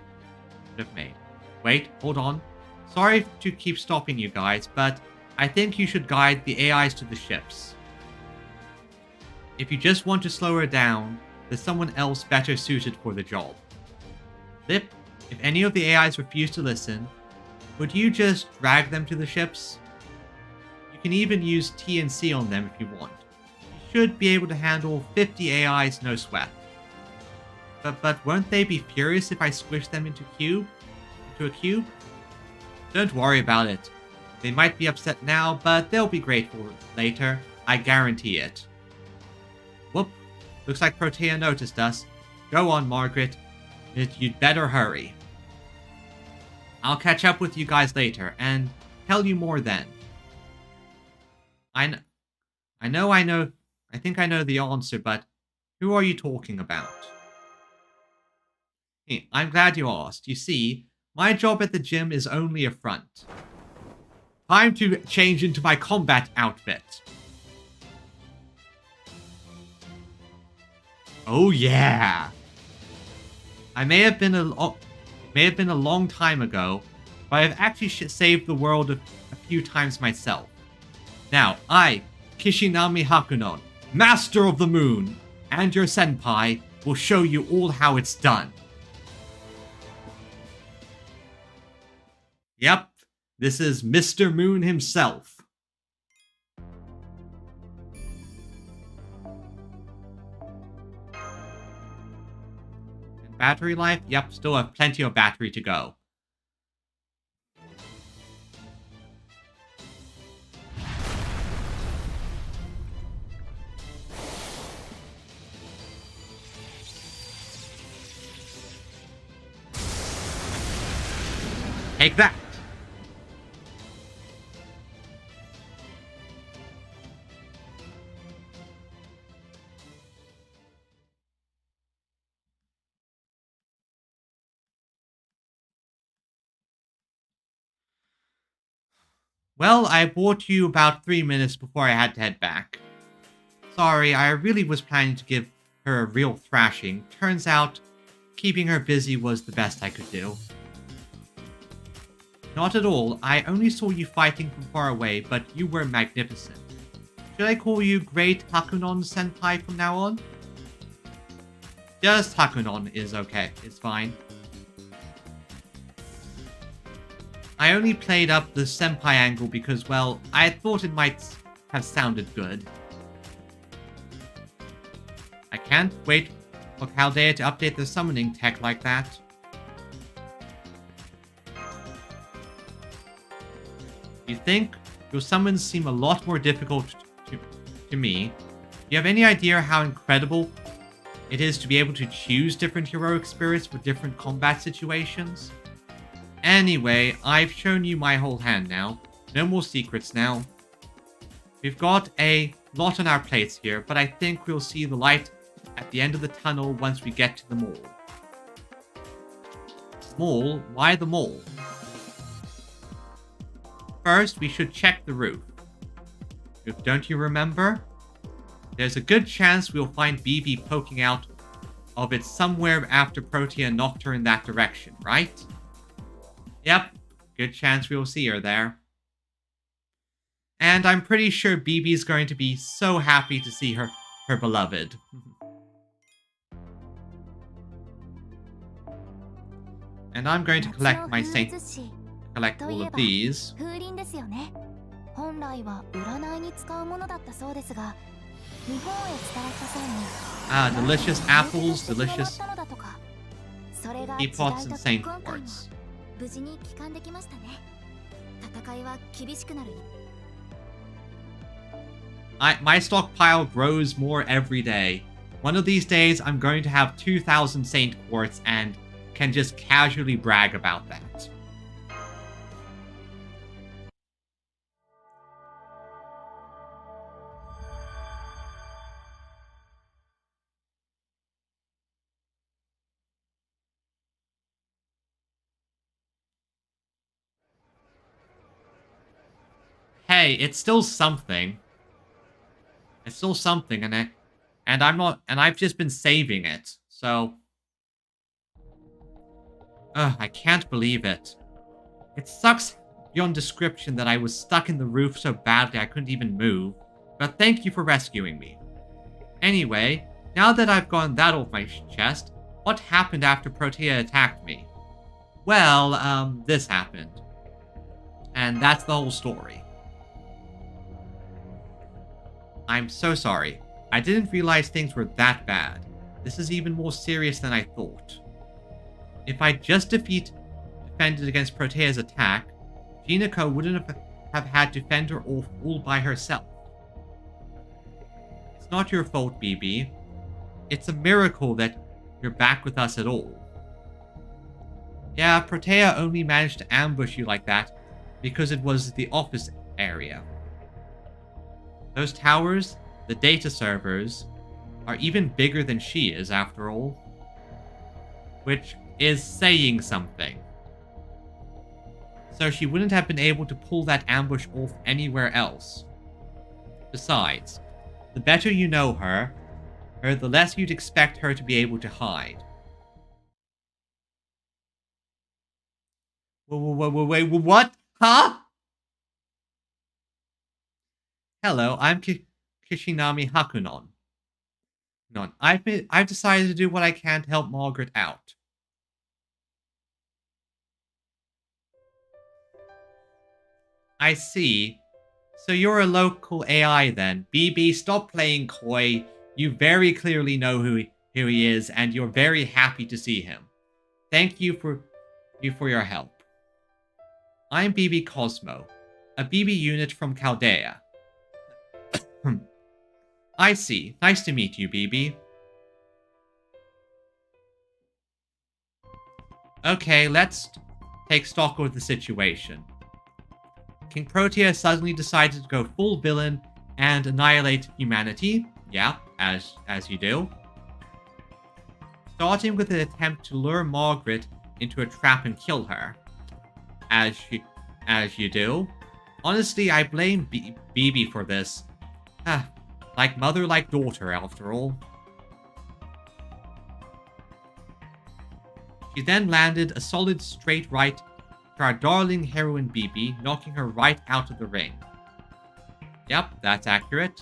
Speaker 1: Wait, hold on. Sorry to keep stopping you guys, but I think you should guide the AIs to the ships. If you just want to slow her down, there's someone else better suited for the job. Lip, if any of the AIs refuse to listen, would you just drag them to the ships? You can even use TNC on them if you want. You should be able to handle 50 AIs no sweat. But won't they be furious if I squish them into a cube? Don't worry about it. They might be upset now, but they'll be grateful later. I guarantee it. Whoop. Looks like Protea noticed us. Go on, Margaret. You'd better hurry. I'll catch up with you guys later, and tell you more then. I think I know the answer, but who are you talking about? Hey, I'm glad you asked. You see, my job at the gym is only a front. Time to change into my combat outfit. Oh yeah! It may have been a long time ago, but I've actually saved the world a few times myself. Now, I, Kishinami Hakunon, Master of the Moon, and your senpai, will show you all how it's done. Yep, this is Mr. Moon himself. And battery life? Yep, still have plenty of battery to go. Take that! Well, I bought you about 3 minutes before I had to head back. Sorry, I really was planning to give her a real thrashing. Turns out, keeping her busy was the best I could do. Not at all. I only saw you fighting from far away, but you were magnificent. Should I call you Great Hakunon Senpai from now on? Just Hakunon is okay. It's fine. I only played up the senpai angle because, well, I thought it might have sounded good. I can't wait for Chaldea to update the summoning tech like that. You think your summons seem a lot more difficult to me. Do you have any idea how incredible it is to be able to choose different heroic spirits for different combat situations? Anyway, I've shown you my whole hand now. No more secrets now. We've got a lot on our plates here, but I think we'll see the light at the end of the tunnel once we get to the mall. Mall? Why the mall? First, we should check the roof. Don't you remember? There's a good chance we'll find BB poking out of it somewhere after Protea knocked her in that direction, right? Yep, good chance we'll see her there. And I'm pretty sure BB's going to be so happy to see her beloved. And I'm going to collect my collect all of these. Ah, delicious apples, delicious teapots, and saint quartz. My stockpile grows more every day. One of these days, I'm going to have 2,000 saint quartz and can just casually brag about that. Hey, it's still something. It's still something, and I've just been saving it, so. Ugh, I can't believe it. It sucks beyond description that I was stuck in the roof so badly I couldn't even move, but thank you for rescuing me. Anyway, now that I've gotten that off my chest, what happened after Protea attacked me? Well, this happened. And that's the whole story. I'm so sorry. I didn't realize things were that bad. This is even more serious than I thought. If I just defended against Protea's attack, Jinako wouldn't have had to fend her off all by herself. It's not your fault, BB. It's a miracle that you're back with us at all. Yeah, Protea only managed to ambush you like that because it was the office area. Those towers, the data servers, are even bigger than she is, after all. Which is saying something. So she wouldn't have been able to pull that ambush off anywhere else. Besides, the better you know her, the less you'd expect her to be able to hide. Wait, what? Huh? Hello, I'm Kishinami Hakunon. I've decided to do what I can to help Margaret out. I see. So you're a local AI then. BB, stop playing coy. You very clearly know who he is, and you're very happy to see him. Thank you for your help. I'm BB Cosmo, a BB unit from Chaldea. I see. Nice to meet you, BB. Okay, let's take stock of the situation. King Protea suddenly decided to go full villain and annihilate humanity. Yeah, as you do. Starting with an attempt to lure Margaret into a trap and kill her. As you do. Honestly, I blame BB for this. Ah, like mother, like daughter, after all. She then landed a solid straight right to our darling heroine BB, knocking her right out of the ring. Yep, that's accurate.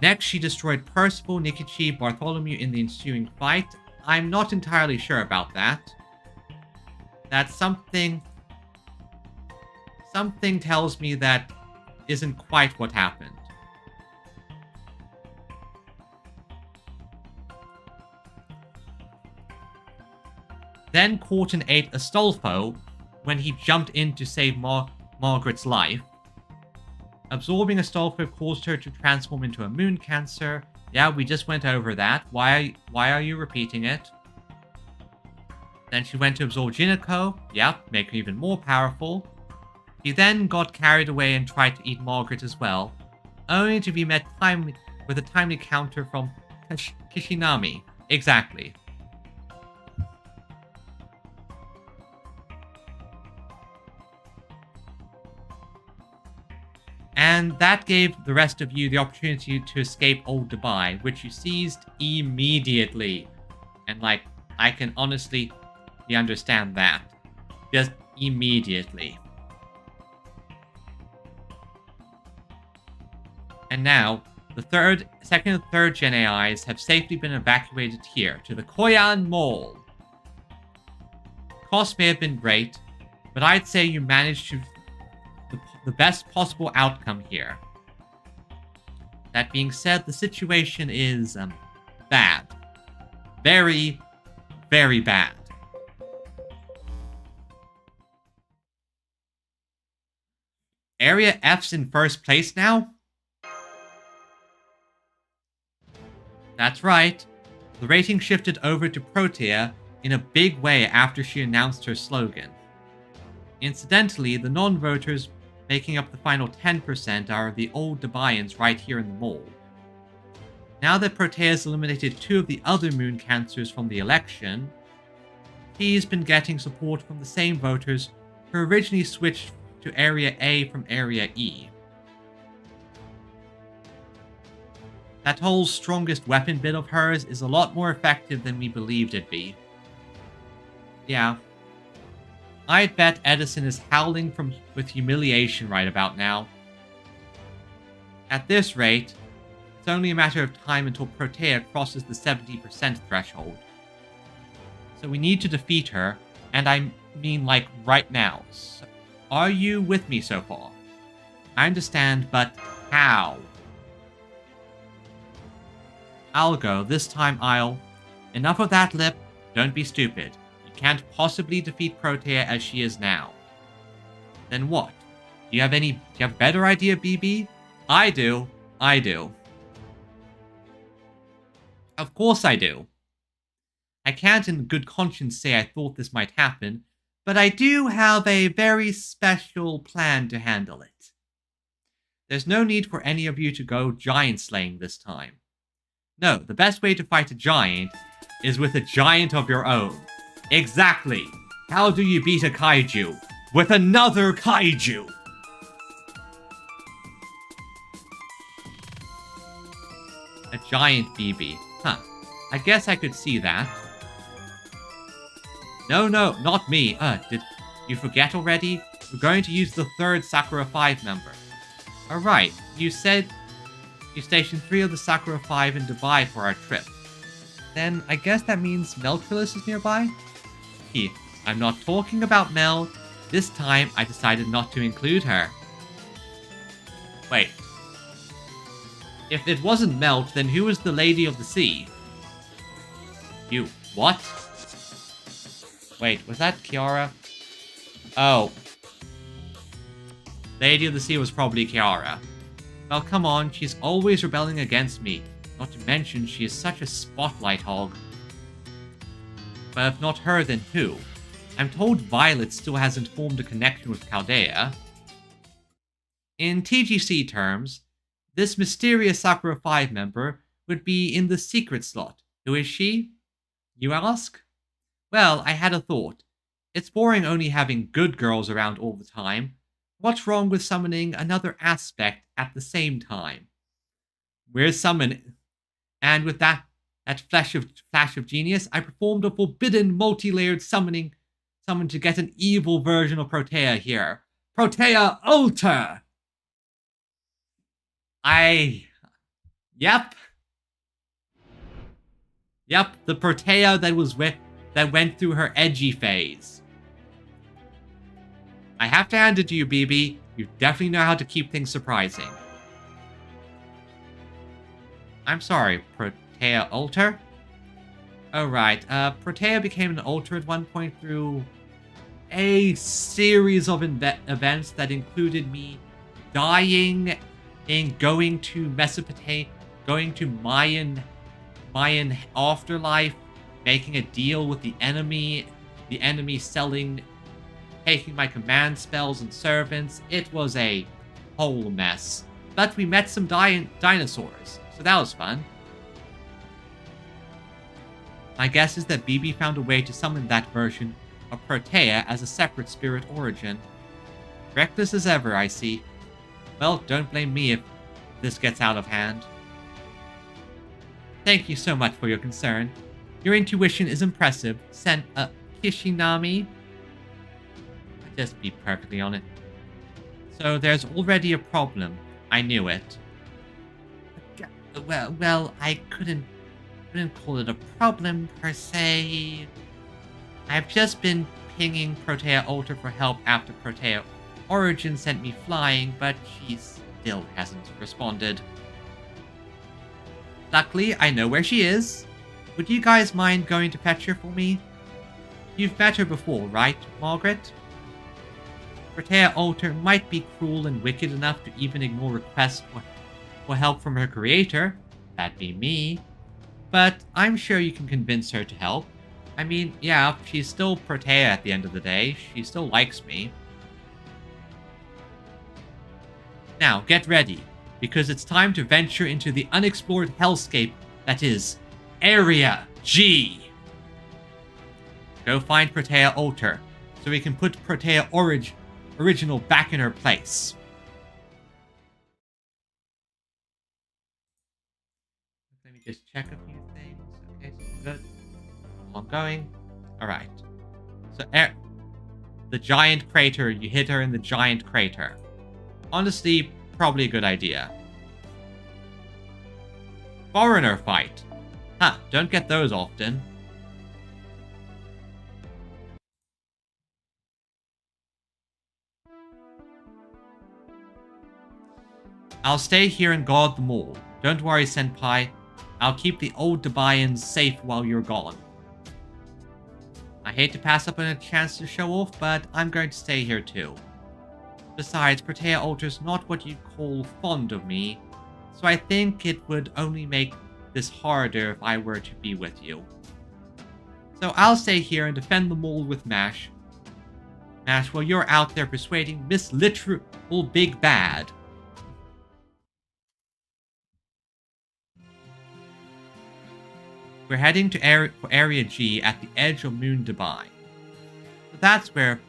Speaker 1: Next, she destroyed Percival, Nikichi, Bartholomew in the ensuing fight. I'm not entirely sure about that. That's something tells me that isn't quite what happened. Then Corton ate Astolfo when he jumped in to save Margaret's life. Absorbing Astolfo caused her to transform into a moon cancer. Yeah, we just went over that. Why are you repeating it? Then she went to absorb Jinako. Yep, make her even more powerful. She then got carried away and tried to eat Margaret as well, only to be met with a timely counter from Kishinami. Exactly. And that gave the rest of you the opportunity to escape Old Dubai, which you seized immediately. And like, I can honestly understand that. Just immediately. And now, the second and third Gen AIs have safely been evacuated here to the Koyan Mall. Cost may have been great, but I'd say you managed to the best possible outcome here. That being said, the situation is bad. Very, very bad. Area F's in first place now? That's right. The rating shifted over to Protea in a big way after she announced her slogan. Incidentally, the non-voters making up the final 10% are the old Dubaians right here in the mall. Now that Protea's eliminated 2 of the other moon cancers from the election, she's been getting support from the same voters who originally switched to Area A from Area E. That whole strongest weapon bit of hers is a lot more effective than we believed it'd be. Yeah. I'd bet Edison is howling with humiliation right about now. At this rate, it's only a matter of time until Protea crosses the 70% threshold. So we need to defeat her, and I mean like right now. So, are you with me so far? I understand, but how? I'll go. This time I'll... Enough of that lip. Don't be stupid. Can't possibly defeat Protea as she is now. Then what? Do you have a better idea, BB? I do. Of course I do. I can't in good conscience say I thought this might happen, but I do have a very special plan to handle it. There's no need for any of you to go giant slaying this time. No, the best way to fight a giant is with a giant of your own. Exactly. How do you beat a kaiju? With another kaiju! A giant BB. Huh. I guess I could see that. No, not me. Did you forget already? We're going to use the third Sakura 5 member. Alright, you said you stationed 3 of the Sakura 5 in Dubai for our trip. Then I guess that means Meltrilus is nearby? I'm not talking about Mel. This time, I decided not to include her. Wait. If it wasn't Melt, then who was the Lady of the Sea? You... what? Wait, was that Kiara? Oh. Lady of the Sea was probably Kiara. Well, come on, she's always rebelling against me. Not to mention, she is such a spotlight hog. But if not her, then who? I'm told Violet still hasn't formed a connection with Chaldea. In TGC terms, this mysterious Sakura 5 member would be in the secret slot. Who is she? You ask? Well, I had a thought. It's boring only having good girls around all the time. What's wrong with summoning another aspect at the same time? We're summoning. And with that flash of genius, I performed a forbidden multi-layered summon to get an evil version of Protea here. Protea Alter! Yep. Yep, the Protea that went through her edgy phase. I have to hand it to you, BB. You definitely know how to keep things surprising. I'm sorry, Protea Alter? Oh, right. Protea became an Alter at one point through a series of events that included me dying and going to Mesopotamia, going to Mayan afterlife, making a deal with the enemy taking my command spells and servants. It was a whole mess. But we met some dinosaurs, so that was fun. My guess is that BB found a way to summon that version of Protea as a separate spirit origin. Reckless as ever, I see. Well, don't blame me if this gets out of hand. Thank you so much for your concern. Your intuition is impressive. Kishinami. Just be perfectly honest. So there's already a problem. I knew it. Well, I couldn't call it a problem per se. I've just been pinging Protea Alter for help after Protea Origin sent me flying, but she still hasn't responded. Luckily, I know where she is. Would you guys mind going to fetch her for me? You've met her before, right, Margaret? Protea Alter might be cruel and wicked enough to even ignore requests for help from her creator. That'd be me. But I'm sure you can convince her to help. I mean, yeah, she's still Protea at the end of the day. She still likes me. Now, get ready, because it's time to venture into the unexplored hellscape that is Area G. Go find Protea Alter, so we can put Protea Original back in her place. Let me just check a few things. Okay, so good. Ongoing. Alright. So, the giant crater, you hit her in the giant crater. Honestly, probably a good idea. Foreigner fight. Huh, don't get those often. I'll stay here and guard the mall. Don't worry, Senpai. I'll keep the old Debayans safe while you're gone. I hate to pass up on a chance to show off, but I'm going to stay here too. Besides, Protea Alter's not what you'd call fond of me, so I think it would only make this harder if I were to be with you. So I'll stay here and defend the mall with Mash. Mash, while you're out there persuading Miss Literal Big Bad. We're heading to Area G at the edge of Moon Dubai. So that's where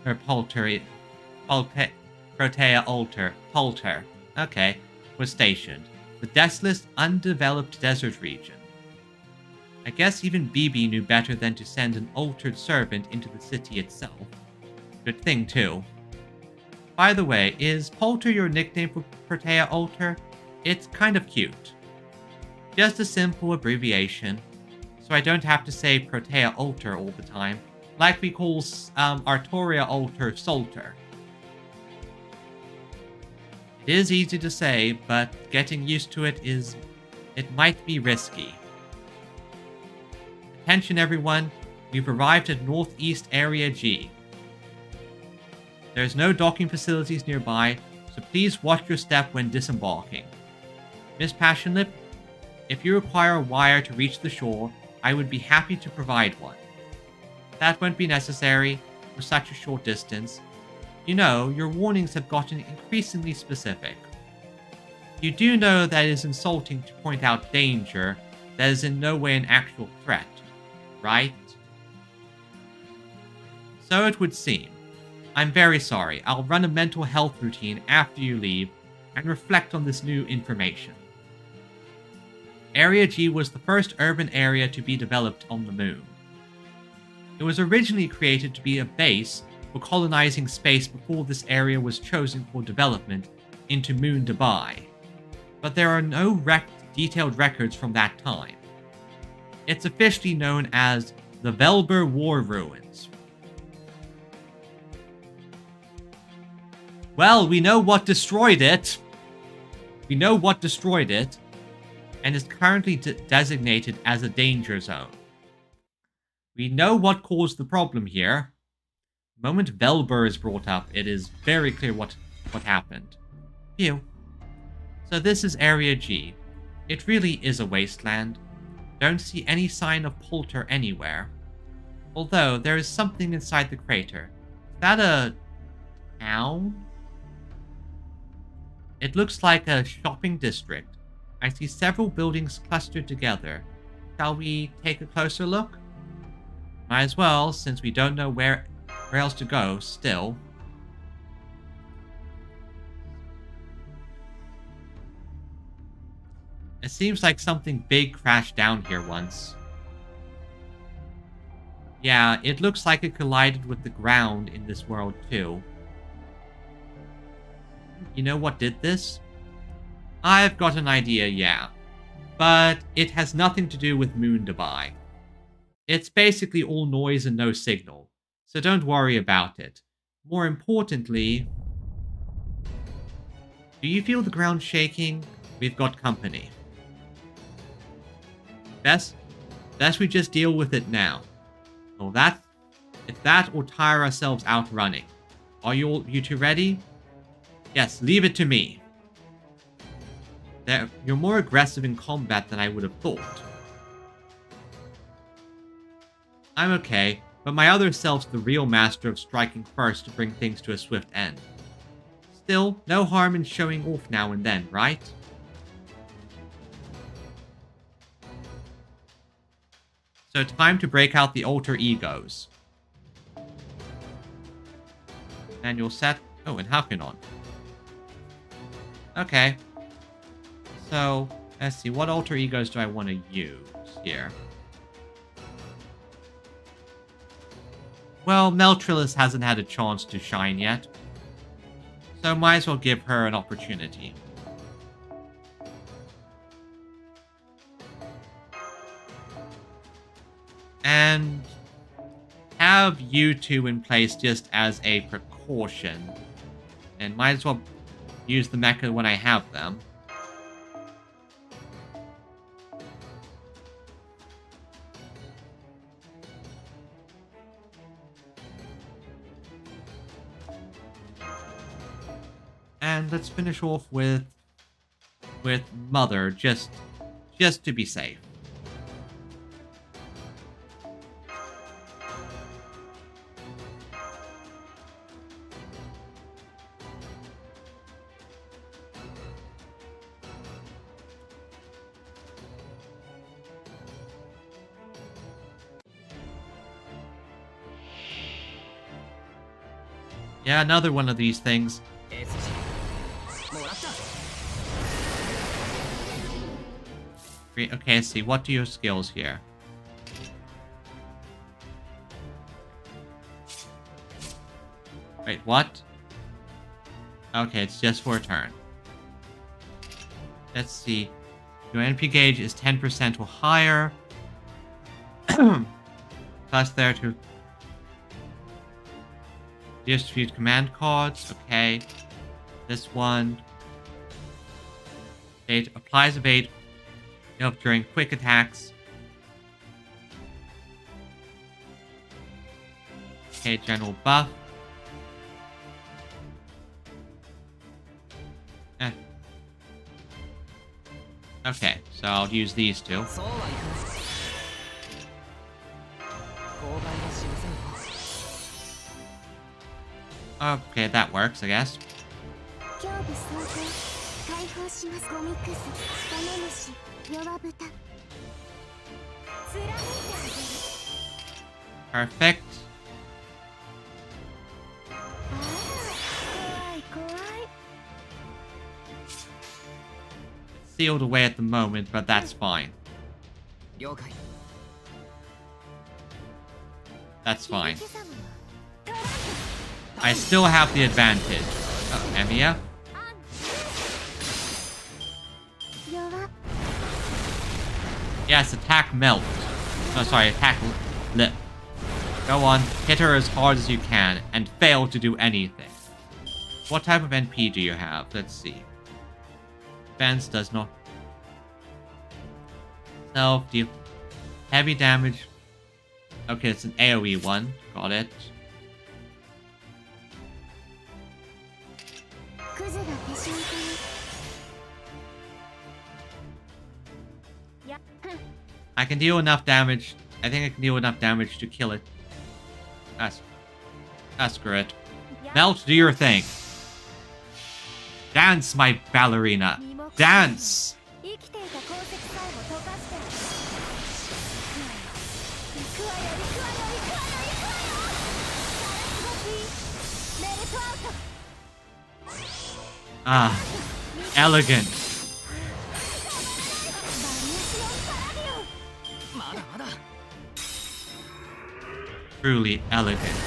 Speaker 1: her Protea Alter, was stationed. The desolate, undeveloped desert region. I guess even BB knew better than to send an altered servant into the city itself. Good thing, too. By the way, is Polter your nickname for Protea Alter? It's kind of cute. Just a simple abbreviation, so I don't have to say Protea Alter all the time, like we call Artoria Alter Solter. It is easy to say, but getting used to it might be risky. Attention everyone, we've arrived at Northeast Area G. There's no docking facilities nearby, so please watch your step when disembarking. Miss Passionlip, if you require a wire to reach the shore, I would be happy to provide one. That won't be necessary for such a short distance. You know, your warnings have gotten increasingly specific. You do know that it is insulting to point out danger that is in no way an actual threat. right? So it would seem. I'm very sorry. I'll run a mental health routine after you leave and reflect on this new information. Area G was the first urban area to be developed on the moon. It was originally created to be a base for colonizing space before this area was chosen for development into Moon Dubai, but there are no detailed records from that time. It's officially known as the Velber War Ruins. Well, we know what destroyed it. We know what destroyed it, and is currently designated as a danger zone. We know what caused the problem here. The moment Velber is brought up, it is very clear what happened. Phew. So this is Area G. It really is a wasteland. Don't see any sign of polter anywhere. Although, there is something inside the crater. Is that a town? It looks like a shopping district. I see several buildings clustered together. Shall we take a closer look? Might as well, since we don't know where else to go still. It seems like something big crashed down here once. Yeah, it looks like it collided with the ground in this world too. You know what did this? I've got an idea, yeah. But it has nothing to do with Moon Dubai. It's basically all noise and no signal, so don't worry about it. More importantly, do you feel the ground shaking? We've got company. Best we just deal with it now. Well, it's that or tire ourselves out running. Are you two ready? Yes, leave it to me. You're more aggressive in combat than I would have thought. I'm okay, but my other self's the real master of striking first to bring things to a swift end. Still, no harm in showing off now and then, right? So time to break out the alter egos. Manual set. Oh, and Hakunon. Okay. So, let's see. What alter egos do I want to use here? Well, Meltrillis hasn't had a chance to shine yet. So might as well give her an opportunity. And have you two in place just as a precaution. And might as well use the mecha when I have them. And let's finish off with Mother, just to be safe. Yeah, another one of these things. Okay, let's see. What do your skills here? Wait, what? Okay, it's just for a turn. Let's see. Your NP gauge is 10% or higher. Plus there to distribute command cards. Okay. This one. It applies evade during quick attacks. Okay, general buff. Okay, so I'll use these two. Okay, that works, I guess. Perfect. It's sealed away at the moment, but that's fine. That's fine. I still have the advantage. Oh, Emiya? Yes, attack melt. Oh, sorry, attack lip. Go on, hit her as hard as you can, and fail to do anything. What type of NP do you have? Let's see. Defense does not. Self deal heavy damage. Okay, it's an AoE one. Got it. I can deal enough damage. I think I can deal enough damage to kill it. That's great. Melt, do your thing. Dance, my ballerina. Dance! Ah, elegant. Truly elegant.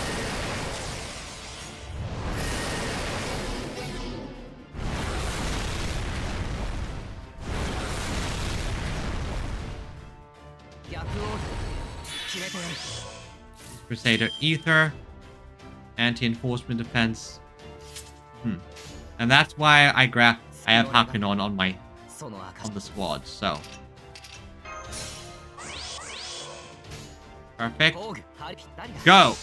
Speaker 1: Crusader Ether. Anti-enforcement defense. And that's why I have Hakunon on the squad, so. Perfect. Go!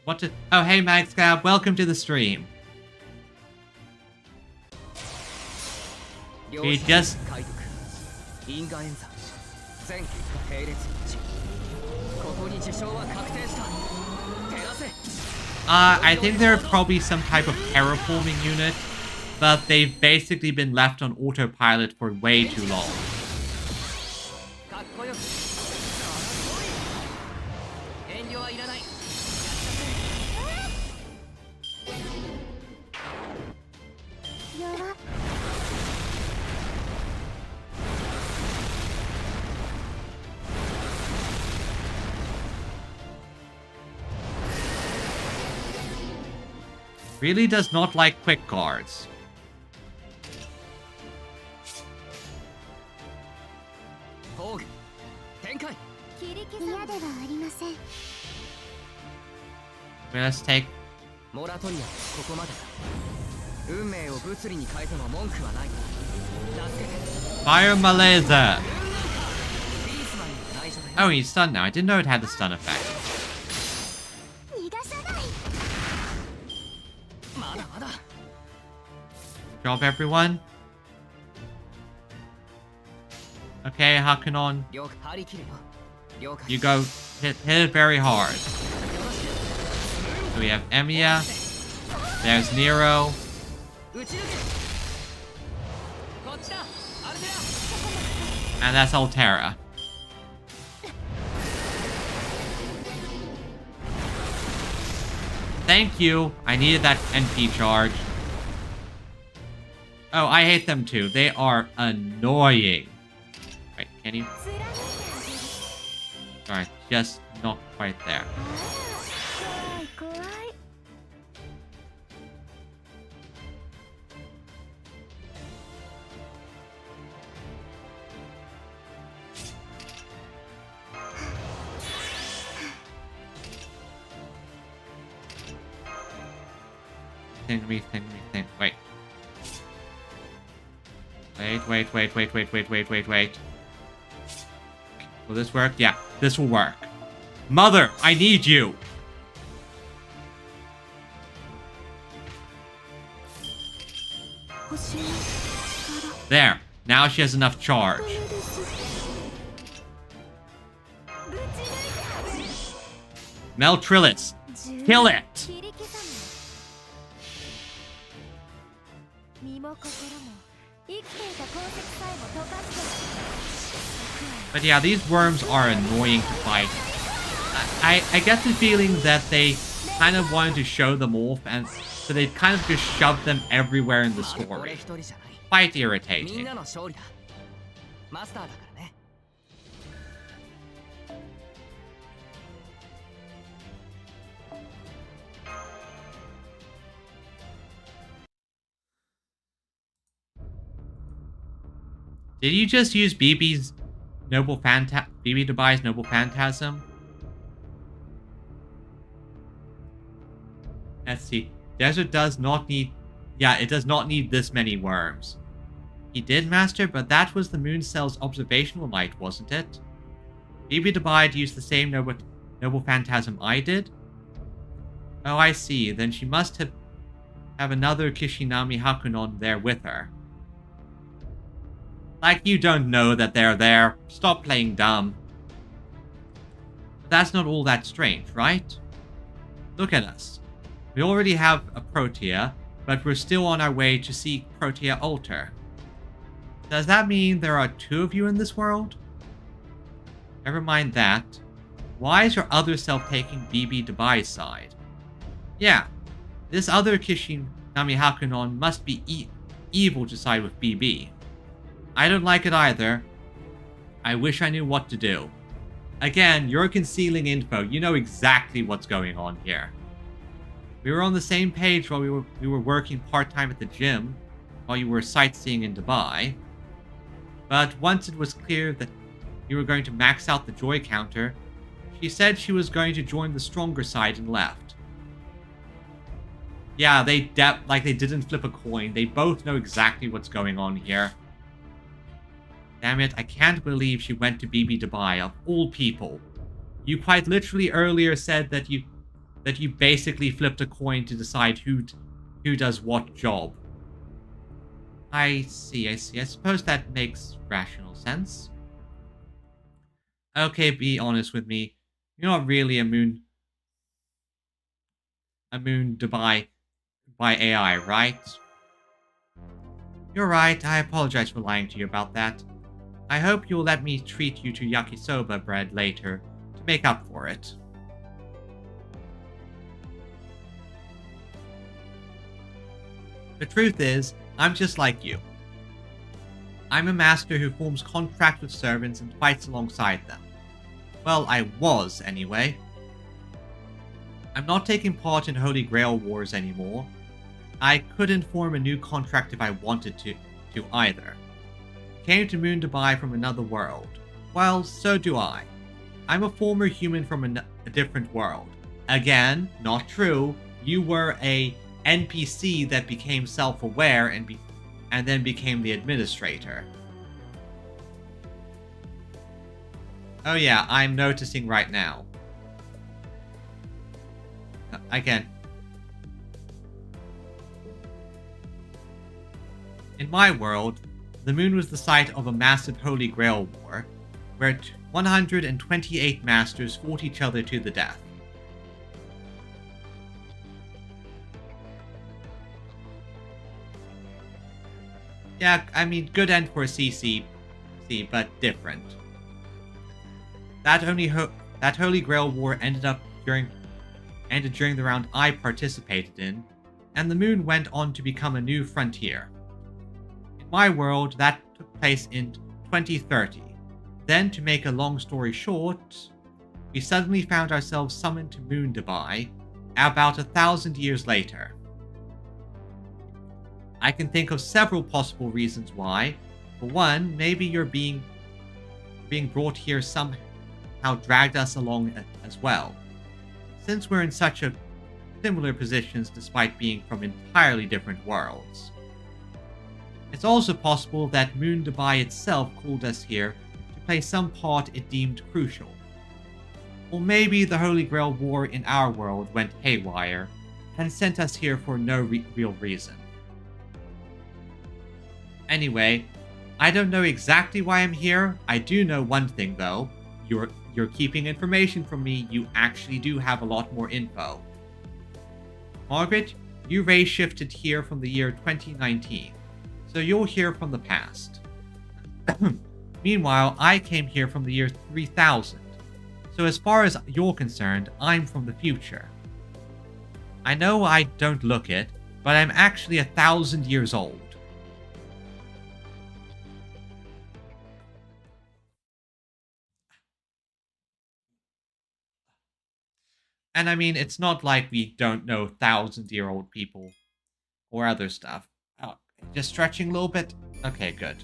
Speaker 1: What to... Oh, hey, MagScab. Welcome to the stream. We just... I think they're probably some type of terraforming unit, but they've basically been left on autopilot for way too long. Really does not like quick guards. Let's take... Fire Malaza! Oh, he's stunned now. I didn't know it had the stun effect. Job, everyone. Okay, Hakunon. You go hit it very hard. So we have Emiya. There's Nero. And that's Altera. Thank you. I needed that NP charge. Oh, I hate them too. They are annoying. Right, can you? Alright, just not quite there. Think. Wait. Wait. Will this work? Yeah, this will work. Mother, I need you! There. Now she has enough charge. Meltrillis, kill it! But yeah, these worms are annoying to fight. I get the feeling that they kind of wanted to show them off, and so they kind of just shoved them everywhere in the story. Quite irritating. Did you just use BB Dubai's Noble Phantasm? Let's see. Desert does not need... Yeah, it does not need this many worms. He did, Master, but that was the Moon Cell's observational light, wasn't it? BB Dubai used the same Noble Phantasm I did? Oh, I see. Then she must have another Kishinami Hakunon there with her. Like you don't know that they're there. Stop playing dumb. But that's not all that strange, right? Look at us. We already have a Protea, but we're still on our way to seek Protea Altar. Does that mean there are 2 of you in this world? Never mind that. Why is your other self taking BB Dubai's side? Yeah, this other Kishinami Hakunon must be evil to side with BB. I don't like it either. I wish I knew what to do. Again, you're concealing info. You know exactly what's going on here. We were on the same page while we were working part-time at the gym, while you were sightseeing in Dubai. But once it was clear that you were going to max out the joy counter, she said she was going to join the stronger side and left. Yeah, they didn't flip a coin. They both know exactly what's going on here. Damn it, I can't believe she went to BB Dubai, of all people. You quite literally earlier said that you basically flipped a coin to decide who does what job. I see. I suppose that makes rational sense. Okay, be honest with me. You're not really a Moon Dubai by AI, right? You're right. I apologize for lying to you about that. I hope you'll let me treat you to yakisoba bread later to make up for it. The truth is, I'm just like you. I'm a master who forms contracts with servants and fights alongside them. Well, I was, anyway. I'm not taking part in Holy Grail wars anymore. I couldn't form a new contract if I wanted to either. Came to Moon Dubai from another world. Well, so do I. I'm a former human from a different world. Again, not true. You were a NPC that became self-aware and then became the administrator. Oh yeah, I'm noticing right now. Again. In my world, the moon was the site of a massive Holy Grail war, where 128 masters fought each other to the death. Yeah, I mean, good end for a CC, but different. That Holy Grail war ended during the round I participated in, and the moon went on to become a new frontier. In my world, that took place in 2030. Then, to make a long story short, we suddenly found ourselves summoned to Moon Dubai about 1,000 years later. I can think of several possible reasons why. For one, maybe your being brought here somehow dragged us along as well, since we're in such similar positions despite being from entirely different worlds. It's also possible that Moon Dubai itself called us here to play some part it deemed crucial. Or maybe the Holy Grail War in our world went haywire and sent us here for no real reason. Anyway, I don't know exactly why I'm here. I do know one thing though. You're keeping information from me. You actually do have a lot more info. Margaret, you race shifted here from the year 2019. So you'll hear from the past. Meanwhile, I came here from the year 3000. So as far as you're concerned, I'm from the future. I know I don't look it, but I'm actually 1,000 years old. And I mean, it's not like we don't know 1,000-year-old people or other stuff. Oh, just stretching a little bit? Okay, good.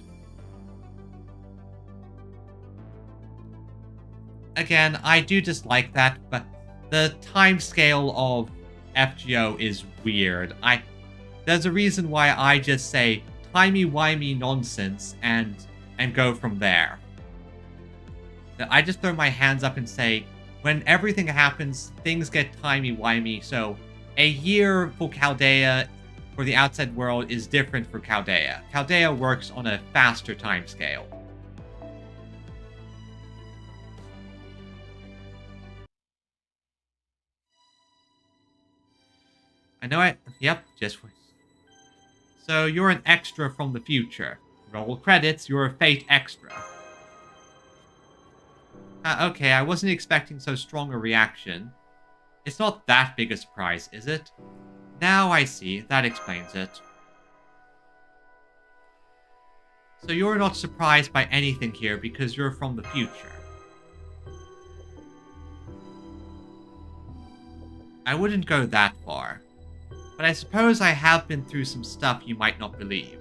Speaker 1: Again, I do dislike that, but the time scale of FGO is weird. There's a reason why I just say timey-wimey nonsense and go from there. I just throw my hands up and say, when everything happens, things get timey-wimey, so a year for Chaldea for the outside world is different for Chaldea. Chaldea works on a faster time scale. I know it. Yep, just... So you're an extra from the future. Roll credits, you're a fate extra. Okay, I wasn't expecting so strong a reaction. It's not that big a surprise, is it? Now I see, that explains it. So you're not surprised by anything here because you're from the future. I wouldn't go that far. But I suppose I have been through some stuff you might not believe.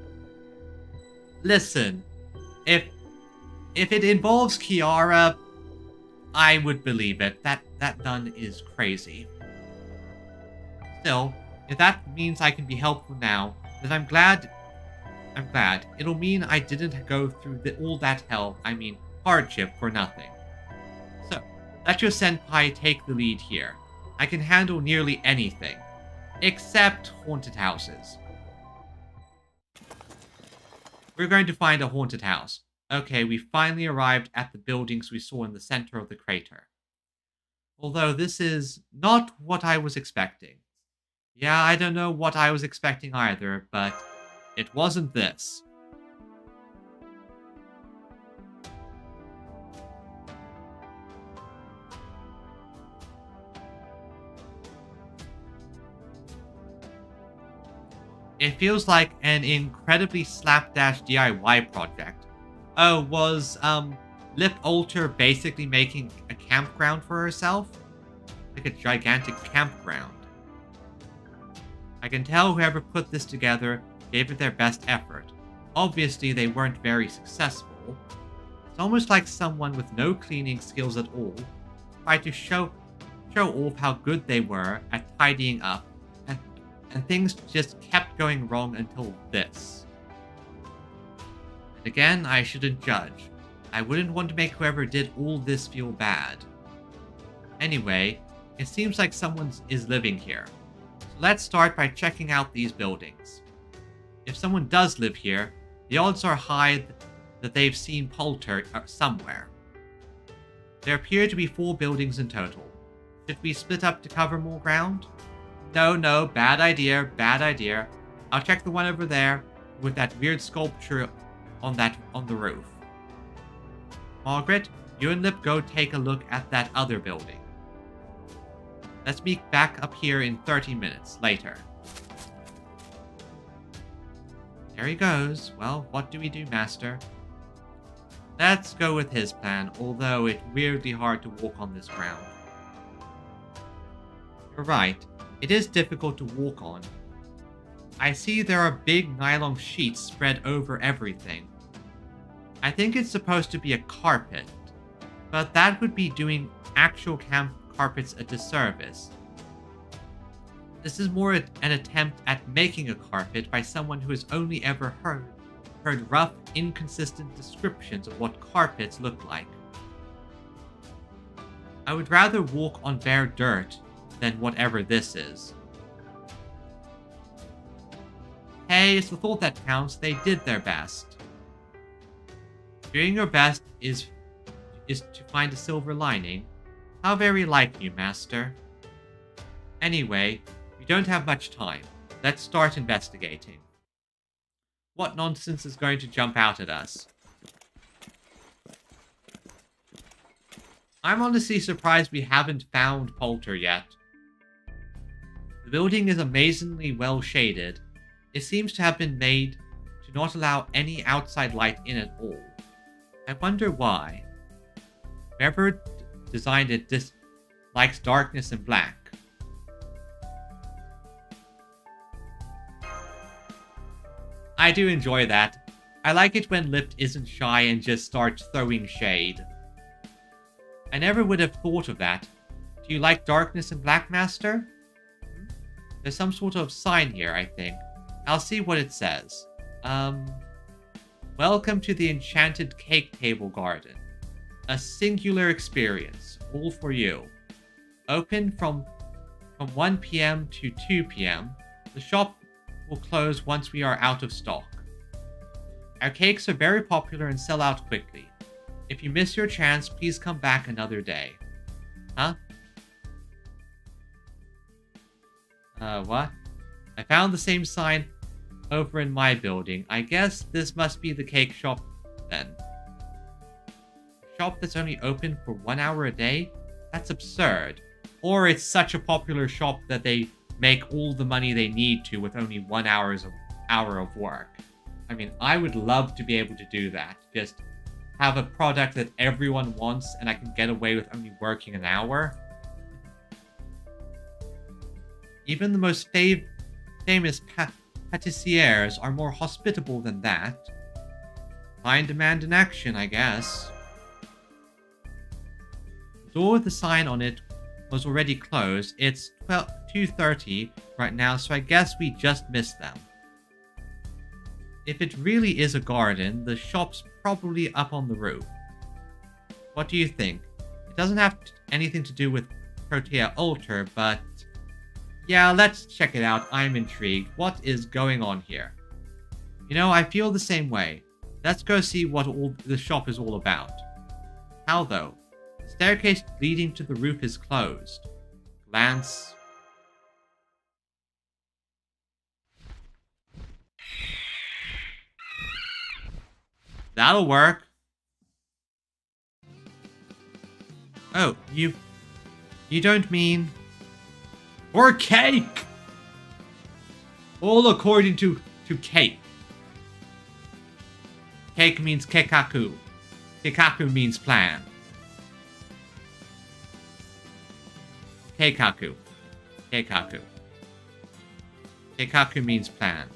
Speaker 1: Listen, if it involves Kiara, I would believe it. That nun is crazy. Still, if that means I can be helpful now, then I'm glad. It'll mean I didn't go through all that hardship for nothing. So, let your senpai take the lead here. I can handle nearly anything. Except haunted houses. We're going to find a haunted house. Okay, we finally arrived at the buildings we saw in the center of the crater. Although this is not what I was expecting. Yeah, I don't know what I was expecting either, but it wasn't this. It feels like an incredibly slapdash DIY project. Oh, was, Lip Alter basically making a campground for herself? Like a gigantic campground. I can tell whoever put this together gave it their best effort. Obviously, they weren't very successful. It's almost like someone with no cleaning skills at all tried to show off how good they were at tidying up, and things just kept going wrong until this. And again, I shouldn't judge. I wouldn't want to make whoever did all this feel bad. Anyway, it seems like someone is living here. So let's start by checking out these buildings. If someone does live here, the odds are high that they've seen Polter somewhere. There appear to be 4 buildings in total. Should we split up to cover more ground? No, bad idea. I'll check the one over there with that weird sculpture on the roof. Margaret, you and Lip go take a look at that other building. Let's meet back up here in 30 minutes later. There he goes. Well, what do we do, Master? Let's go with his plan, although it's weirdly hard to walk on this ground. You're right. It is difficult to walk on. I see there are big nylon sheets spread over everything. I think it's supposed to be a carpet, but that would be doing actual camp carpets a disservice. This is more an attempt at making a carpet by someone who has only ever heard rough, inconsistent descriptions of what carpets look like. I would rather walk on bare dirt than whatever this is. Hey, it's the thought that counts. They did their best. Doing your best is to find a silver lining. How very like you, Master. Anyway, we don't have much time. Let's start investigating. What nonsense is going to jump out at us? I'm honestly surprised we haven't found Polter yet. The building is amazingly well shaded. It seems to have been made to not allow any outside light in at all. I wonder why. Whoever designed it dislikes darkness and black. I do enjoy that. I like it when Lift isn't shy and just starts throwing shade. I never would have thought of that. Do you like darkness and black, Master? There's some sort of sign here, I think. I'll see what it says. Welcome to the Enchanted Cake Table Garden. A singular experience, all for you. Open from 1 p.m. to 2 p.m. The shop will close once we are out of stock. Our cakes are very popular and sell out quickly. If you miss your chance, please come back another day. Huh? What? I found the same sign over in my building. I guess this must be the cake shop then. A shop that's only open for 1 hour a day? That's absurd. Or it's such a popular shop that they make all the money they need to with only 1 hour of work. I mean, I would love to be able to do that. Just have a product that everyone wants and I can get away with only working an hour. Even the most famous patissiers are more hospitable than that. Fine demand in action, I guess. The door with the sign on it was already closed. It's 2:30 right now, so I guess we just missed them. If it really is a garden, the shop's probably up on the roof. What do you think? It doesn't have anything to do with Protea Altar, but yeah, let's check it out. I'm intrigued. What is going on here? You know, I feel the same way. Let's go see what all the shop is all about. How though? The staircase leading to the roof is closed. Glance. That'll work. Oh, you don't mean... Or cake! All according to cake. Cake means kekaku. Kekaku means plan. Keikaku. Keikaku. Keikaku means plan.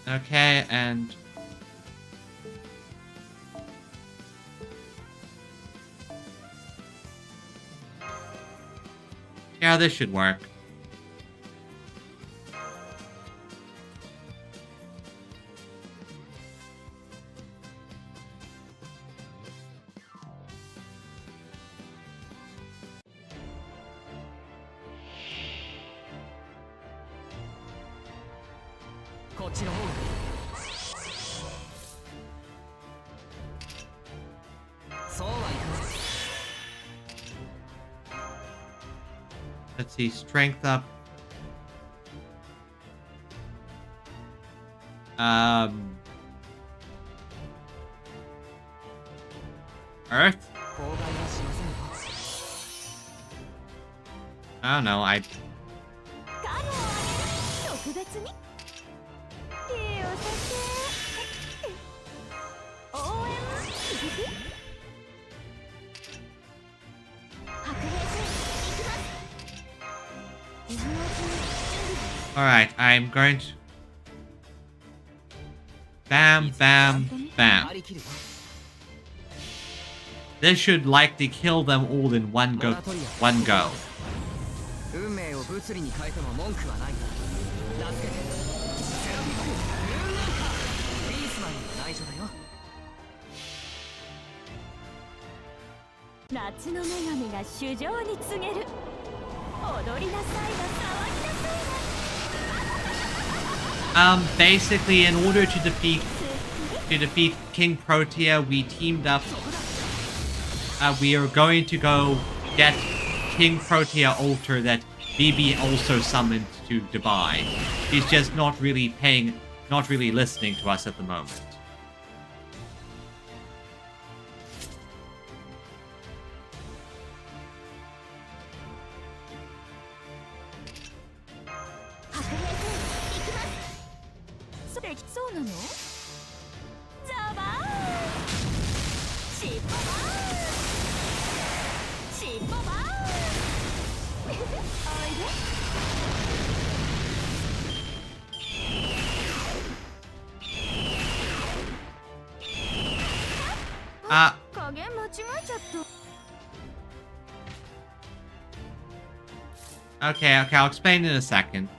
Speaker 1: Okay, and... yeah, this should work. Let's see, strength up. Earth? I don't know, Alright, I'm going to... Bam, bam, bam. This should likely kill them all in one go. Basically, in order to defeat King Protea, we teamed up. We are going to go get King Protea Altar that BB also summoned to Dubai. He's just not really listening to us at the moment. Uh,
Speaker 2: 加減間違えちゃった
Speaker 1: okay, I'll explain in a second.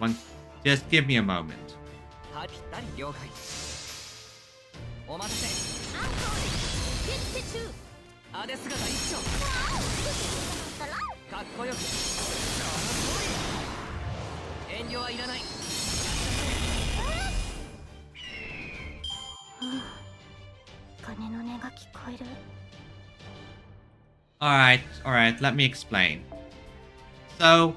Speaker 1: Just give me a moment.
Speaker 3: はい、ぴったり了解。お待たせ。
Speaker 2: あ、そうです決定中
Speaker 3: あで姿一丁。かっこよく。その通り。遠慮はいらない。
Speaker 2: 鐘の音が聞こえる
Speaker 1: Alright, let me explain. So,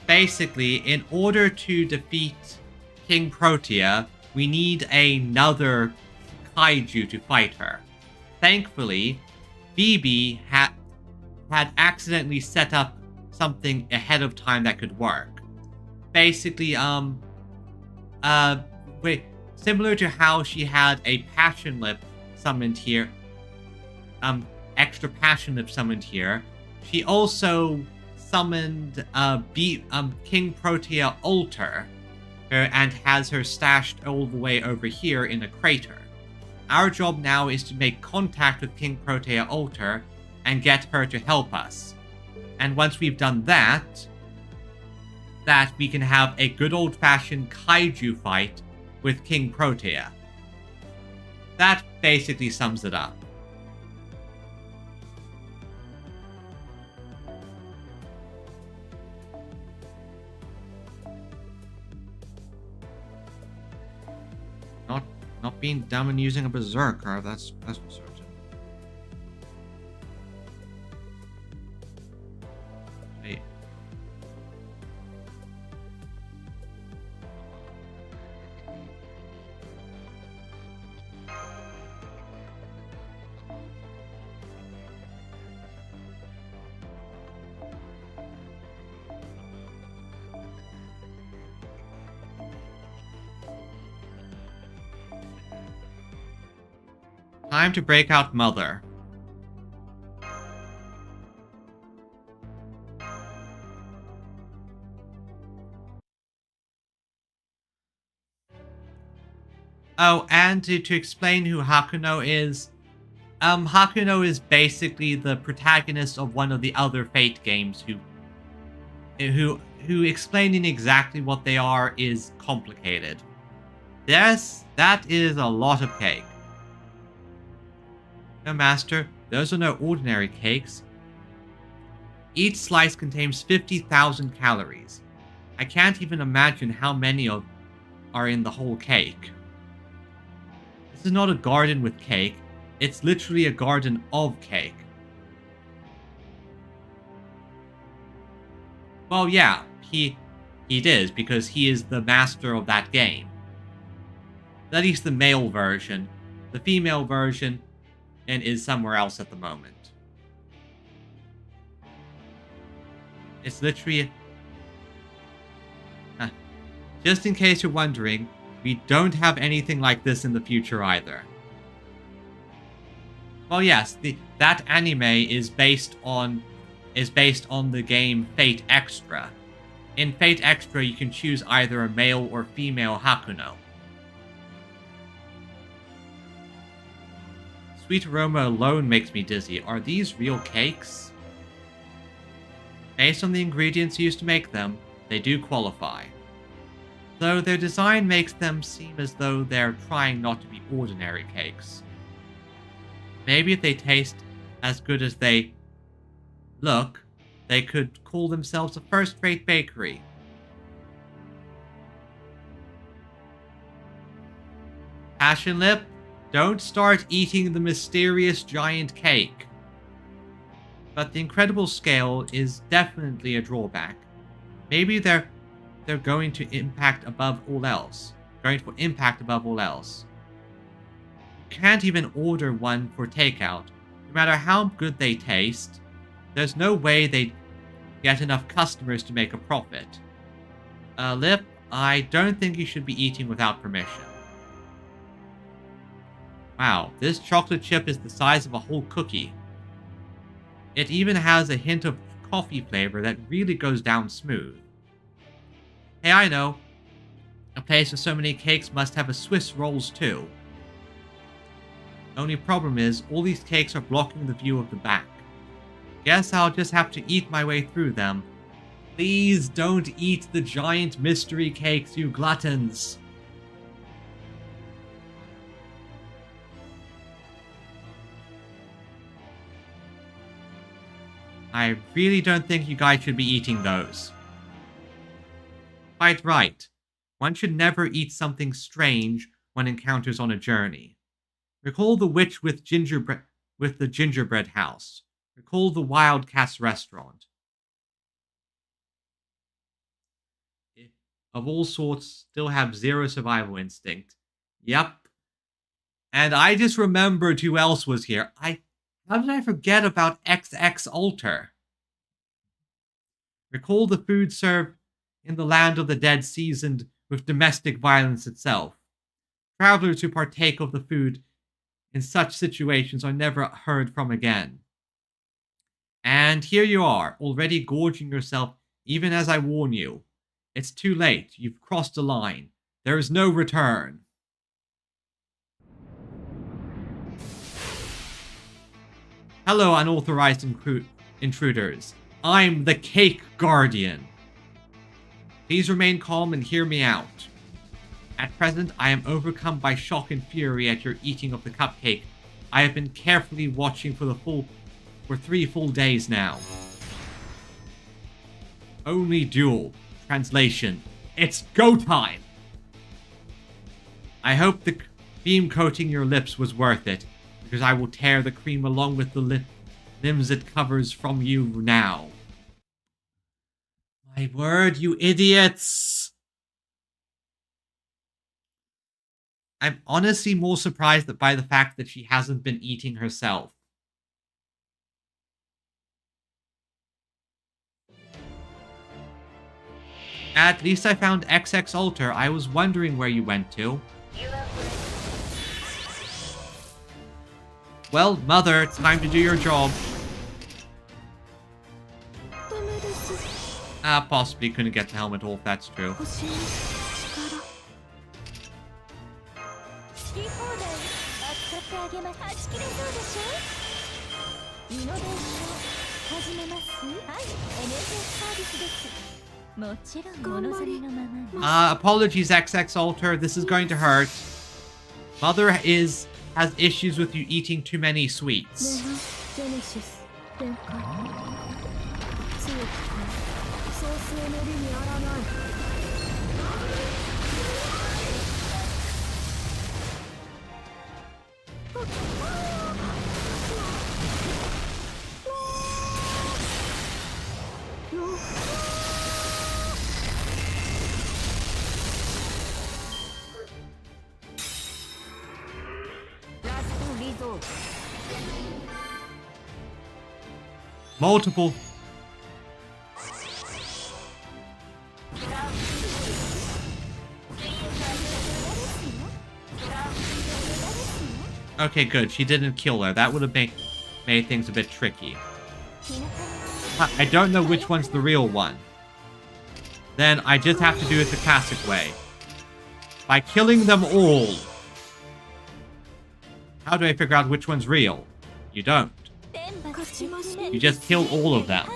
Speaker 1: basically, in order to defeat King Protea, we need another kaiju to fight her. Thankfully, BB had accidentally set up something ahead of time that could work. Basically, similar to how she had a passion lip summoned here, extra passion lip summoned here, she also summoned King Protea altar and has her stashed all the way over here in a crater. Our job now is to make contact with King Protea altar and get her to help us. And once we've done that, we can have a good old-fashioned kaiju fight with King Protea. That basically sums it up. Not being dumb and using a berserker, that's for certain. Wait. Time to break out Mother. Oh, and to explain who Hakuno is, Hakuno is basically the protagonist of one of the other Fate games who explaining exactly what they are is complicated. Yes, that is a lot of cake. No, Master, those are no ordinary cakes. Each slice contains 50,000 calories. I can't even imagine how many are in the whole cake. This is not a garden with cake. It's literally a garden of cake. Well, yeah, he is, because he is the master of that game. At least the male version. The female version and is somewhere else at the moment. It's literally... Just in case you're wondering, we don't have anything like this in the future either. Well, yes, that anime is based on the game Fate Extra. In Fate Extra, you can choose either a male or female Hakuno. Sweet aroma alone makes me dizzy. Are these real cakes? Based on the ingredients used to make them, they do qualify. Though their design makes them seem as though they're trying not to be ordinary cakes. Maybe if they taste as good as they look, they could call themselves a first-rate bakery. Passion Lip? Don't start eating the mysterious giant cake. But the incredible scale is definitely a drawback. Maybe they're going to impact above all else. You can't even order one for takeout. No matter how good they taste, there's no way they'd get enough customers to make a profit. Lip, I don't think you should be eating without permission. Wow, this chocolate chip is the size of a whole cookie. It even has a hint of coffee flavor that really goes down smooth. Hey, I know. A place with so many cakes must have a Swiss rolls too. Only problem is, all these cakes are blocking the view of the back. Guess I'll just have to eat my way through them. Please don't eat the giant mystery cakes, you gluttons! I really don't think you guys should be eating those. Quite right. One should never eat something strange one encounters on a journey. Recall the witch with the gingerbread house. Recall the Wild Cat's restaurant. Of all sorts, still have zero survival instinct. Yep. And I just remembered who else was here. How did I forget about XX Alter? Recall the food served in the land of the dead seasoned with domestic violence itself. Travelers who partake of the food in such situations are never heard from again. And here you are, already gorging yourself even as I warn you. It's too late. You've crossed a line. There is no return. Hello, unauthorized intruders. I'm the Cake Guardian. Please remain calm and hear me out. At present, I am overcome by shock and fury at your eating of the cupcake. I have been carefully watching for 3 full days now. Only duel. Translation. It's go time! I hope the cream coating your lips was worth it, because I will tear the cream along with the limbs it covers from you now. My word, you idiots! I'm honestly more surprised by the fact that she hasn't been eating herself. At least I found XX Alter. I was wondering where you went to. Well, Mother, it's time to do your job. Possibly couldn't get the helmet off, that's true. Apologies, XX Alter. This is going to hurt. Mother has issues with you eating too many sweets. Multiple. Okay, good. She didn't kill her. That would have made things a bit tricky. I don't know which one's the real one. Then I just have to do it the classic way. By killing them all. How do I figure out which one's real? You don't. You just kill all of them.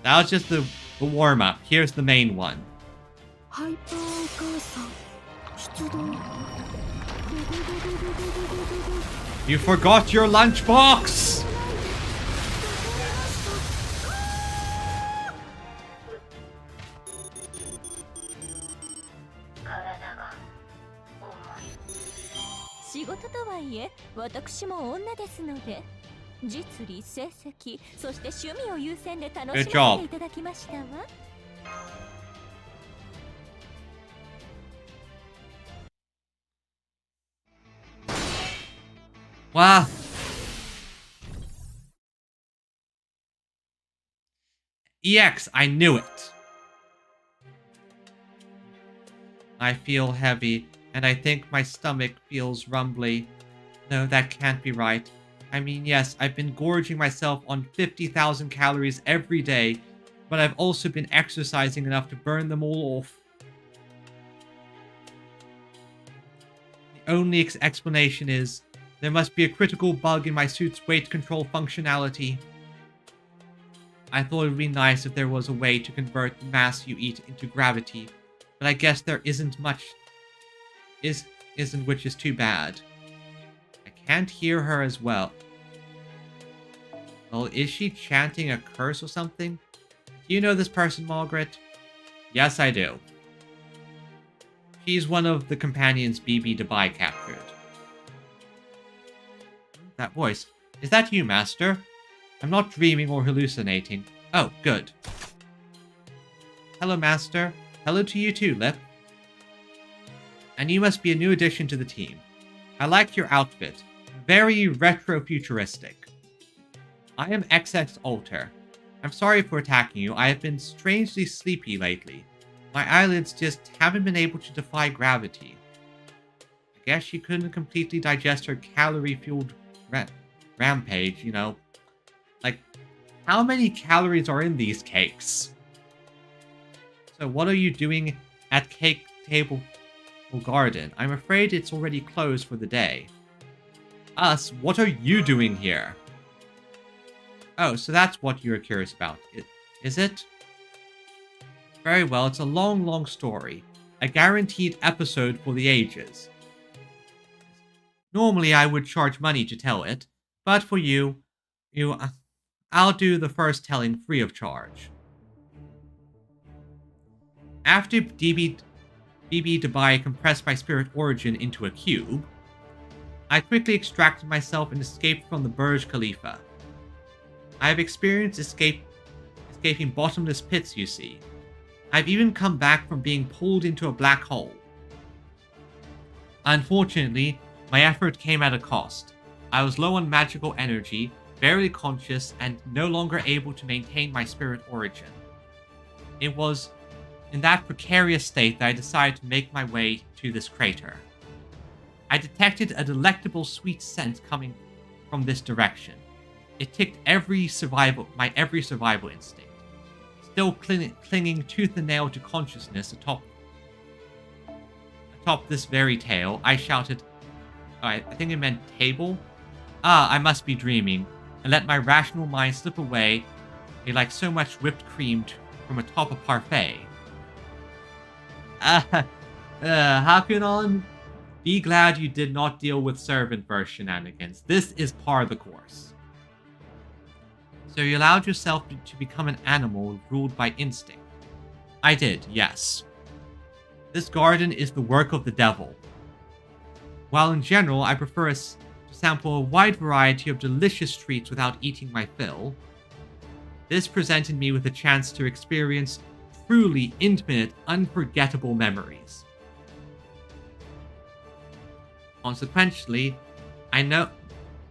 Speaker 1: That was just the warm-up. Here's the main one. You forgot your lunchbox! Good job. Wow. EX, I knew it. I feel heavy, and I think my stomach feels rumbly. No, that can't be right. I mean, yes, I've been gorging myself on 50,000 calories every day, but I've also been exercising enough to burn them all off. The only explanation is there must be a critical bug in my suit's weight control functionality. I thought it would be nice if there was a way to convert the mass you eat into gravity, but I guess there isn't much. Isn't, which is too bad. I can't hear her as well. Well, is she chanting a curse or something? Do you know this person, Margaret? Yes, I do. She's one of the companions BB Dubai captured. That voice. Is that you, Master? I'm not dreaming or hallucinating. Oh, good. Hello, Master. Hello to you too, Lip. And you must be a new addition to the team. I like your outfit. Very retro-futuristic. I am XX Alter. I'm sorry for attacking you. I have been strangely sleepy lately. My eyelids just haven't been able to defy gravity. I guess she couldn't completely digest her calorie-fueled rampage, you know. Like, how many calories are in these cakes? So what are you doing at Cake Table Garden? I'm afraid it's already closed for the day. Us? What are you doing here? Oh, so that's what you're curious about, is it? Very well, it's a long, long story. A guaranteed episode for the ages. Normally I would charge money to tell it, but for I'll do the first telling free of charge. After BB Dubai compressed my spirit origin into a cube, I quickly extracted myself and escaped from the Burj Khalifa. I have experienced escaping bottomless pits, you see. I've even come back from being pulled into a black hole. Unfortunately, my effort came at a cost. I was low on magical energy, barely conscious, and no longer able to maintain my spirit origin. It was in that precarious state that I decided to make my way to this crater. I detected a delectable sweet scent coming from this direction. It ticked my every survival instinct. Still clinging tooth and nail to consciousness atop this very tale, I shouted, I think it meant table? Ah, I must be dreaming, and let my rational mind slip away like so much whipped cream from atop a parfait. Hakunon, be glad you did not deal with servant verse shenanigans. This is par the course. So you allowed yourself to become an animal ruled by instinct. I did, yes. This garden is the work of the devil. While in general I prefer to sample a wide variety of delicious treats without eating my fill, this presented me with a chance to experience truly intimate, unforgettable memories. Consequently, I know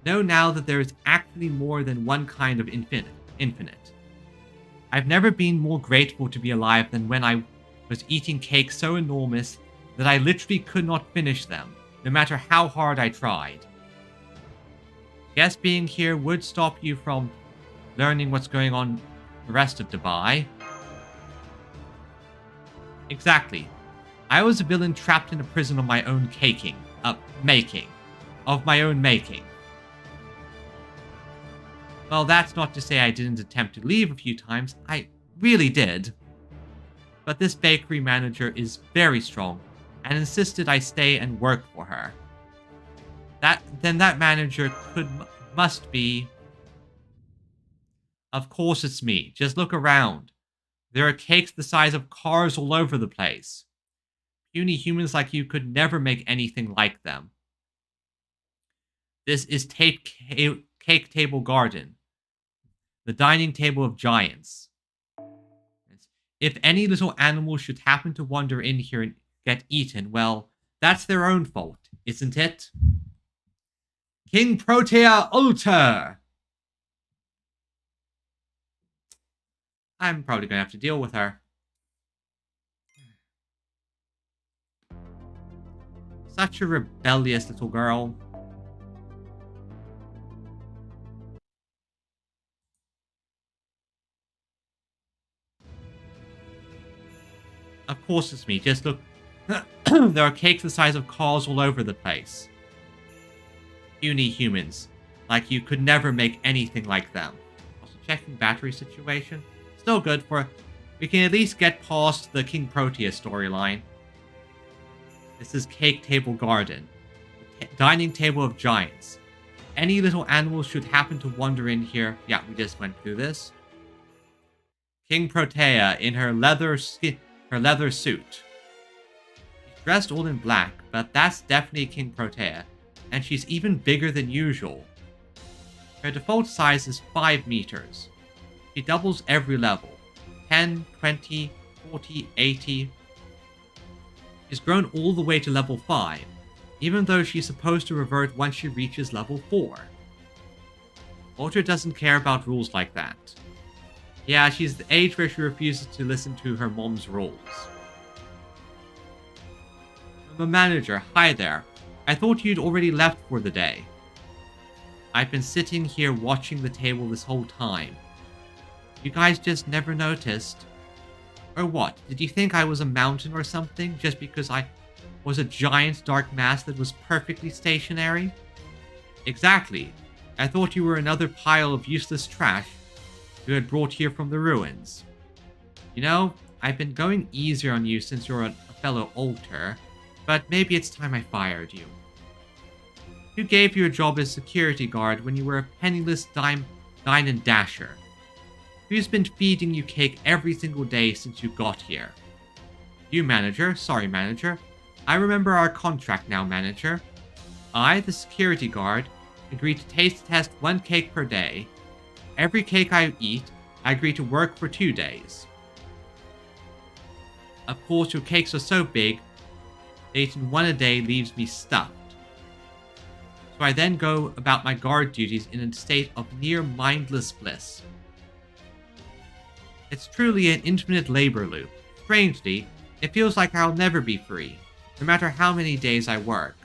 Speaker 1: now that there is actually more than one kind of infinite. I've never been more grateful to be alive than when I was eating cakes so enormous that I literally could not finish them, no matter how hard I tried. Guess being here would stop you from learning what's going on the rest of Dubai. Exactly. I was a villain trapped in a prison of my own making. Well, that's not to say I didn't attempt to leave a few times. I really did. But this bakery manager is very strong and insisted I stay and work for her. Then that manager must be... Of course it's me. Just look around. There are cakes the size of cars all over the place. Puny humans like you could never make anything like them. This is Cake Table Garden, the dining table of giants. If any little animal should happen to wander in here and get eaten, well, that's their own fault, isn't it? King Protea Alter! I'm probably going to have to deal with her. Such a rebellious little girl. Of course it's me. Just look. There are cakes the size of cars all over the place. Puny humans. Like you could never make anything like them. Also checking battery situation. Still good for... We can at least get past the King Proteus storyline. This is Cake Table Garden. Dining table of giants. Any little animals should happen to wander in here. Yeah, we just went through this. King Protea in her leather suit. She's dressed all in black, but that's definitely King Protea. And she's even bigger than usual. Her default size is 5 meters. She doubles every level. 10, 20, 40, 80. She's grown all the way to level 5, even though she's supposed to revert once she reaches level 4. Walter doesn't care about rules like that. Yeah, she's the age where she refuses to listen to her mom's rules. I'm a manager. Hi there. I thought you'd already left for the day. I've been sitting here watching the table this whole time. You guys just never noticed. Or what? Did you think I was a mountain or something just because I was a giant dark mass that was perfectly stationary? Exactly. I thought you were another pile of useless trash you had brought here from the ruins. You know, I've been going easier on you since you're a fellow alter, but maybe it's time I fired you. Who gave you a job as security guard when you were a penniless dine and dasher? Who's been feeding you cake every single day since you got here? You, manager. Sorry, manager. I remember our contract now, manager. I, the security guard, agree to taste test 1 cake per day. Every cake I eat, I agree to work for 2 days. Of course, your cakes are so big, that eating 1 a day leaves me stuffed. So I then go about my guard duties in a state of near mindless bliss. It's truly an infinite labor loop. Strangely, it feels like I'll never be free, no matter how many days I work.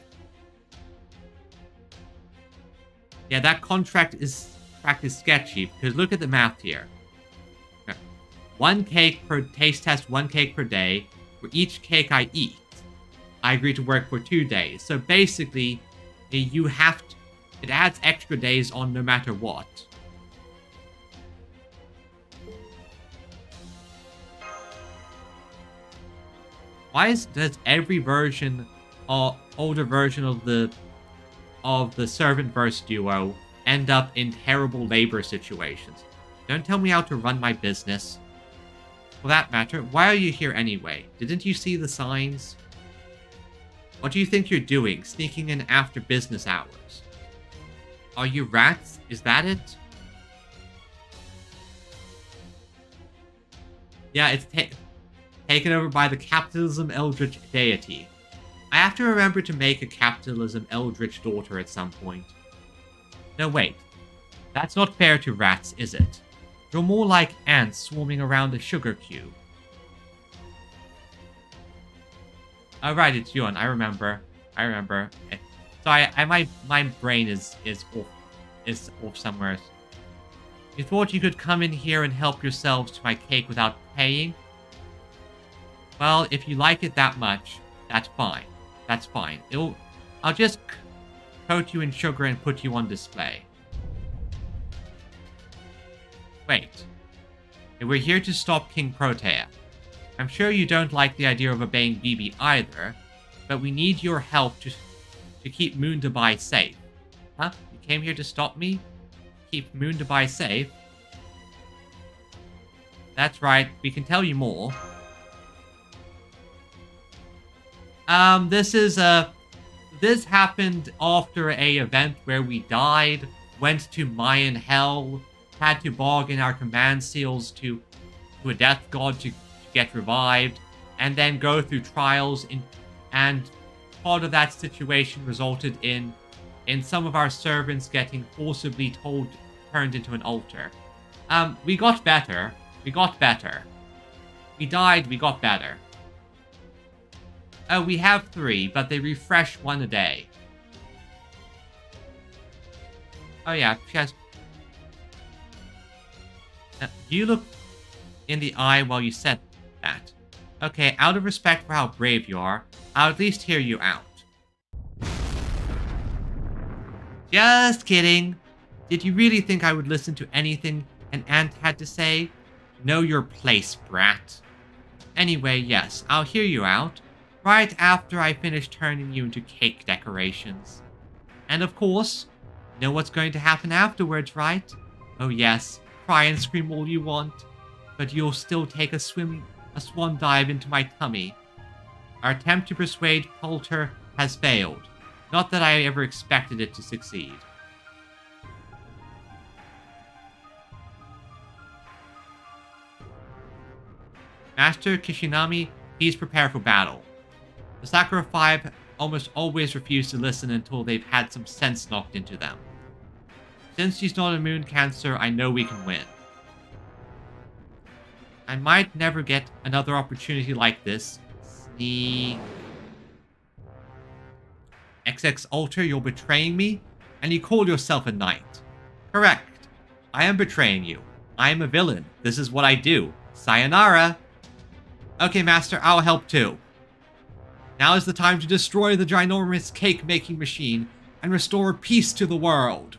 Speaker 1: Yeah, that contract is sketchy, because look at the math here. 1 cake per taste test, 1 cake per day. For each cake I eat, I agree to work for 2 days. So basically, you have to, it adds extra days on no matter what. Why does every version, older version of the Servant-verse duo end up in terrible labor situations? Don't tell me how to run my business. For that matter, why are you here anyway? Didn't you see the signs? What do you think you're doing, sneaking in after business hours? Are you rats? Is that it? Yeah, it's taken over by the capitalism eldritch deity. I have to remember to make a capitalism eldritch daughter at some point. No, wait. That's not fair to rats, is it? You're more like ants swarming around a sugar cube. Oh, right, it's Yuan. I remember. Sorry, my brain is off somewhere. You thought you could come in here and help yourselves to my cake without paying? Well, if you like it that much, that's fine. That's fine. I'll just coat you in sugar and put you on display. Wait. We're here to stop King Protea. I'm sure you don't like the idea of obeying BB either, but we need your help to keep Moon Dubai safe. Huh? You came here to stop me? Keep Moon Dubai safe? That's right. We can tell you more. This happened after a event where we died, went to Mayan hell, had to bargain our command seals to a death god to get revived, and then go through trials and part of that situation resulted in some of our servants getting forcibly turned into an altar. We got better. We died, we got better. Oh, we have 3, but they refresh 1 a day. Oh yeah, just... you look in the eye while you said that. Okay, out of respect for how brave you are, I'll at least hear you out. Just kidding. Did you really think I would listen to anything an ant had to say? Know your place, brat. Anyway, yes, I'll hear you out, right after I finish turning you into cake decorations. And of course, know what's going to happen afterwards, right? Oh yes, cry and scream all you want, but you'll still take a swan dive into my tummy. Our attempt to persuade Poulter has failed. Not that I ever expected it to succeed. Master Kishinami, please prepare for battle. The Sakura 5 almost always refuse to listen until they've had some sense knocked into them. Since she's not a moon cancer, I know we can win. I might never get another opportunity like this. Sneak. XX Alter, you're betraying me? And you call yourself a knight. Correct. I am betraying you. I am a villain. This is what I do. Sayonara. Okay, Master, I'll help too. Now is the time to destroy the ginormous cake-making machine and restore peace to the world.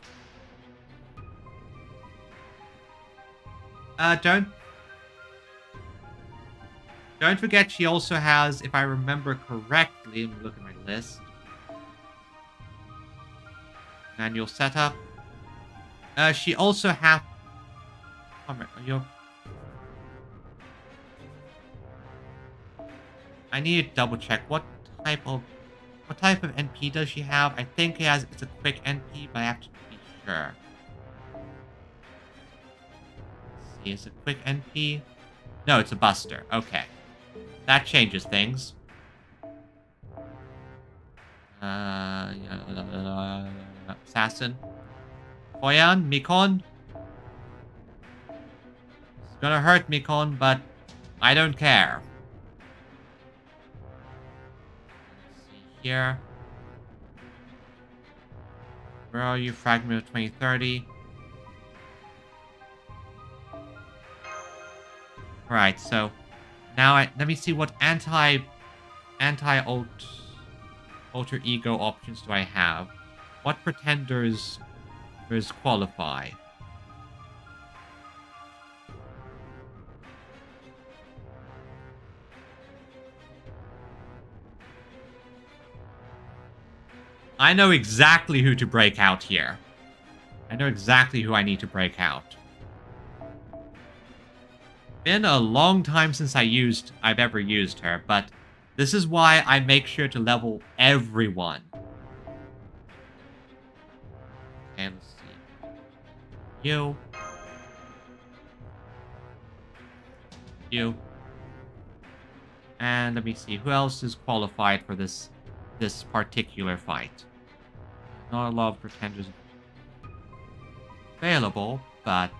Speaker 1: Don't forget she also has, if I remember correctly, let me look at my list. Manual setup. She also has... I need to double check what type of NP does she have. I think it's a quick NP, but I have to be sure. Let's see, is it a quick NP? No, it's a buster. Okay. That changes things. Assassin. Koyan, Mikon. It's gonna hurt Mikon, but I don't care. Let's see here. Where are you? Fragment of 2030. Alright, so now let me see what alter ego options do I have. What pretenders qualify? I know exactly who to break out here. I know exactly who I need to break out. Been a long time since I've ever used her, but this is why I make sure to level everyone. Okay, let's see. You. And let me see, who else is qualified for this particular fight? Not a lot of pretenders available, but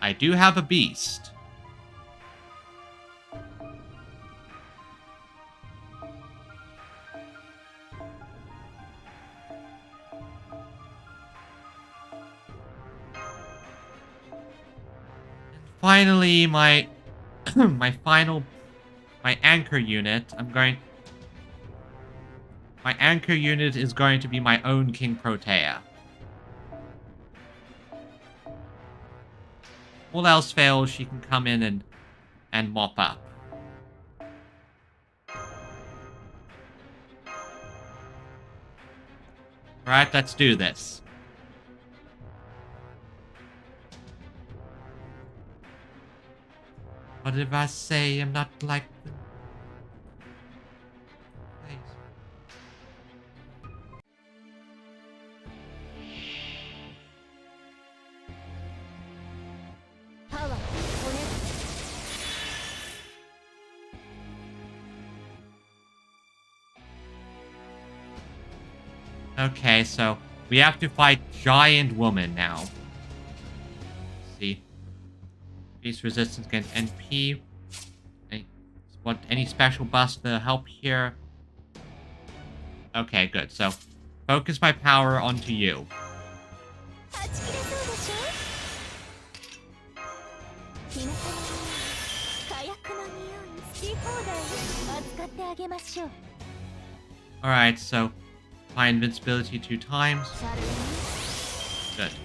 Speaker 1: I do have a beast. Finally, my anchor unit. My anchor unit is going to be my own King Protea. All else fails, she can come in and mop up. Alright, let's do this. What did I say? I'm not like them. Okay, so we have to fight Giant Woman now. Let's see. Increase resistance against NP. Any special buffs to help here? Okay, good. So, focus my power onto you.
Speaker 2: ってあげましょう。
Speaker 1: Alright, so apply invincibility 2 times.
Speaker 2: シャルに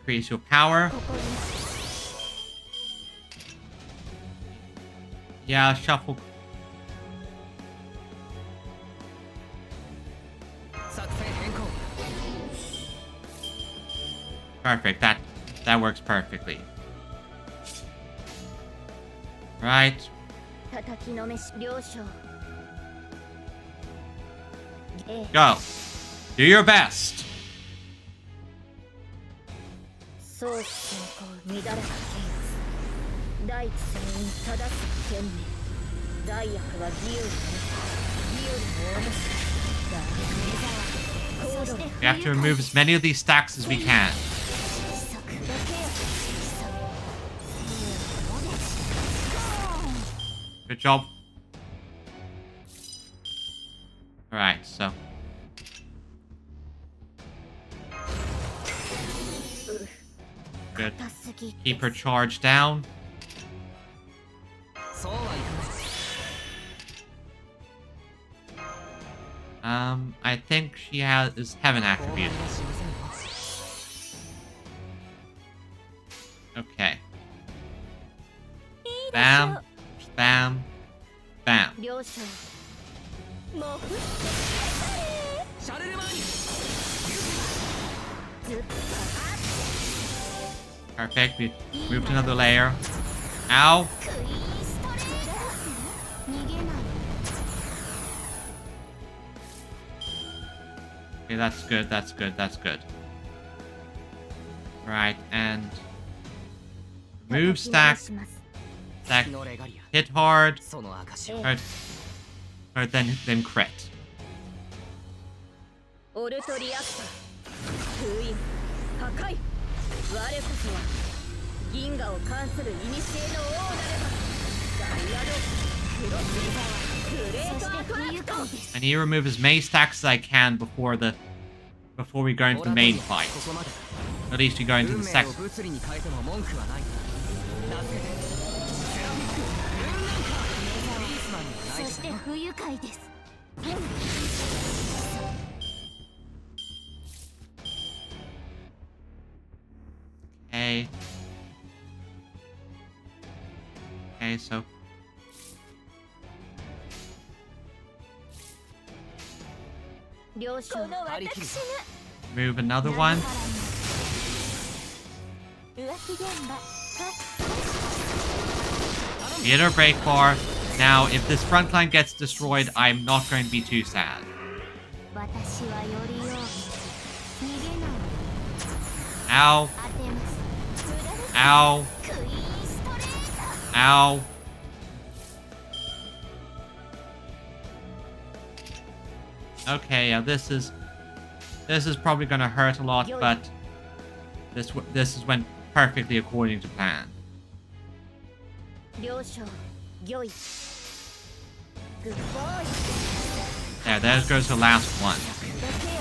Speaker 1: Good. Increase your power.
Speaker 2: ここに
Speaker 1: Yeah, shuffle.
Speaker 3: 作戦変更
Speaker 1: Perfect. That works perfectly. Right.
Speaker 2: 叩きのめし了承。ええ
Speaker 1: Go. Do your best.
Speaker 2: 相思相抗乱れた剣第一線に正す剣明大役は義勇義よりも重しだそして
Speaker 1: We have to remove as many of these stacks as we can. Good job. Alright, so. Good. Keep her charge down.
Speaker 3: そうはいかない
Speaker 1: I think she is heaven
Speaker 3: こうは
Speaker 1: attribute.
Speaker 3: しませんよ
Speaker 1: Okay. Bam. Bam. Bam.
Speaker 2: 了承もう
Speaker 3: シャルルマーニ
Speaker 2: ずっと
Speaker 1: Perfect. We moved another layer. Ow.
Speaker 2: クイーンストレート逃げない
Speaker 1: Okay, that's good. That's good. That's good. Right, and move stack.
Speaker 2: します
Speaker 1: Stack.
Speaker 3: 月のレガリア
Speaker 1: Hit hard.
Speaker 3: その証
Speaker 1: Hurt. Hurt. Then crit.
Speaker 2: オルトリアクタ封印破壊我こそは銀河を関する古の王なればダイヤドクロスリバーグレートアトラクト
Speaker 1: I need to remove as many stacks as I can before we go into the main
Speaker 3: こ
Speaker 1: fight.
Speaker 3: こまで
Speaker 1: At least we go into
Speaker 3: 運
Speaker 1: the
Speaker 3: 命を
Speaker 1: second.
Speaker 3: 物理に変えても文句はない名付けてセラフィックルーンランカーリースマンにはない
Speaker 2: そして不愉快です
Speaker 1: Okay. Okay, so
Speaker 2: 「了承の私が
Speaker 1: move another one.
Speaker 2: 浮気現場
Speaker 1: Hit our break bar. Now, if this front line gets destroyed, I'm not going to be too sad.
Speaker 2: 私はよりよう逃げない
Speaker 1: Ow.
Speaker 2: 当てます
Speaker 1: Ow.
Speaker 2: クイーンストレート
Speaker 1: Ow. Okay, yeah, this is probably gonna hurt a lot, but this went perfectly according to plan.
Speaker 2: 了承御意グッボーイ
Speaker 1: There goes the last one.
Speaker 2: だけよ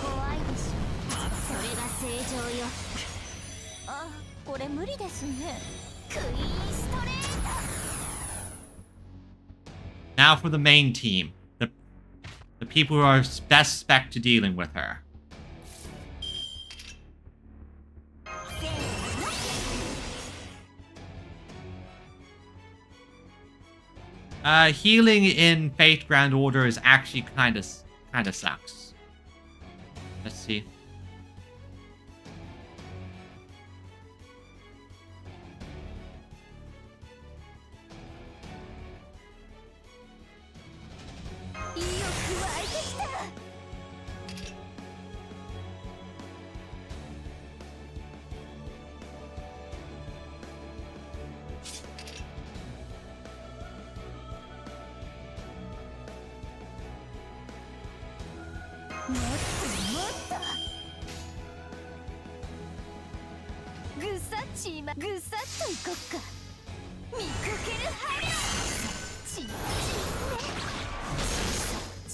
Speaker 2: 怖いでしょそれが正常よあこれ無理ですねクイーンストレート
Speaker 1: Now for the main team, the people who are best spec to dealing with her. Healing in Fate Grand Order is actually kind of sucks. Let's see.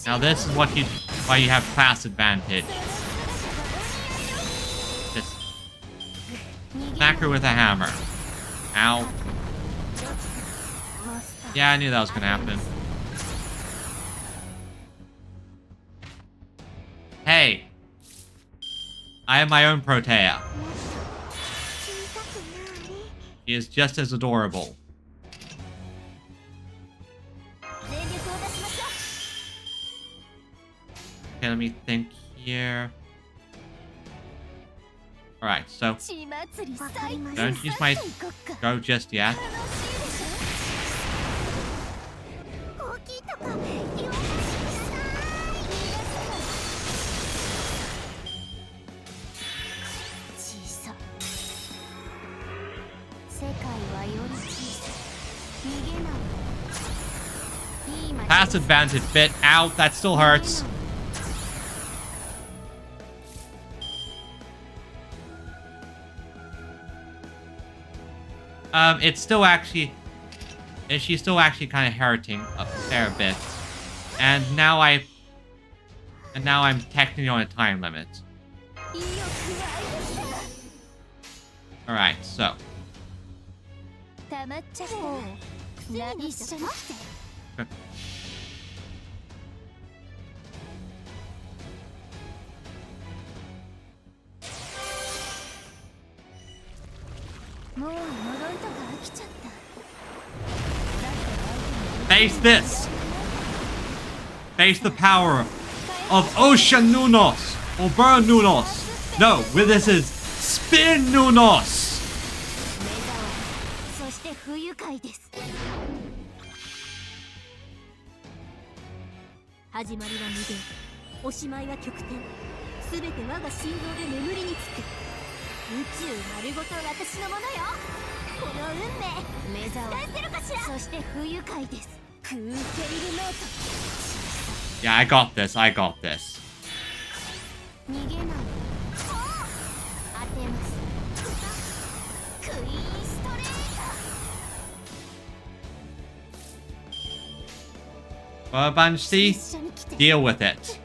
Speaker 1: Now this is why you have class advantage. Just smack her with a hammer. Ow. Yeah, I knew that was gonna happen. Hey. I have my own Protea. She is just as adorable. Okay, let me think here. Alright, so don't use my go just yet. Pass advantage bit. Ow, that still hurts. It's still actually... She's still actually kind of hurting a fair bit. And now I'm technically on a time limit. Alright, so. Face this! Face the power of Ocean Nunos! Or Burn Nunos! No, this is Spin Nunos! Yeah, I got this, I got this. Banshee, deal with it.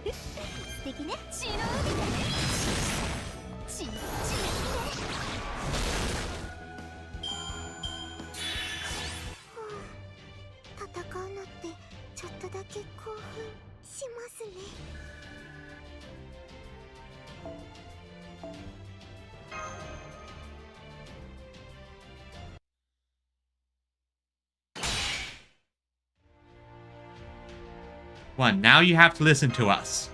Speaker 1: One, now you have to listen to us.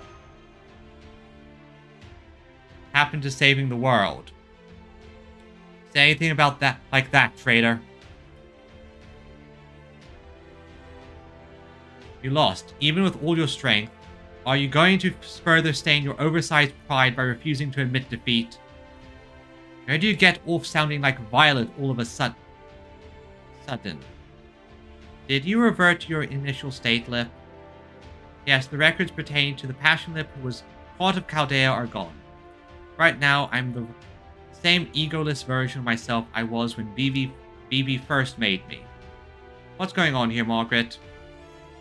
Speaker 1: Happened to saving the world. Say anything about that, like that, traitor. You lost, even with all your strength. Are you going to further stain your oversized pride by refusing to admit defeat? Where do you get off sounding like Violet all of a sudden? Did you revert to your initial state, Lip? Yes, the records pertaining to the Passion Lip who was part of Chaldea are gone. Right now, I'm the same egoless version of myself I was when Vivi first made me. What's going on here, Margaret?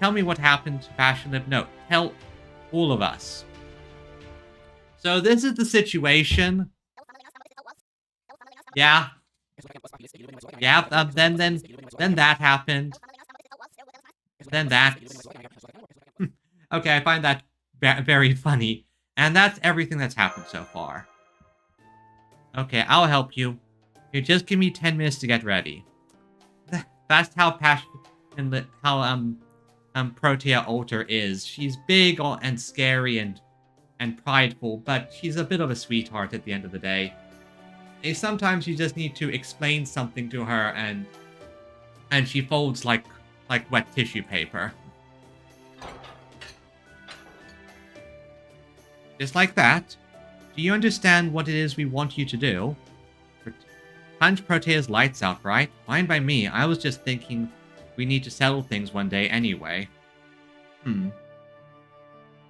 Speaker 1: Tell me what happened to Passion Lip. No, tell all of us. So this is the situation. Yeah. Yeah, then that happened. Then that. Okay, I find that very funny. And that's everything that's happened so far. Okay, I'll help you. Here, just give me 10 minutes to get ready. That's how Protea Alter is. She's big and scary and prideful, but she's a bit of a sweetheart at the end of the day. And sometimes you just need to explain something to her and she folds like wet tissue paper. Just like that. Do you understand what it is we want you to do? Punch Protea's lights out, right? Fine by me. I was just thinking we need to settle things one day anyway. Did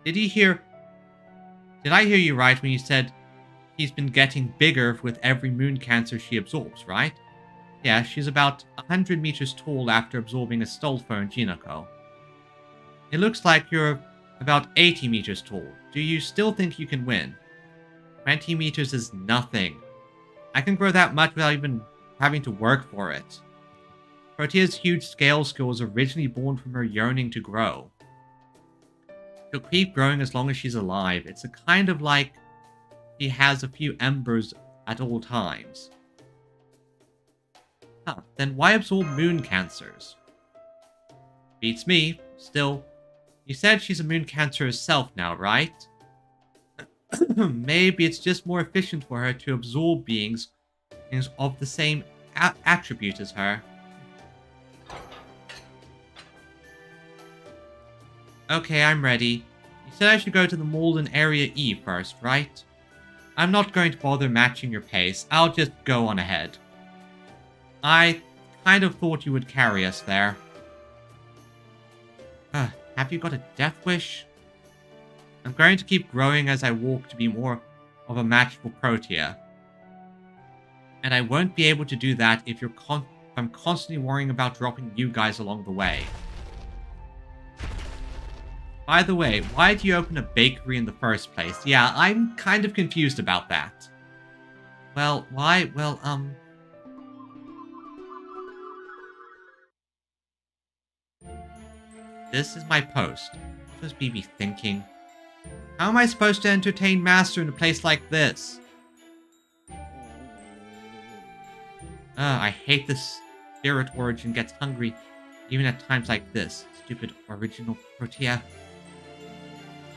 Speaker 1: I hear you right when you said he's been getting bigger with every moon cancer she absorbs, right? Yeah, she's about 100 meters tall after absorbing a Stolfo and Ginoko. It looks like you're about 80 meters tall. Do you still think you can win? 20 meters is nothing. I can grow that much without even having to work for it. Protea's huge scale skill was originally born from her yearning to grow. She'll keep growing as long as she's alive. It's a kind of like she has a few embers at all times. Huh, then why absorb moon cancers? Beats me. Still, you said she's a moon cancer herself now, right? Maybe it's just more efficient for her to absorb beings of the same attribute as her. Okay, I'm ready. You said I should go to the mall in Area E first, right? I'm not going to bother matching your pace. I'll just go on ahead. I kind of thought you would carry us there. Have you got a death wish? I'm going to keep growing as I walk to be more of a match for Protea. And I won't be able to do that if I'm constantly worrying about dropping you guys along the way. By the way, why did you open a bakery in the first place? Yeah, I'm kind of confused about that. Well, why? Well, This is my post. What was BB thinking? How am I supposed to entertain Master in a place like this? I hate this spirit origin gets hungry even at times like this. Stupid original Protea.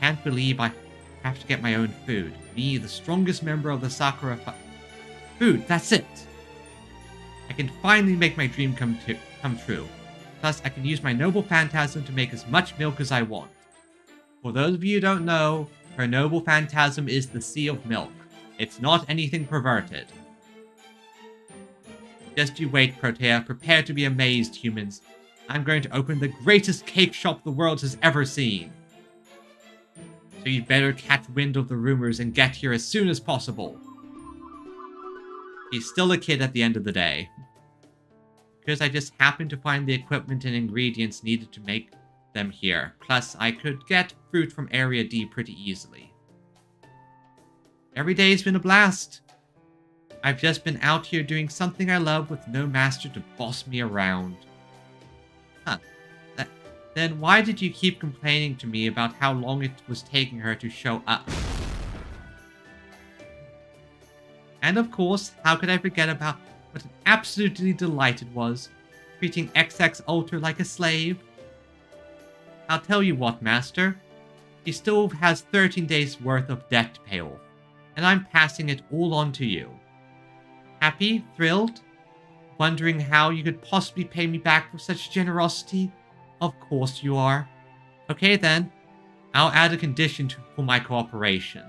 Speaker 1: Can't believe I have to get my own food. Me, the strongest member of the Sakura Food, that's it! I can finally make my dream come true. Plus, I can use my noble phantasm to make as much milk as I want. For those of you who don't know, her noble phantasm is the Sea of Milk. It's not anything perverted. Just you wait, Protea. Prepare to be amazed, humans. I'm going to open the greatest cake shop the world has ever seen. So you'd better catch wind of the rumors and get here as soon as possible. He's still a kid at the end of the day. Because I just happened to find the equipment and ingredients needed to make them here. Plus, I could get fruit from Area D pretty easily. Every day's been a blast. I've just been out here doing something I love with no master to boss me around. Huh. Then why did you keep complaining to me about how long it was taking her to show up? And of course, how could I forget about what an absolutely delight it was, treating XX Ultra like a slave? I'll tell you what, Master. He still has 13 days worth of debt to pay off, and I'm passing it all on to you. Happy? Thrilled? Wondering how you could possibly pay me back for such generosity? Of course you are. Okay then, I'll add a condition for my cooperation.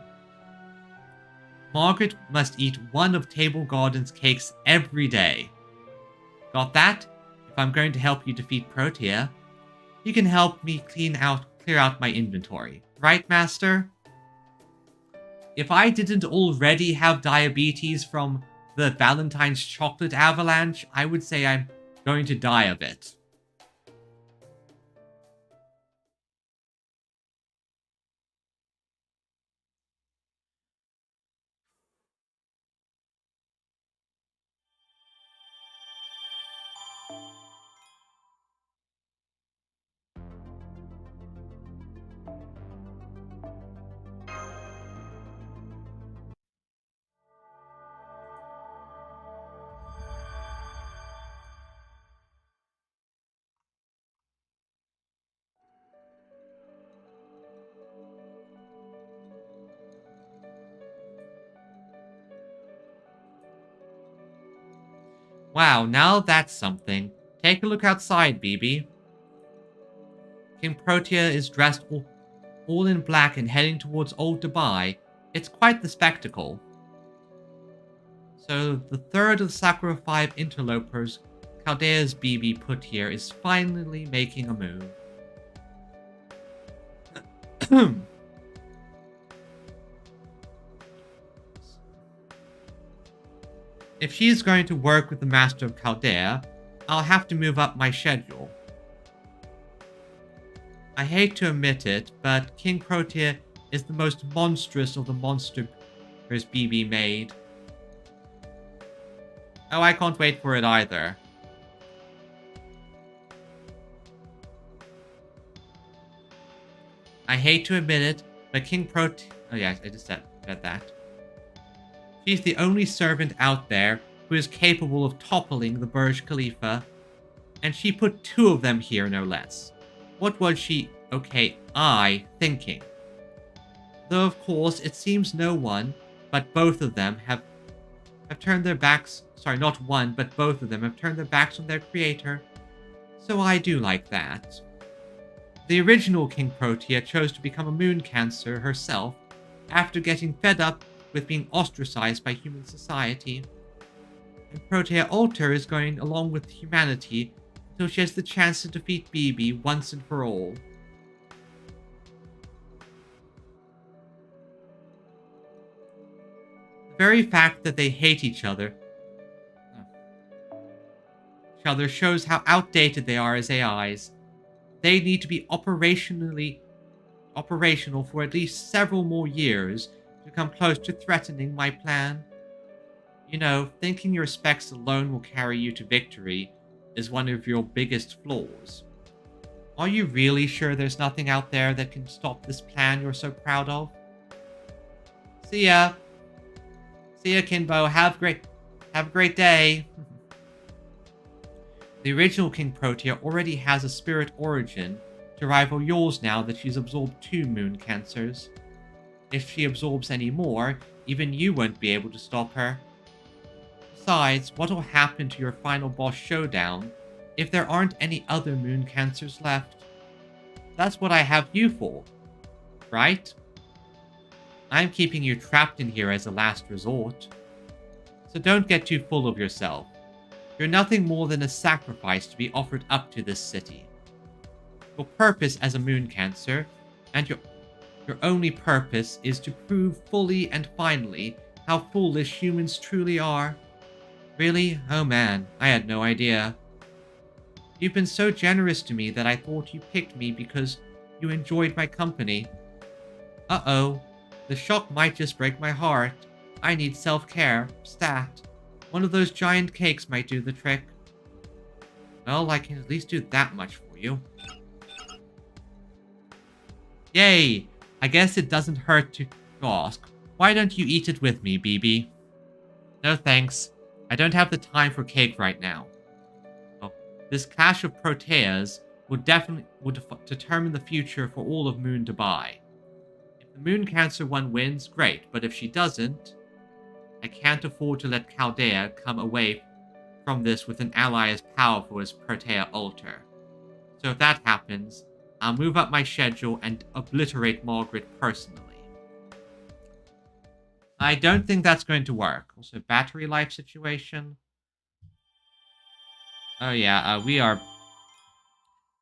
Speaker 1: Margaret must eat one of Table Garden's cakes every day. Got that? If I'm going to help you defeat Protea, you can help me clear out my inventory. Right, Master? If I didn't already have diabetes from the Valentine's chocolate avalanche, I would say I'm going to die of it. Wow, now that's something. Take a look outside, BB. King Protea is dressed all in black and heading towards Old Dubai. It's quite the spectacle. So the third of the Sakura 5 interlopers Chaldea's BB put here is finally making a move. If she's going to work with the Master of Chaldea, I'll have to move up my schedule. I hate to admit it, but King Protea is the most monstrous of the monsters BB made. Oh, I can't wait for it either. I hate to admit it, but King Protea... Oh yeah, I just said that. She's the only servant out there who is capable of toppling the Burj Khalifa, and she put 2 of them here, no less. What was she, thinking? Though, of course, it seems no one, but both of them have turned their backs... Sorry, not one, but both of them have turned their backs on their creator. So I do like that. The original King Protea chose to become a moon cancer herself after getting fed up with being ostracized by human society. And Protea Alter is going along with humanity until she has the chance to defeat BB once and for all. The very fact that they hate each other shows how outdated they are as AIs. They need to be operational for at least several more years to come close to threatening my plan. You know, thinking your specs alone will carry you to victory is one of your biggest flaws. Are you really sure there's nothing out there that can stop this plan you're so proud of? See ya. See ya, Kinbo. Have a great day. The original King Protea already has a spirit origin to rival yours now that she's absorbed 2 moon cancers. If she absorbs any more, even you won't be able to stop her. Besides, what will happen to your final boss showdown if there aren't any other moon cancers left? That's what I have you for, right? I'm keeping you trapped in here as a last resort. So don't get too full of yourself. You're nothing more than a sacrifice to be offered up to this city. Your purpose as a moon cancer, and your only purpose, is to prove fully and finally how foolish humans truly are. Really? Oh man, I had no idea. You've been so generous to me that I thought you picked me because you enjoyed my company. Uh-oh. The shock might just break my heart. I need self-care. Stat. One of those giant cakes might do the trick. Well, I can at least do that much for you. Yay! I guess it doesn't hurt to ask. Why don't you eat it with me, BB? No thanks. I don't have the time for cake right now. Oh, this clash of Proteas will determine the future for all of Moon Dubai. If the Moon Cancer one wins, great, but if she doesn't, I can't afford to let Chaldea come away from this with an ally as powerful as Protea Alter. So if that happens, I'll move up my schedule and obliterate Margaret personally. I don't think that's going to work. Also, battery life situation. Oh yeah, we are...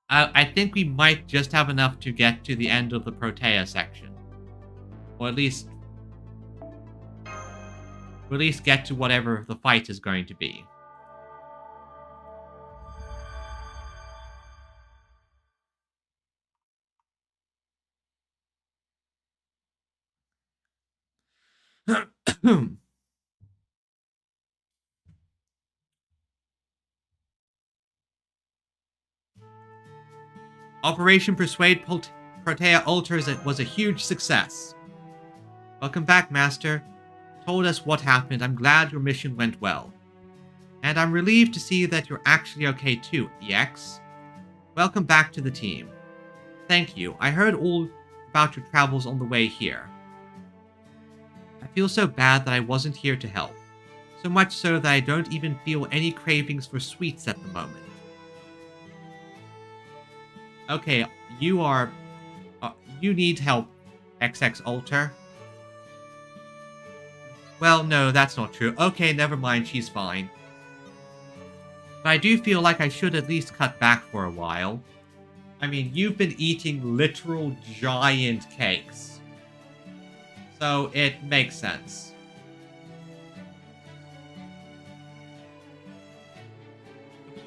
Speaker 1: I think we might just have enough to get to the end of the Protea section. Or at least get to whatever the fight is going to be. Operation Persuade Protea Alters was a huge success. Welcome back, Master. Told us what happened. I'm glad your mission went well. And I'm relieved to see that you're actually okay too, EX. Welcome back to the team. Thank you. I heard all about your travels on the way here. I feel so bad that I wasn't here to help. So much so that I don't even feel any cravings for sweets at the moment. Okay, you are... you need help, XX Alter. Well, no, that's not true. Okay, never mind, she's fine. But I do feel like I should at least cut back for a while. I mean, you've been eating literal giant cakes. So, it makes sense.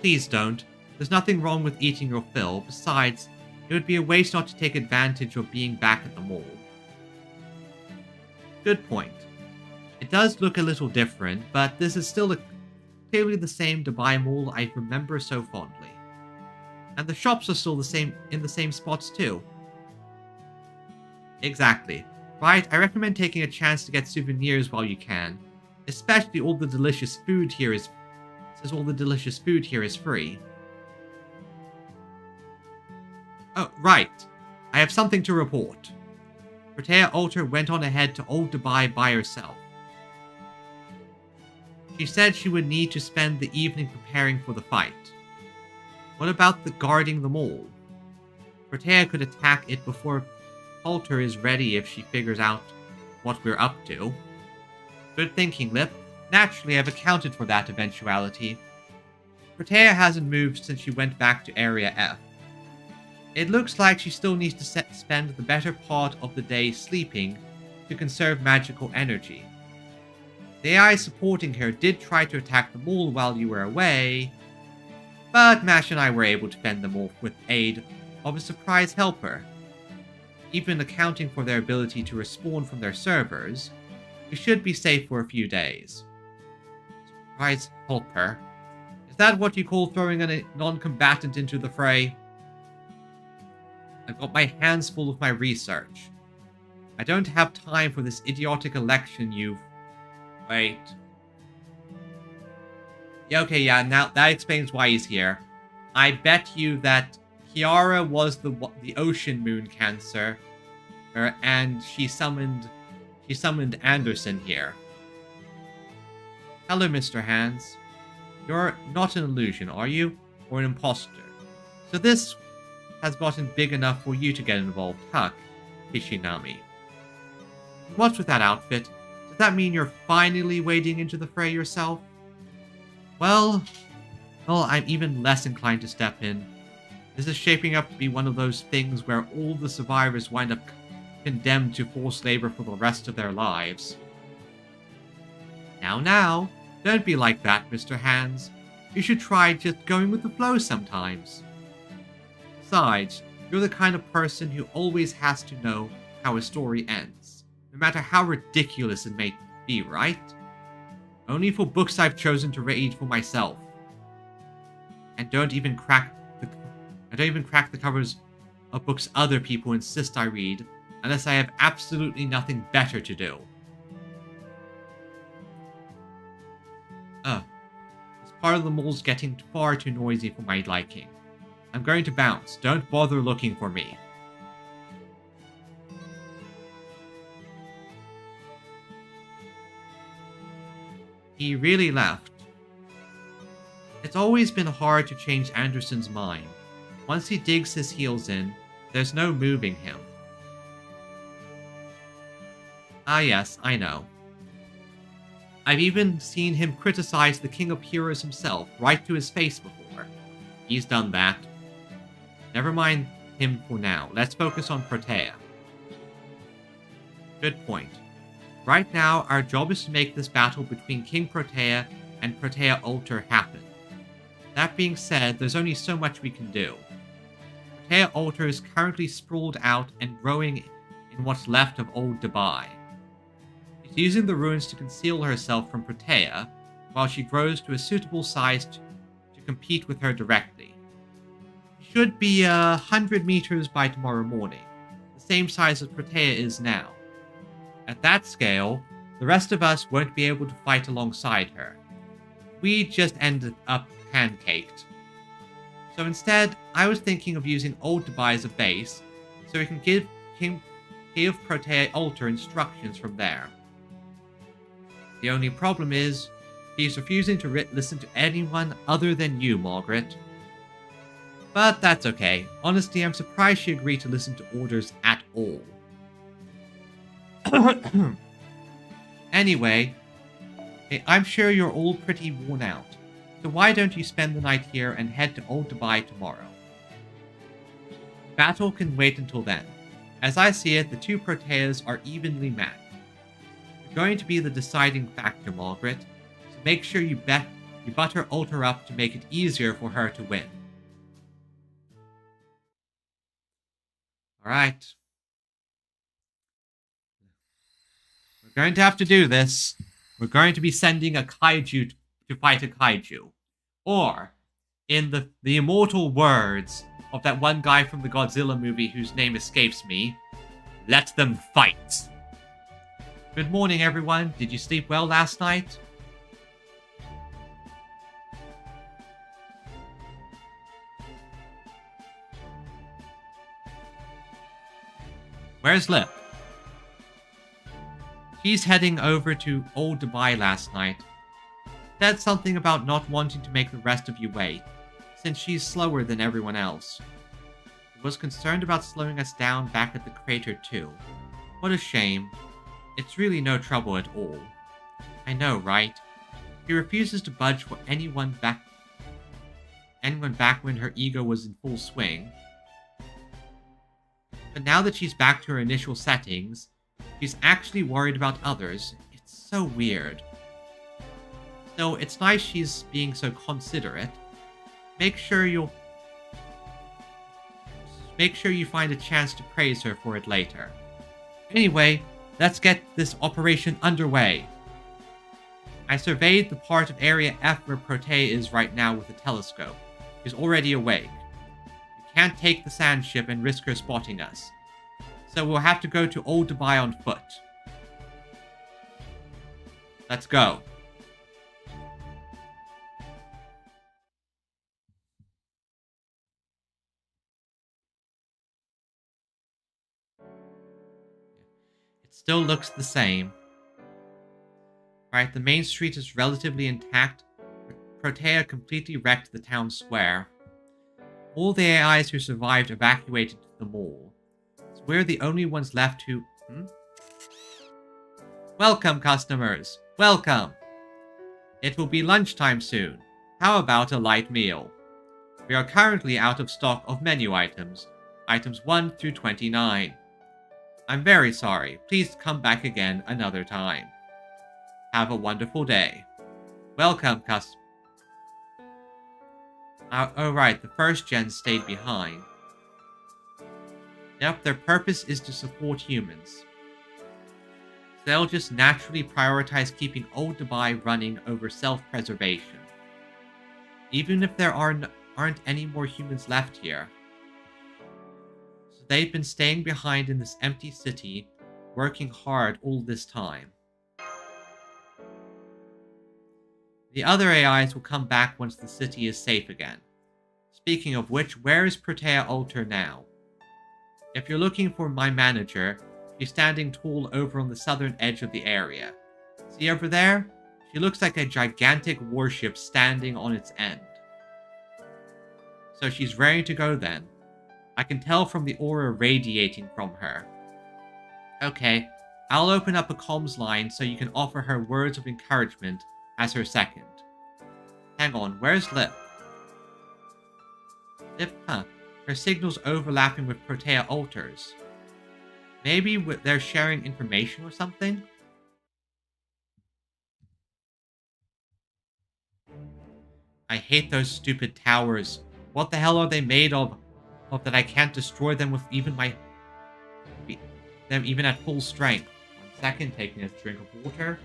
Speaker 1: Please don't. There's nothing wrong with eating your fill. Besides, it would be a waste not to take advantage of being back at the mall. Good point. It does look a little different, but this is still clearly the same Dubai Mall I remember so fondly. And the shops are still the same in the same spots too. Exactly. Right, I recommend taking a chance to get souvenirs while you can. Especially all the delicious food here is free. Oh, right. I have something to report. Protea Alter went on ahead to Old Dubai by herself. She said she would need to spend the evening preparing for the fight. What about guarding the mall? Protea could attack it before Alter is ready if she figures out what we're up to. Good thinking, Lip. Naturally, I've accounted for that eventuality. Protea hasn't moved since she went back to Area F. It looks like she still needs to spend the better part of the day sleeping to conserve magical energy. The AI supporting her did try to attack the mall while you were away, but Mash and I were able to fend them off with aid of a surprise helper. Even accounting for their ability to respawn from their servers, we should be safe for a few days. Surprise helper? Is that what you call throwing a non-combatant into the fray? I've got my hands full of my research. I don't have time for this idiotic election you've... Wait. Yeah, okay, yeah, now that explains why he's here. I bet you that Kiara was the Ocean Moon Cancer, and she summoned Anderson here. Hello, Mr. Hands. You're not an illusion, are you? Or an imposter? So this has gotten big enough for you to get involved, huh, Kishinami? What's with that outfit? Does that mean you're finally wading into the fray yourself? Well, I'm even less inclined to step in. This is shaping up to be one of those things where all the survivors wind up condemned to forced labor for the rest of their lives. Now, don't be like that, Mr. Hands. You should try just going with the flow sometimes. Besides, you're the kind of person who always has to know how a story ends, no matter how ridiculous it may be, right? Only for books I've chosen to read for myself. And I don't even crack the covers of books other people insist I read, unless I have absolutely nothing better to do. This part of the mall's getting far too noisy for my liking. I'm going to bounce. Don't bother looking for me. He really left. It's always been hard to change Anderson's mind. Once he digs his heels in, there's no moving him. Ah yes, I know. I've even seen him criticize the King of Heroes himself, right to his face before. He's done that. Never mind him for now. Let's focus on Protea. Good point. Right now, our job is to make this battle between King Protea and Protea Alter happen. That being said, there's only so much we can do. Protea Alter is currently sprawled out and growing in what's left of Old Dubai. She's using the ruins to conceal herself from Protea, while she grows to a suitable size to compete with her directly. She should be 100 meters by tomorrow morning, the same size as Protea is now. At that scale, the rest of us won't be able to fight alongside her. We just ended up pancaked. So instead, I was thinking of using Old Dubai as a base, so we can give Protea Alter instructions from there. The only problem is, he's refusing to listen to anyone other than you, Margaret. But that's okay. Honestly, I'm surprised she agreed to listen to orders at all. Anyway, I'm sure you're all pretty worn out, so why don't you spend the night here and head to Old Dubai tomorrow? Battle can wait until then. As I see it, the two Proteas are evenly matched. You're going to be the deciding factor, Margaret, so make sure you butter Alter up to make it easier for her to win. Alright. We're going to have to do this. We're going to be sending a kaiju to fight a kaiju. Or, in the immortal words of that one guy from the Godzilla movie whose name escapes me, let them fight. Good morning, everyone. Did you sleep well last night? Where's Lip? She's heading over to Old Dubai last night. Said something about not wanting to make the rest of you wait, since she's slower than everyone else. Was concerned about slowing us down back at the crater too. What a shame. It's really no trouble at all. I know, right? She refuses to budge for anyone back when her ego was in full swing. But now that she's back to her initial settings, she's actually worried about others. It's so weird. So it's nice she's being so considerate. Make sure you find a chance to praise her for it later. Anyway, let's get this operation underway. I surveyed the part of Area F where Protea is right now with a telescope. She's already awake. We can't take the sand ship and risk her spotting us. So we'll have to go to Old Dubai on foot. Let's go. It still looks the same. Right, the main street is relatively intact. Protea completely wrecked the town square. All the AIs who survived evacuated to the mall. So we're the only ones left who... Welcome, customers. Welcome. It will be lunchtime soon. How about a light meal? We are currently out of stock of menu items. Items 1 through 29. I'm very sorry. Please come back again another time. Have a wonderful day. Welcome, customers. Oh right, the first gen stayed behind. Yep, their purpose is to support humans. So they'll just naturally prioritize keeping Old Dubai running over self-preservation. Even if there aren't any more humans left here. So they've been staying behind in this empty city, working hard all this time. The other AIs will come back once the city is safe again. Speaking of which, where is Protea Alter now? If you're looking for my manager, she's standing tall over on the southern edge of the area. See over there? She looks like a gigantic warship standing on its end. So she's ready to go then. I can tell from the aura radiating from her. Okay, I'll open up a comms line so you can offer her words of encouragement as her second. Hang on, where's Lip? Lip, her signal's overlapping with Protea Alter's. Maybe they're sharing information or something? I hate those stupid towers. What the hell are they made of that I can't destroy them with even even at full strength? 1 second, taking a drink of water.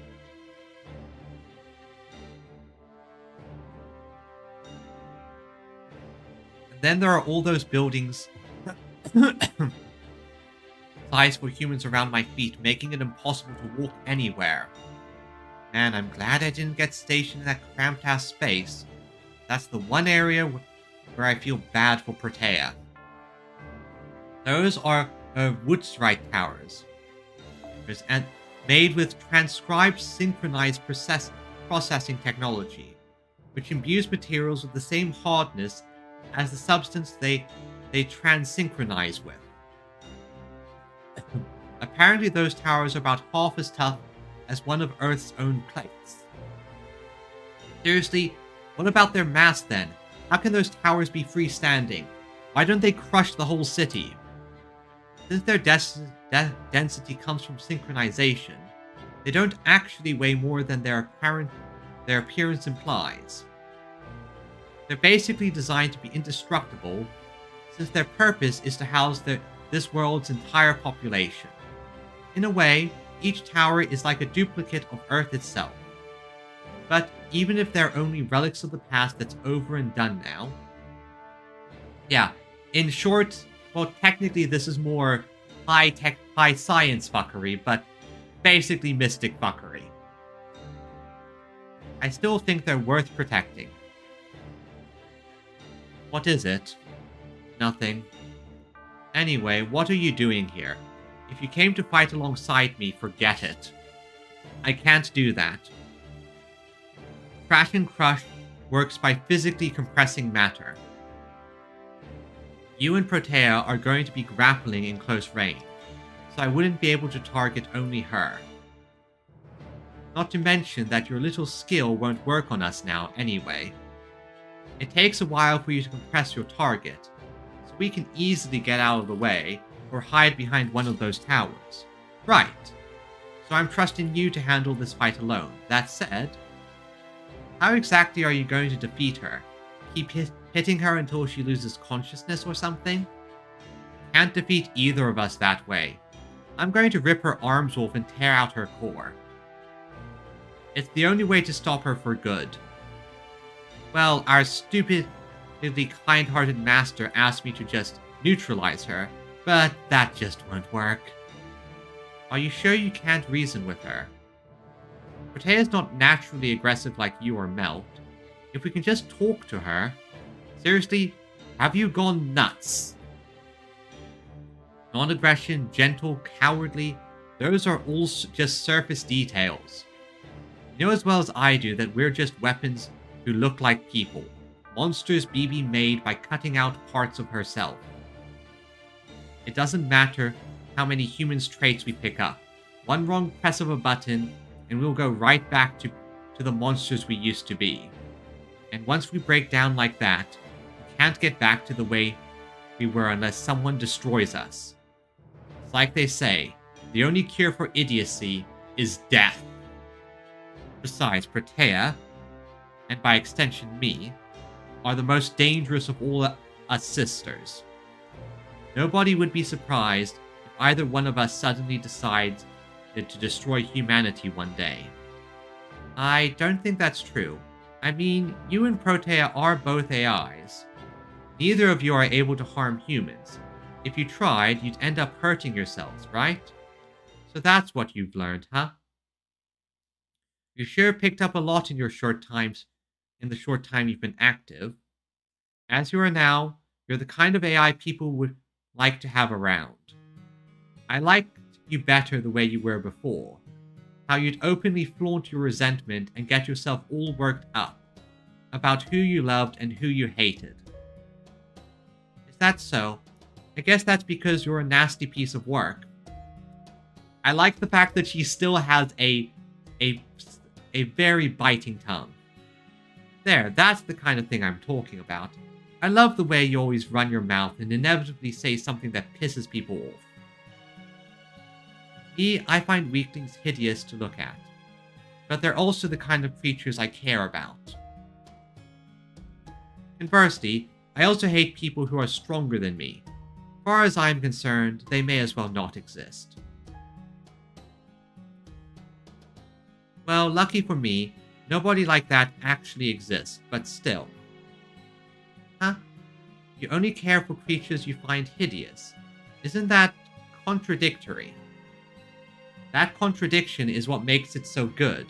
Speaker 1: Then there are all those buildings size for humans around my feet, making it impossible to walk anywhere. Man, I'm glad I didn't get stationed in that cramped-ass space. That's the one area where I feel bad for Protea. Those are Woodsrite towers. And made with transcribed synchronized processing technology, which imbues materials with the same hardness as the substance they trans-synchronize with. Apparently those towers are about half as tough as one of Earth's own plates. Seriously, what about their mass then? How can those towers be freestanding? Why don't they crush the whole city? Since their density comes from synchronization, they don't actually weigh more than their appearance implies. They're basically designed to be indestructible, since their purpose is to house this world's entire population. In a way, each tower is like a duplicate of Earth itself. But even if they're only relics of the past that's over and done now. Yeah, in short, well, technically this is more high-tech, high-science fuckery, but basically mystic fuckery. I still think they're worth protecting. What is it? Nothing. Anyway, what are you doing here? If you came to fight alongside me, forget it. I can't do that. Crash and Crush works by physically compressing matter. You and Protea are going to be grappling in close range, so I wouldn't be able to target only her. Not to mention that your little skill won't work on us now anyway. It takes a while for you to compress your target, so we can easily get out of the way or hide behind one of those towers. Right. So I'm trusting you to handle this fight alone. That said, how exactly are you going to defeat her? Keep hitting her until she loses consciousness or something? Can't defeat either of us that way. I'm going to rip her arms off and tear out her core. It's the only way to stop her for good. Well, our stupidly kind-hearted master asked me to just neutralize her, but that just won't work. Are you sure you can't reason with her? Protea's not naturally aggressive like you or Melt. If we can just talk to her... Seriously, have you gone nuts? Non-aggression, gentle, cowardly, those are all just surface details. You know as well as I do that we're just weapons who look like people. Monsters BB made by cutting out parts of herself. It doesn't matter how many humans' traits we pick up. One wrong press of a button, and we'll go right back to the monsters we used to be. And once we break down like that, we can't get back to the way we were unless someone destroys us. It's like they say, the only cure for idiocy is death. Besides, Protea, and by extension me, are the most dangerous of all us sisters. Nobody would be surprised if either one of us suddenly decides to destroy humanity one day. I don't think that's true. I mean, you and Protea are both AIs. Neither of you are able to harm humans. If you tried, you'd end up hurting yourselves, right? So that's what you've learned, huh? You sure picked up a lot in the short time you've been active. As you are now, you're the kind of AI people would like to have around. I liked you better the way you were before. How you'd openly flaunt your resentment and get yourself all worked up about who you loved and who you hated. Is that so? I guess that's because you're a nasty piece of work. I like the fact that she still has a very biting tongue. There, that's the kind of thing I'm talking about. I love the way you always run your mouth and inevitably say something that pisses people off. I find weaklings hideous to look at, but they're also the kind of creatures I care about. Conversely, I also hate people who are stronger than me. As far as I'm concerned, they may as well not exist. Well, lucky for me, nobody like that actually exists, but still. Huh? You only care for creatures you find hideous. Isn't that contradictory? That contradiction is what makes it so good.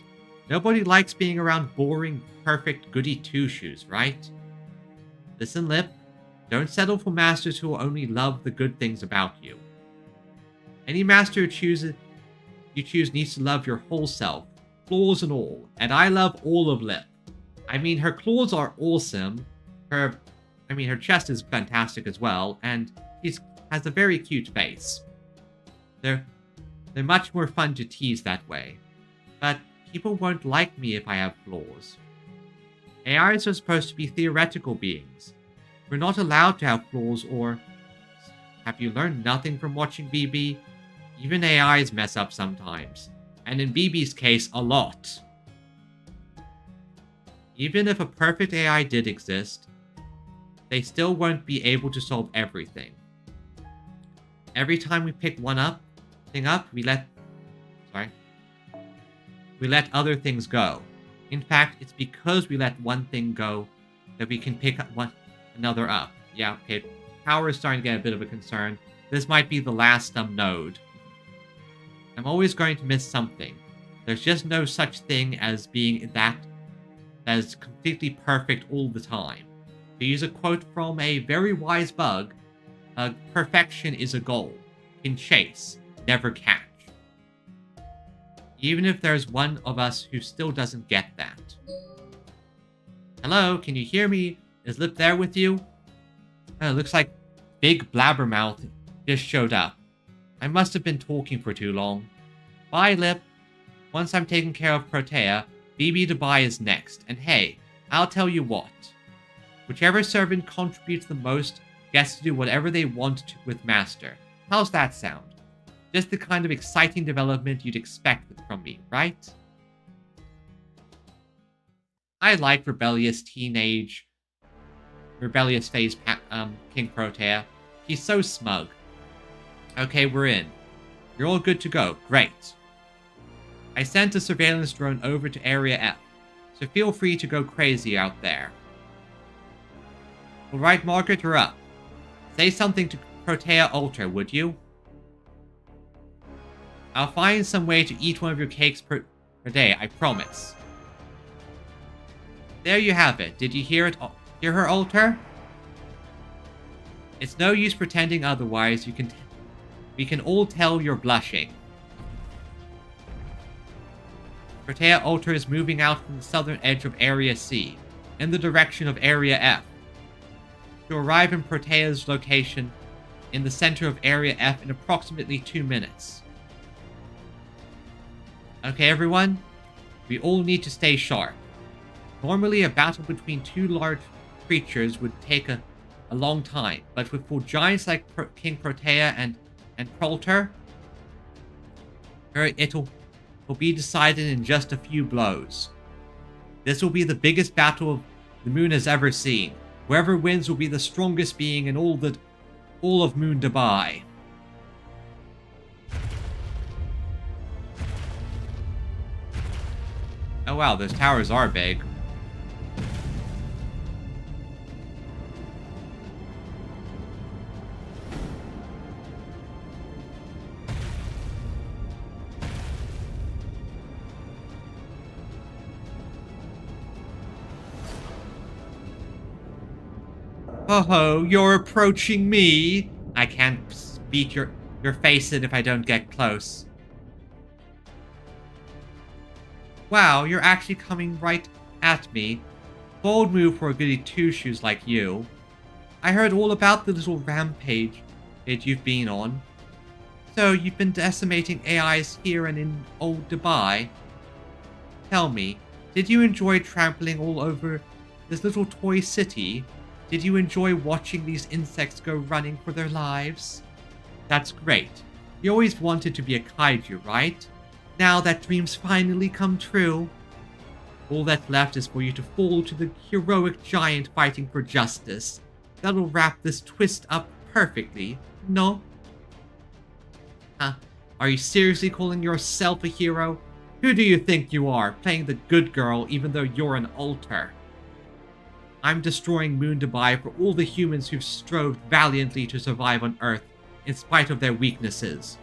Speaker 1: Nobody likes being around boring, perfect, goody two-shoes, right? Listen, Lip. Don't settle for masters who will only love the good things about you. Any master you choose needs to love your whole self, claws and all, and I love all of Lip. I mean, her claws are awesome. Her chest is fantastic as well, and she has a very cute face. They're much more fun to tease that way. But people won't like me if I have flaws. AIs are supposed to be theoretical beings. We're not allowed to have flaws or... Have you learned nothing from watching BB? Even AIs mess up sometimes. And in BB's case, a lot. Even if a perfect AI did exist, they still won't be able to solve everything. Every time we pick one thing up, we let other things go, In fact, it's because we let one thing go that we can pick another up. Yeah, okay. Power is starting to get a bit of a concern. This might be the last node. I'm always going to miss something. There's just no such thing as being that is completely perfect all the time. To use a quote from a very wise bug, perfection is a goal. Can chase, never catch. Even if there's one of us who still doesn't get that. Hello, can you hear me? Is Lip there with you? Looks like Big Blabbermouth just showed up. I must have been talking for too long. Bye, Lip. Once I'm taking care of Protea, BB Dubai is next. And hey, I'll tell you what. Whichever servant contributes the most gets to do whatever they want with Master. How's that sound? Just the kind of exciting development you'd expect from me, right? I like rebellious phase King Protea. He's so smug. Okay, we're in. You're all good to go. Great. I sent a surveillance drone over to Area F, so feel free to go crazy out there. Alright, Margaret, you're up. Say something to Protea Alter, would you? I'll find some way to eat one of your cakes per day, I promise. There you have it. Did you hear it? Hear her, Alter? It's no use pretending otherwise. We can all tell you're blushing. Protea Alter is moving out from the southern edge of Area C, in the direction of Area F. To arrive in Protea's location in the center of Area F in approximately 2 minutes. Okay, everyone? We all need to stay sharp. Normally, a battle between two large creatures would take a long time, but for giants like King Protea and Prolter, it'll be decided in just a few blows. This will be the biggest battle the moon has ever seen. Whoever wins will be the strongest being in all of Moon Dubai. Oh wow, those towers are big. Oh, you're approaching me. I can't beat your face in if I don't get close. Wow, you're actually coming right at me. Bold move for a goody two-shoes like you. I heard all about the little rampage you've been on. So, you've been decimating AIs here and in old Dubai. Tell me, did you enjoy trampling all over this little toy city? Did you enjoy watching these insects go running for their lives? That's great. You always wanted to be a kaiju, right? Now that dream's finally come true. All that's left is for you to fall to the heroic giant fighting for justice. That'll wrap this twist up perfectly, no? Are you seriously calling yourself a hero? Who do you think you are, playing the good girl even though you're an alter? I'm destroying Moon Dubai for all the humans who've strove valiantly to survive on Earth in spite of their weaknesses.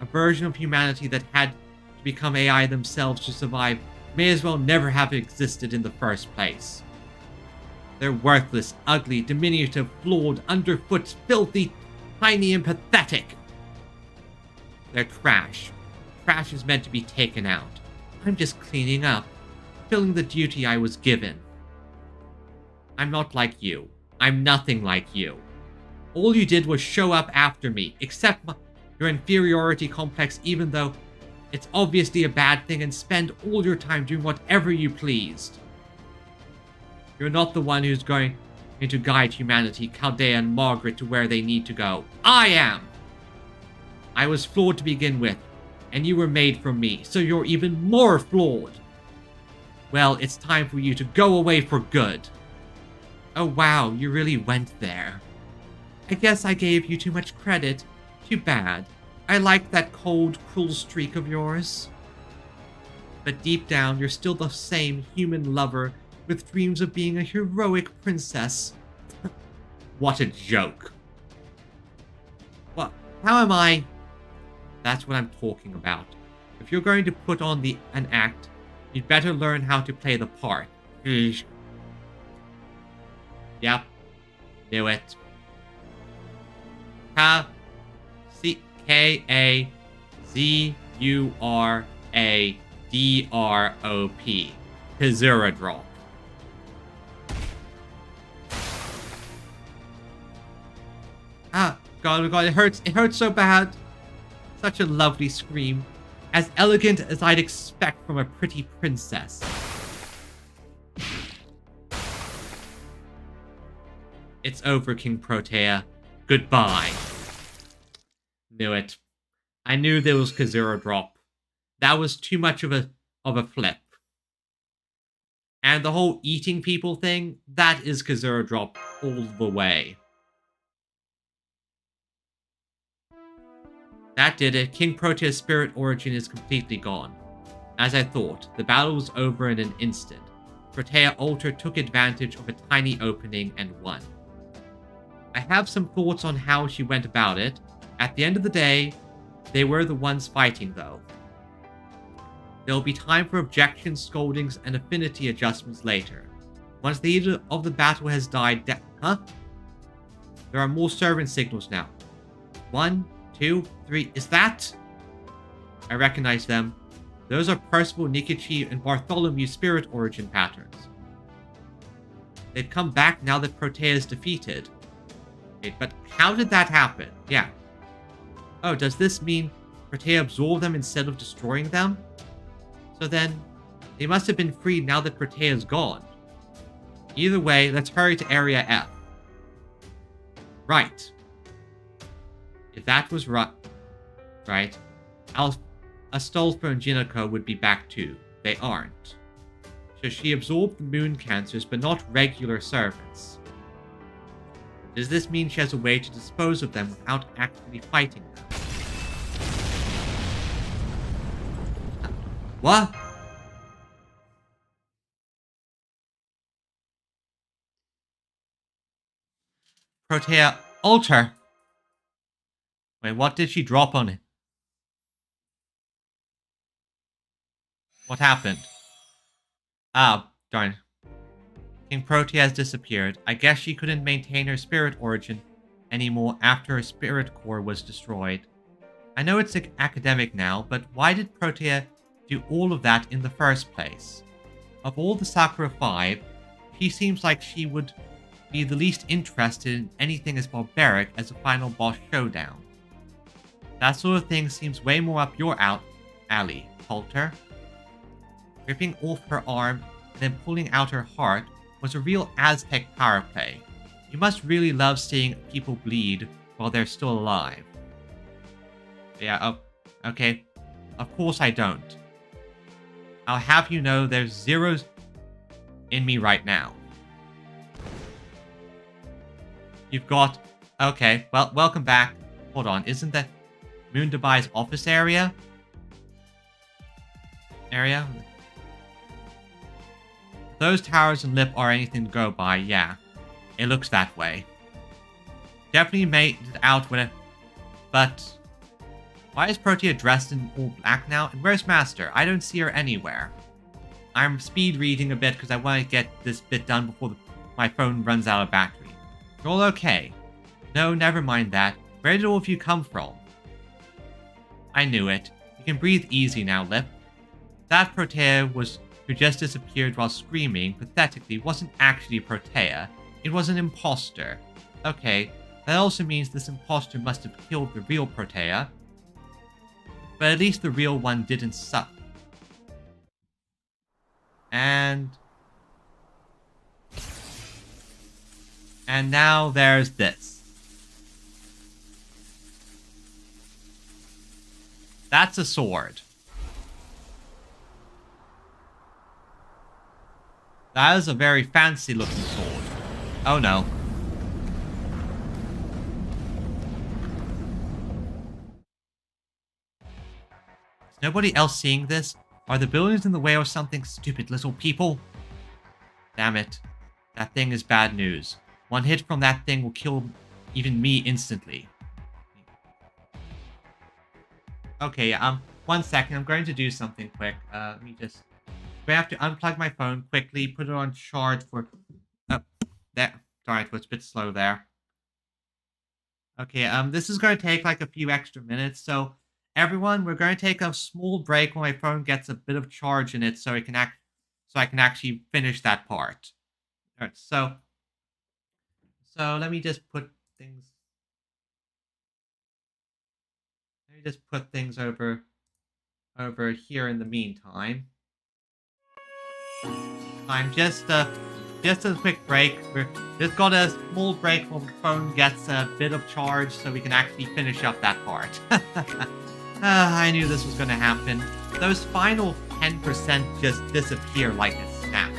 Speaker 1: A version of humanity that had to become AI themselves to survive may as well never have existed in the first place. They're worthless, ugly, diminutive, flawed, underfoot, filthy, tiny, and pathetic. They're trash. Trash is meant to be taken out. I'm just cleaning up, filling the duty I was given. I'm not like you. I'm nothing like you. All you did was show up after me, accept your inferiority complex even though it's obviously a bad thing, and spend all your time doing whatever you pleased. You're not the one who's going to guide humanity, Chaldea and Margaret to where they need to go. I am! I was flawed to begin with, and you were made from me, so you're even more flawed. Well, it's time for you to go away for good. Oh wow, you really went there. I guess I gave you too much credit. Too bad. I like that cold, cruel streak of yours. But deep down, you're still the same human lover with dreams of being a heroic princess. What a joke. Well, how am I? That's what I'm talking about. If you're going to put on an act, you'd better learn how to play the part. Yep. Knew it. K-A-Z-U-R-A-D-R-O-P. Kazura drop. God, oh God, it hurts. It hurts so bad. Such a lovely scream. As elegant as I'd expect from a pretty princess. It's over, King Protea. Goodbye. Knew it. I knew there was Kazura drop. That was too much of a flip. And the whole eating people thing, that is Kazura drop all the way. That did it. King Protea's spirit origin is completely gone. As I thought, the battle was over in an instant. Protea Alter took advantage of a tiny opening and won. I have some thoughts on how she went about it. At the end of the day, they were the ones fighting, though. There will be time for objections, scoldings, and affinity adjustments later. Once the heat of the battle has died down... Huh? There are more servant signals now. 1, 2, 3... Is that? I recognize them. Those are Percival, Nikichi, and Bartholomew's spirit origin patterns. They've come back now that Protea is defeated. Wait, but how did that happen? Yeah. Oh, does this mean Protea absorbed them instead of destroying them? So then, they must have been freed now that Protea is gone. Either way, let's hurry to Area F. Right. If that was right, Astolfo and Jinako would be back too. They aren't. So she absorbed the moon cancers, but not regular servants. Does this mean she has a way to dispose of them without actually fighting them? What? Protea Alter. Wait, what did she drop on it? What happened? Ah, darn. King Protea has disappeared. I guess she couldn't maintain her spirit origin anymore after her spirit core was destroyed. I know it's academic now, but why did Protea do all of that in the first place? Of all the Sakura 5, she seems like she would be the least interested in anything as barbaric as a final boss showdown. That sort of thing seems way more up your alley, Halter. Ripping off her arm and then pulling out her heart was a real Aztec power play. You must really love seeing people bleed while they're still alive. Yeah, okay. Of course I don't. I'll have you know there's zeros in me right now. You've got... Okay, well, welcome back. Hold on, isn't that Moon Dubai's office area? If those towers and lip are anything to go by, yeah. It looks that way. Definitely made it out when it... But... Why is Protea dressed in all black now? And where's Master? I don't see her anywhere. I'm speed reading a bit because I want to get this bit done before my phone runs out of battery. You're all okay. No, never mind that. Where did all of you come from? I knew it. You can breathe easy now, Lip. That Protea who just disappeared while screaming pathetically wasn't actually Protea. It was an imposter. Okay, that also means this imposter must have killed the real Protea. But at least the real one didn't suck. And now there's this. That's a sword. That is a very fancy looking sword. Oh no. Is nobody else seeing this? Are the buildings in the way or something, stupid little people? Damn it. That thing is bad news. One hit from that thing will kill even me instantly. Okay, 1 second. I'm going to do something quick. Let me just... I have to unplug my phone quickly, put it on charge for... there. Sorry, it was a bit slow there. Okay, this is going to take like a few extra minutes, so everyone, we're going to take a small break when my phone gets a bit of charge in it, so I can actually finish that part. All right, so let me just put things. Let me just put things over here in the meantime. I'm just a quick break. We're just got a small break when the phone gets a bit of charge so we can actually finish up that part. I knew this was going to happen. Those final 10% just disappear like a snap.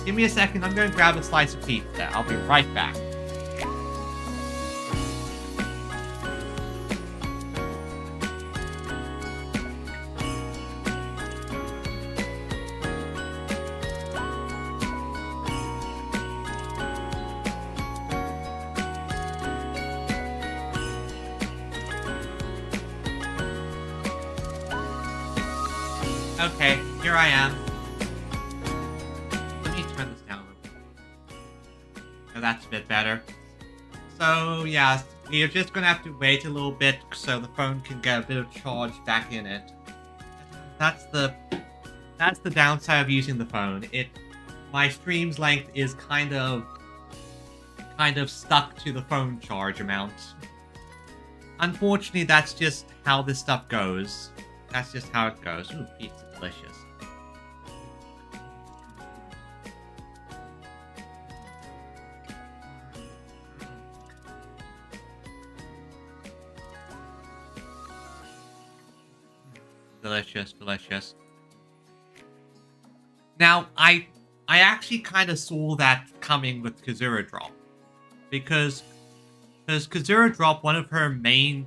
Speaker 1: Give me a second, I'm going to grab a slice of pizza. I'll be right back. Okay, here I am. Let me turn this down a little bit. Oh, that's a bit better. So, yeah, you're just going to have to wait a little bit so the phone can get a bit of charge back in it. That's the downside of using the phone. My stream's length is kind of stuck to the phone charge amount. Unfortunately, that's just how this stuff goes. That's just how it goes. Ooh, pizza, delicious. Delicious, delicious. Now, I actually kind of saw that coming with Kazura Drop. Because Kazura Drop, one of her main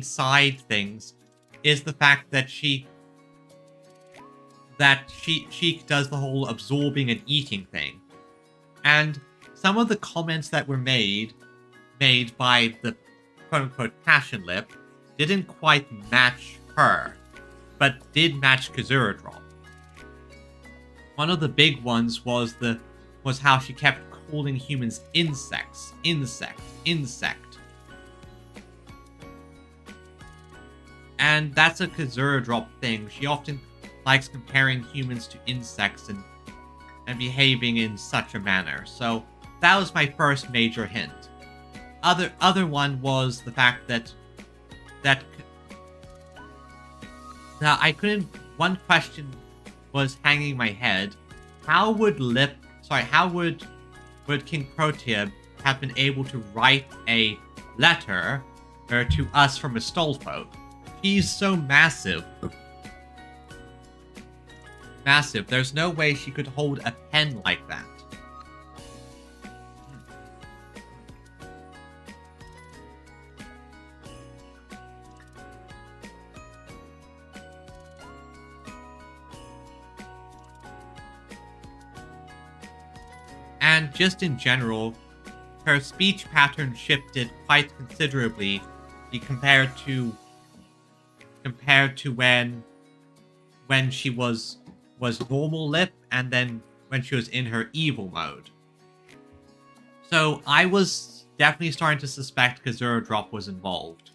Speaker 1: side things is the fact that she does the whole absorbing and eating thing. And some of the comments that were made by the quote-unquote passion lip didn't quite match her, but did match Kazura Drop. One of the big ones was how she kept calling humans insects, insect. And that's a Kazura Drop thing. She often likes comparing humans to insects and behaving in such a manner. So that was my first major hint. Other one was the fact that now I couldn't. One question was hanging in my head: how would King Proteab have been able to write a letter to us from Astolfo? He's so massive. Massive. There's no way she could hold a pen like that. And just in general, her speech pattern shifted quite considerably compared to when she was normal lip and then when she was in her evil mode. So I was definitely starting to suspect Kazura Drop was involved.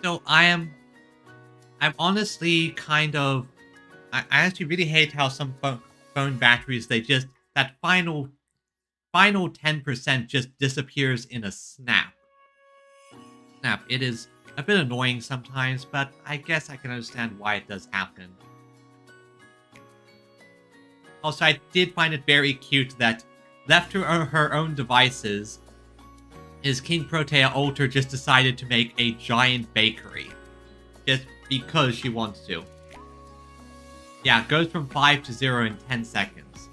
Speaker 1: So I'm honestly kind of... I actually really hate how some phone batteries, that final 10% just disappears in a snap. It is a bit annoying sometimes, but I guess I can understand why it does happen. Also, I did find it very cute that left to her own devices, is King Protea Alter just decided to make a giant bakery. Just because she wants to. Yeah, it goes from 5 to 0 in 10 seconds.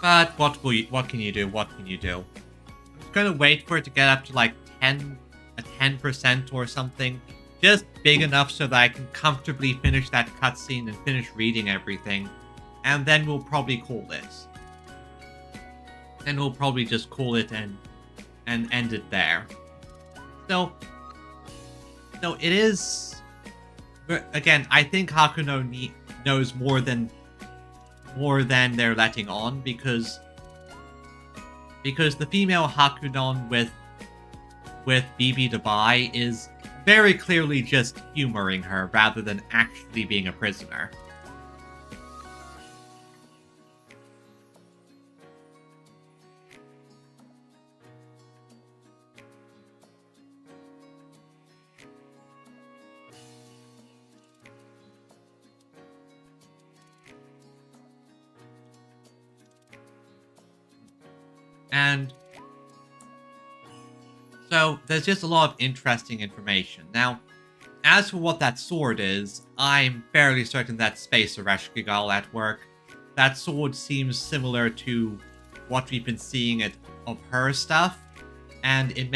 Speaker 1: But what can you do? What can you do? I'm just gonna wait for it to get up to like 10% or something. Just big enough so that I can comfortably finish that cutscene and finish reading everything. And then we'll probably call this. Then we'll probably just call it and end it there. So it is... Again, I think Hakuno knows more than they're letting on, because the female Hakunon with BB Dubai is very clearly just humoring her rather than actually being a prisoner. And so there's just a lot of interesting information. Now, as for what that sword is, I'm fairly certain that's Space Ereshkigal at work. That sword seems similar to what we've been seeing of her stuff, and it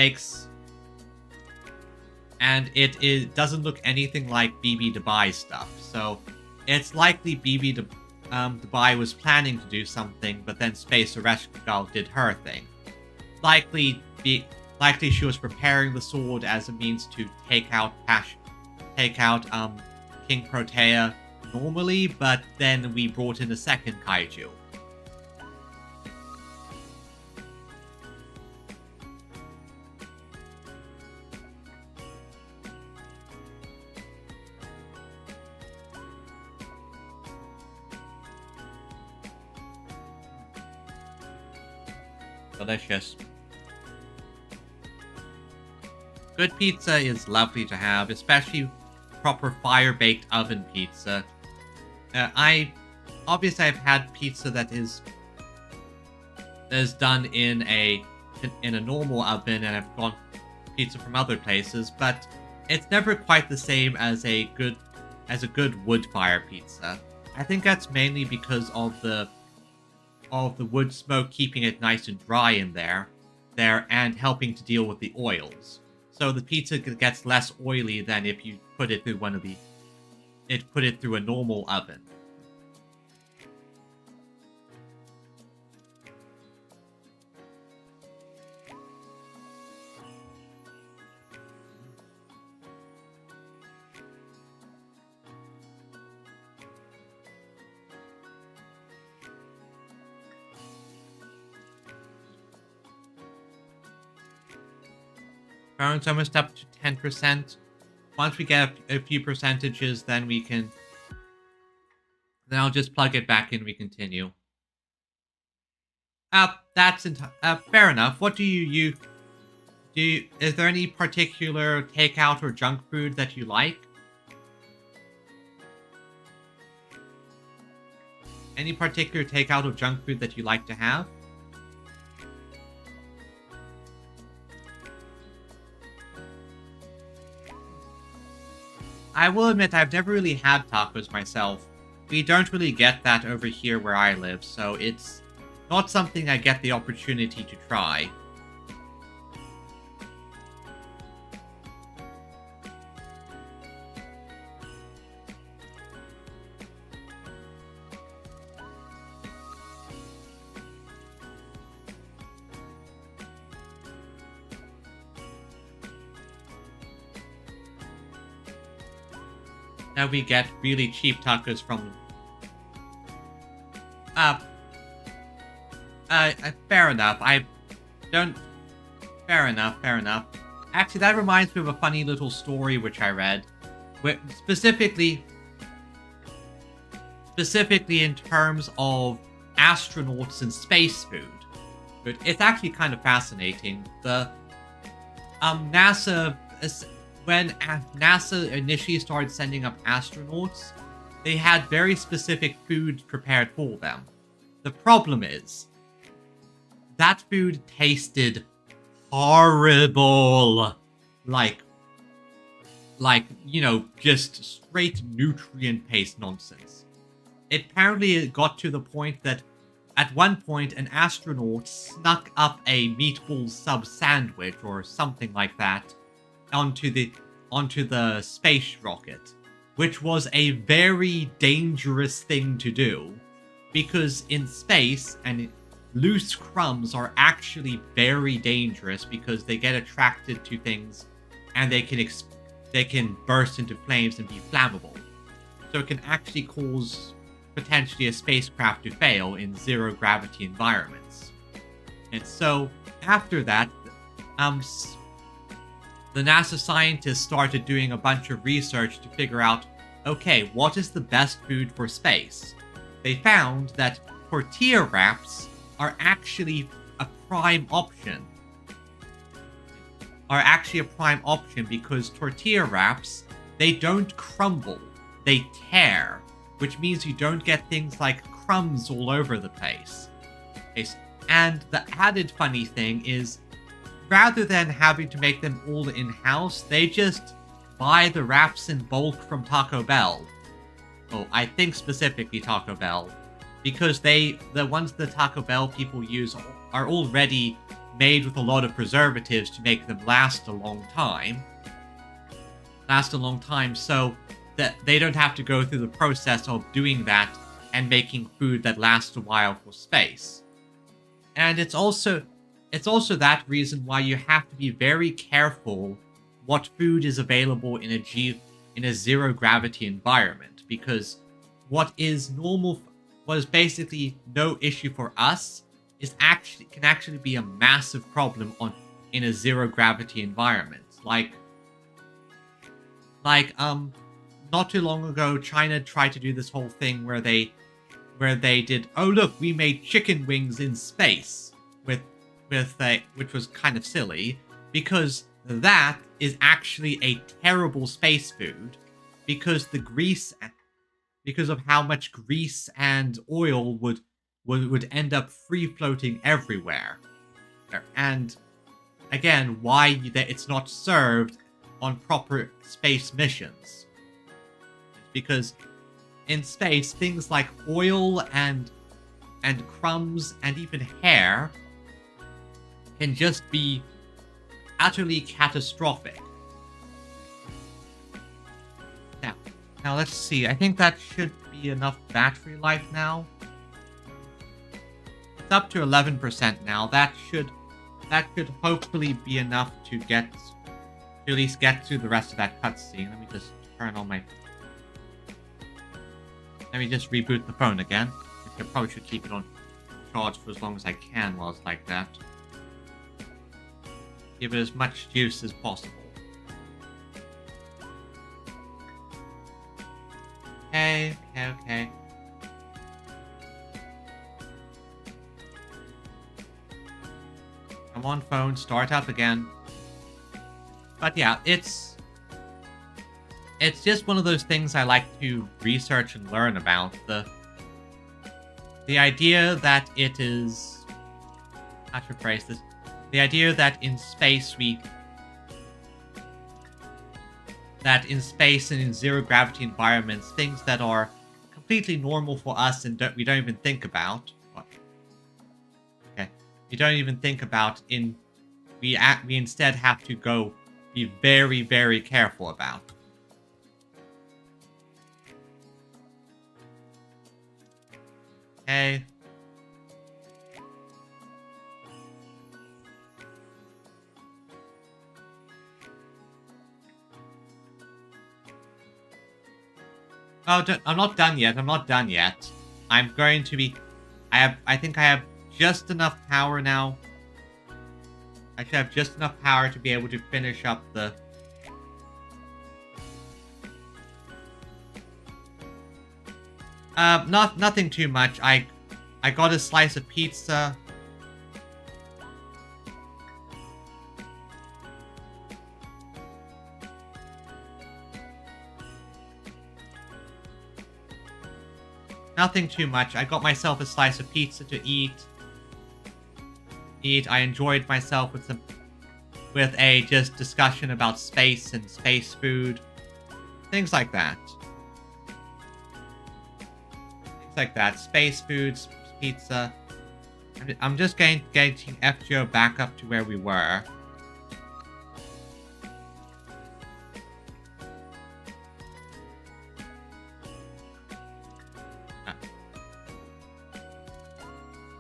Speaker 1: doesn't look anything like BB Dubai stuff. So it's likely BB Dubai was planning to do something, but then Space Ereshkigal did her thing. Likely she was preparing the sword as a means to take out King Protea normally, but then we brought in a second kaiju. Delicious. Good pizza is lovely to have, especially proper fire-baked oven pizza. Obviously I've had pizza that is done in a normal oven, and I've gone pizza from other places, but it's never quite the same as a good wood fire pizza. I think that's mainly because of the wood smoke keeping it nice and dry in there and helping to deal with the oils. So the pizza gets less oily than if you put it through through a normal oven. Current's almost up to 10%. Once we get a few percentages, then I'll just plug it back in and we continue. That's fair enough. What is there any particular takeout or junk food that you like? Any particular takeout or junk food that you like to have? I will admit I've never really had tacos myself. We don't really get that over here where I live, so it's not something I get the opportunity to try. Now we get really cheap tacos from... fair enough. Fair enough. Actually, that reminds me of a funny little story which I read. Specifically in terms of astronauts and space food. But it's actually kind of fascinating. The NASA, when NASA initially started sending up astronauts, they had very specific food prepared for them. The problem is, that food tasted horrible. Like, you know, just straight nutrient-paste nonsense. Apparently it got to the point that at one point an astronaut snuck up a meatball sub sandwich or something like that onto the space rocket, which was a very dangerous thing to do, because in space loose crumbs are actually very dangerous because they get attracted to things and they can burst into flames and be flammable. So it can actually cause potentially a spacecraft to fail in zero gravity environments. And so after that, the NASA scientists started doing a bunch of research to figure out, okay, what is the best food for space? They found that tortilla wraps are actually a prime option. Because tortilla wraps, they don't crumble, they tear, which means you don't get things like crumbs all over the place. And the added funny thing is, rather than having to make them all in-house, they just buy the wraps in bulk from Taco Bell. Oh, I think specifically Taco Bell. Because the ones the Taco Bell people use are already made with a lot of preservatives to make them last a long time, so that they don't have to go through the process of doing that and making food that lasts a while for space. And it's also that reason why you have to be very careful what food is available in a zero gravity environment, because what is basically no issue for us can actually be a massive problem in a zero gravity environment. Not too long ago, China tried to do this whole thing where they did, oh look, we made chicken wings in space which was kind of silly, because that is actually a terrible space food, because of how much grease and oil would end up free floating everywhere. And again, why it's not served on proper space missions. Because in space, things like oil and crumbs and even hair can just be utterly catastrophic. Now let's see. I think that should be enough battery life now. It's up to 11% now. That should hopefully be enough to at least get through the rest of that cutscene. Let me just turn on my... Let me just reboot the phone again. I probably should keep it on charge for as long as I can while it's like that. Give it as much juice as possible. Okay. Come on, phone, start up again. But yeah, it's just one of those things I like to research and learn about. The idea that it is... How to phrase this? The idea that in space and in zero gravity environments, things that are completely normal for us and we don't even think about. We don't even think about we instead have to go be very, very careful about. Okay. Oh, I'm not done yet. I'm going to be... I think I have just enough power now. I should have just enough power to be able to finish up the... Nothing too much. I got a slice of pizza. Nothing too much. I got myself a slice of pizza to eat. I enjoyed myself with a just discussion about space and space food. Things like that. Things like that. Space foods, pizza. I'm just getting FGO back up to where we were.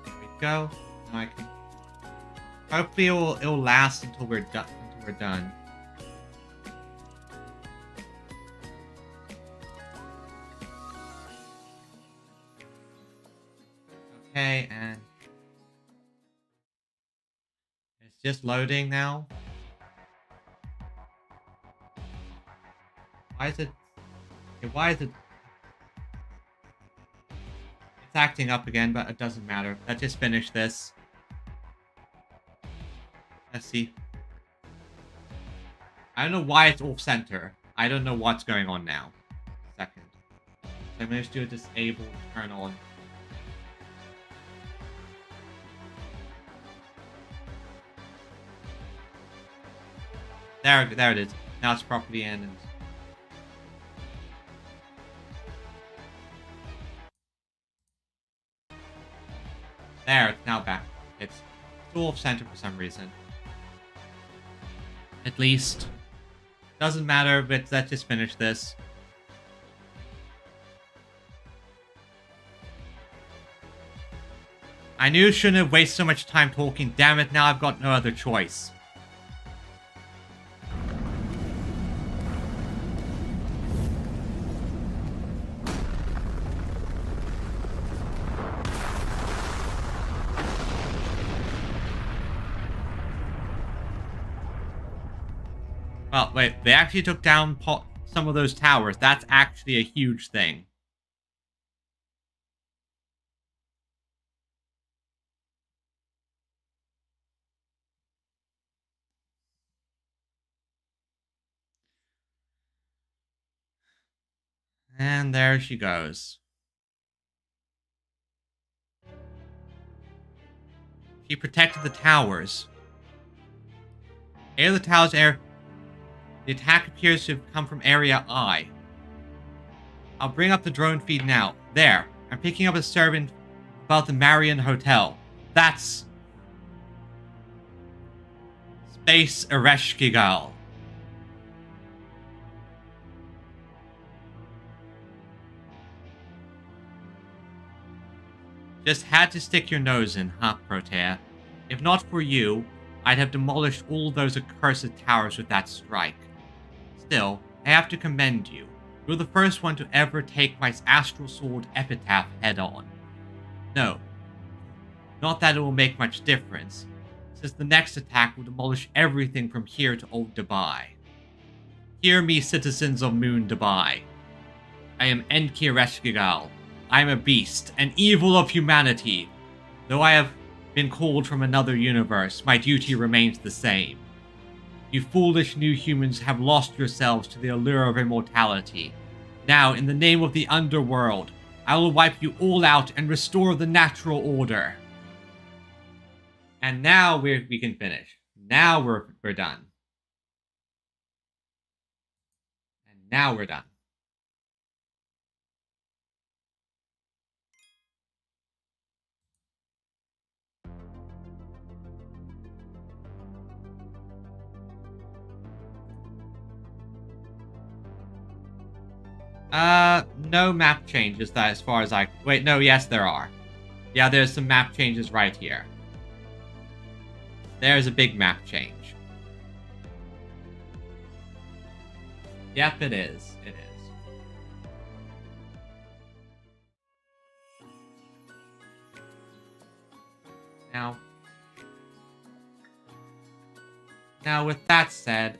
Speaker 1: There we go. Now I can. Hopefully it'll last until we're done. Okay, and it's just loading now. Why is it? Okay, why is it? It's acting up again, but it doesn't matter. Let's just finish this. Let's see. I don't know why it's off center. I don't know what's going on now. Second. So I'm going to just do a disable, turn on. There it is. Now it's properly in. And... there, it's now back. It's still off center for some reason. At least. Doesn't matter, but let's just finish this. I knew I shouldn't have wasted so much time talking. Damn it, now I've got no other choice. Well, wait, they actually took down some of those towers. That's actually a huge thing. And there she goes. She protected the towers. Air the towers, air... the attack appears to have come from Area I. I'll bring up the drone feed now. There. I'm picking up a servant about the Marion Hotel. That's... Space Ereshkigal. Just had to stick your nose in, huh, Protea? If not for you, I'd have demolished all those accursed towers with that strike. Still, I have to commend you. You're the first one to ever take my astral sword epitaph head-on. No. Not that it will make much difference, since the next attack will demolish everything from here to Old Dubai. Hear me, citizens of Moon Dubai. I am Enki Ereshkigal. I am a beast, an evil of humanity. Though I have been called from another universe, my duty remains the same. You foolish new humans have lost yourselves to the allure of immortality. Now, in the name of the underworld, I will wipe you all out and restore the natural order. And now we can finish. Now we're done. And now we're done. No map changes that as far as I... wait, no, yes, there are. Yeah, there's some map changes right here. There's a big map change. Yep, it is. It is. Now, with that said,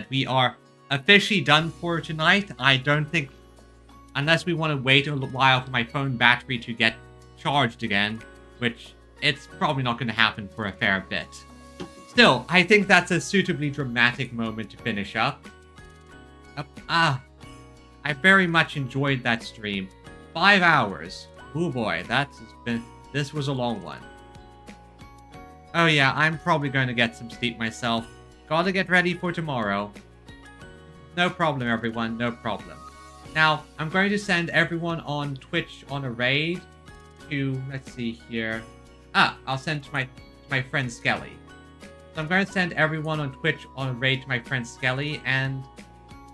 Speaker 1: we are officially done for tonight. I don't think, unless we want to wait a little while for my phone battery to get charged again, which it's probably not going to happen for a fair bit. Still, I think that's a suitably dramatic moment to finish up. I very much enjoyed that stream. 5 hours. Oh boy, this was a long one. Oh yeah, I'm probably going to get some sleep myself. Gotta get ready for tomorrow. No problem, everyone, no problem. Now, I'm going to send everyone on Twitch on a raid to, let's see here. I'll send to my friend Skelly. So I'm going to send everyone on Twitch on a raid to my friend Skelly, and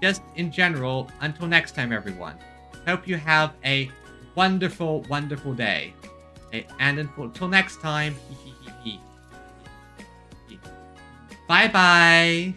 Speaker 1: just in general, until next time, everyone. Hope you have a wonderful, wonderful day. And until next time, bye-bye.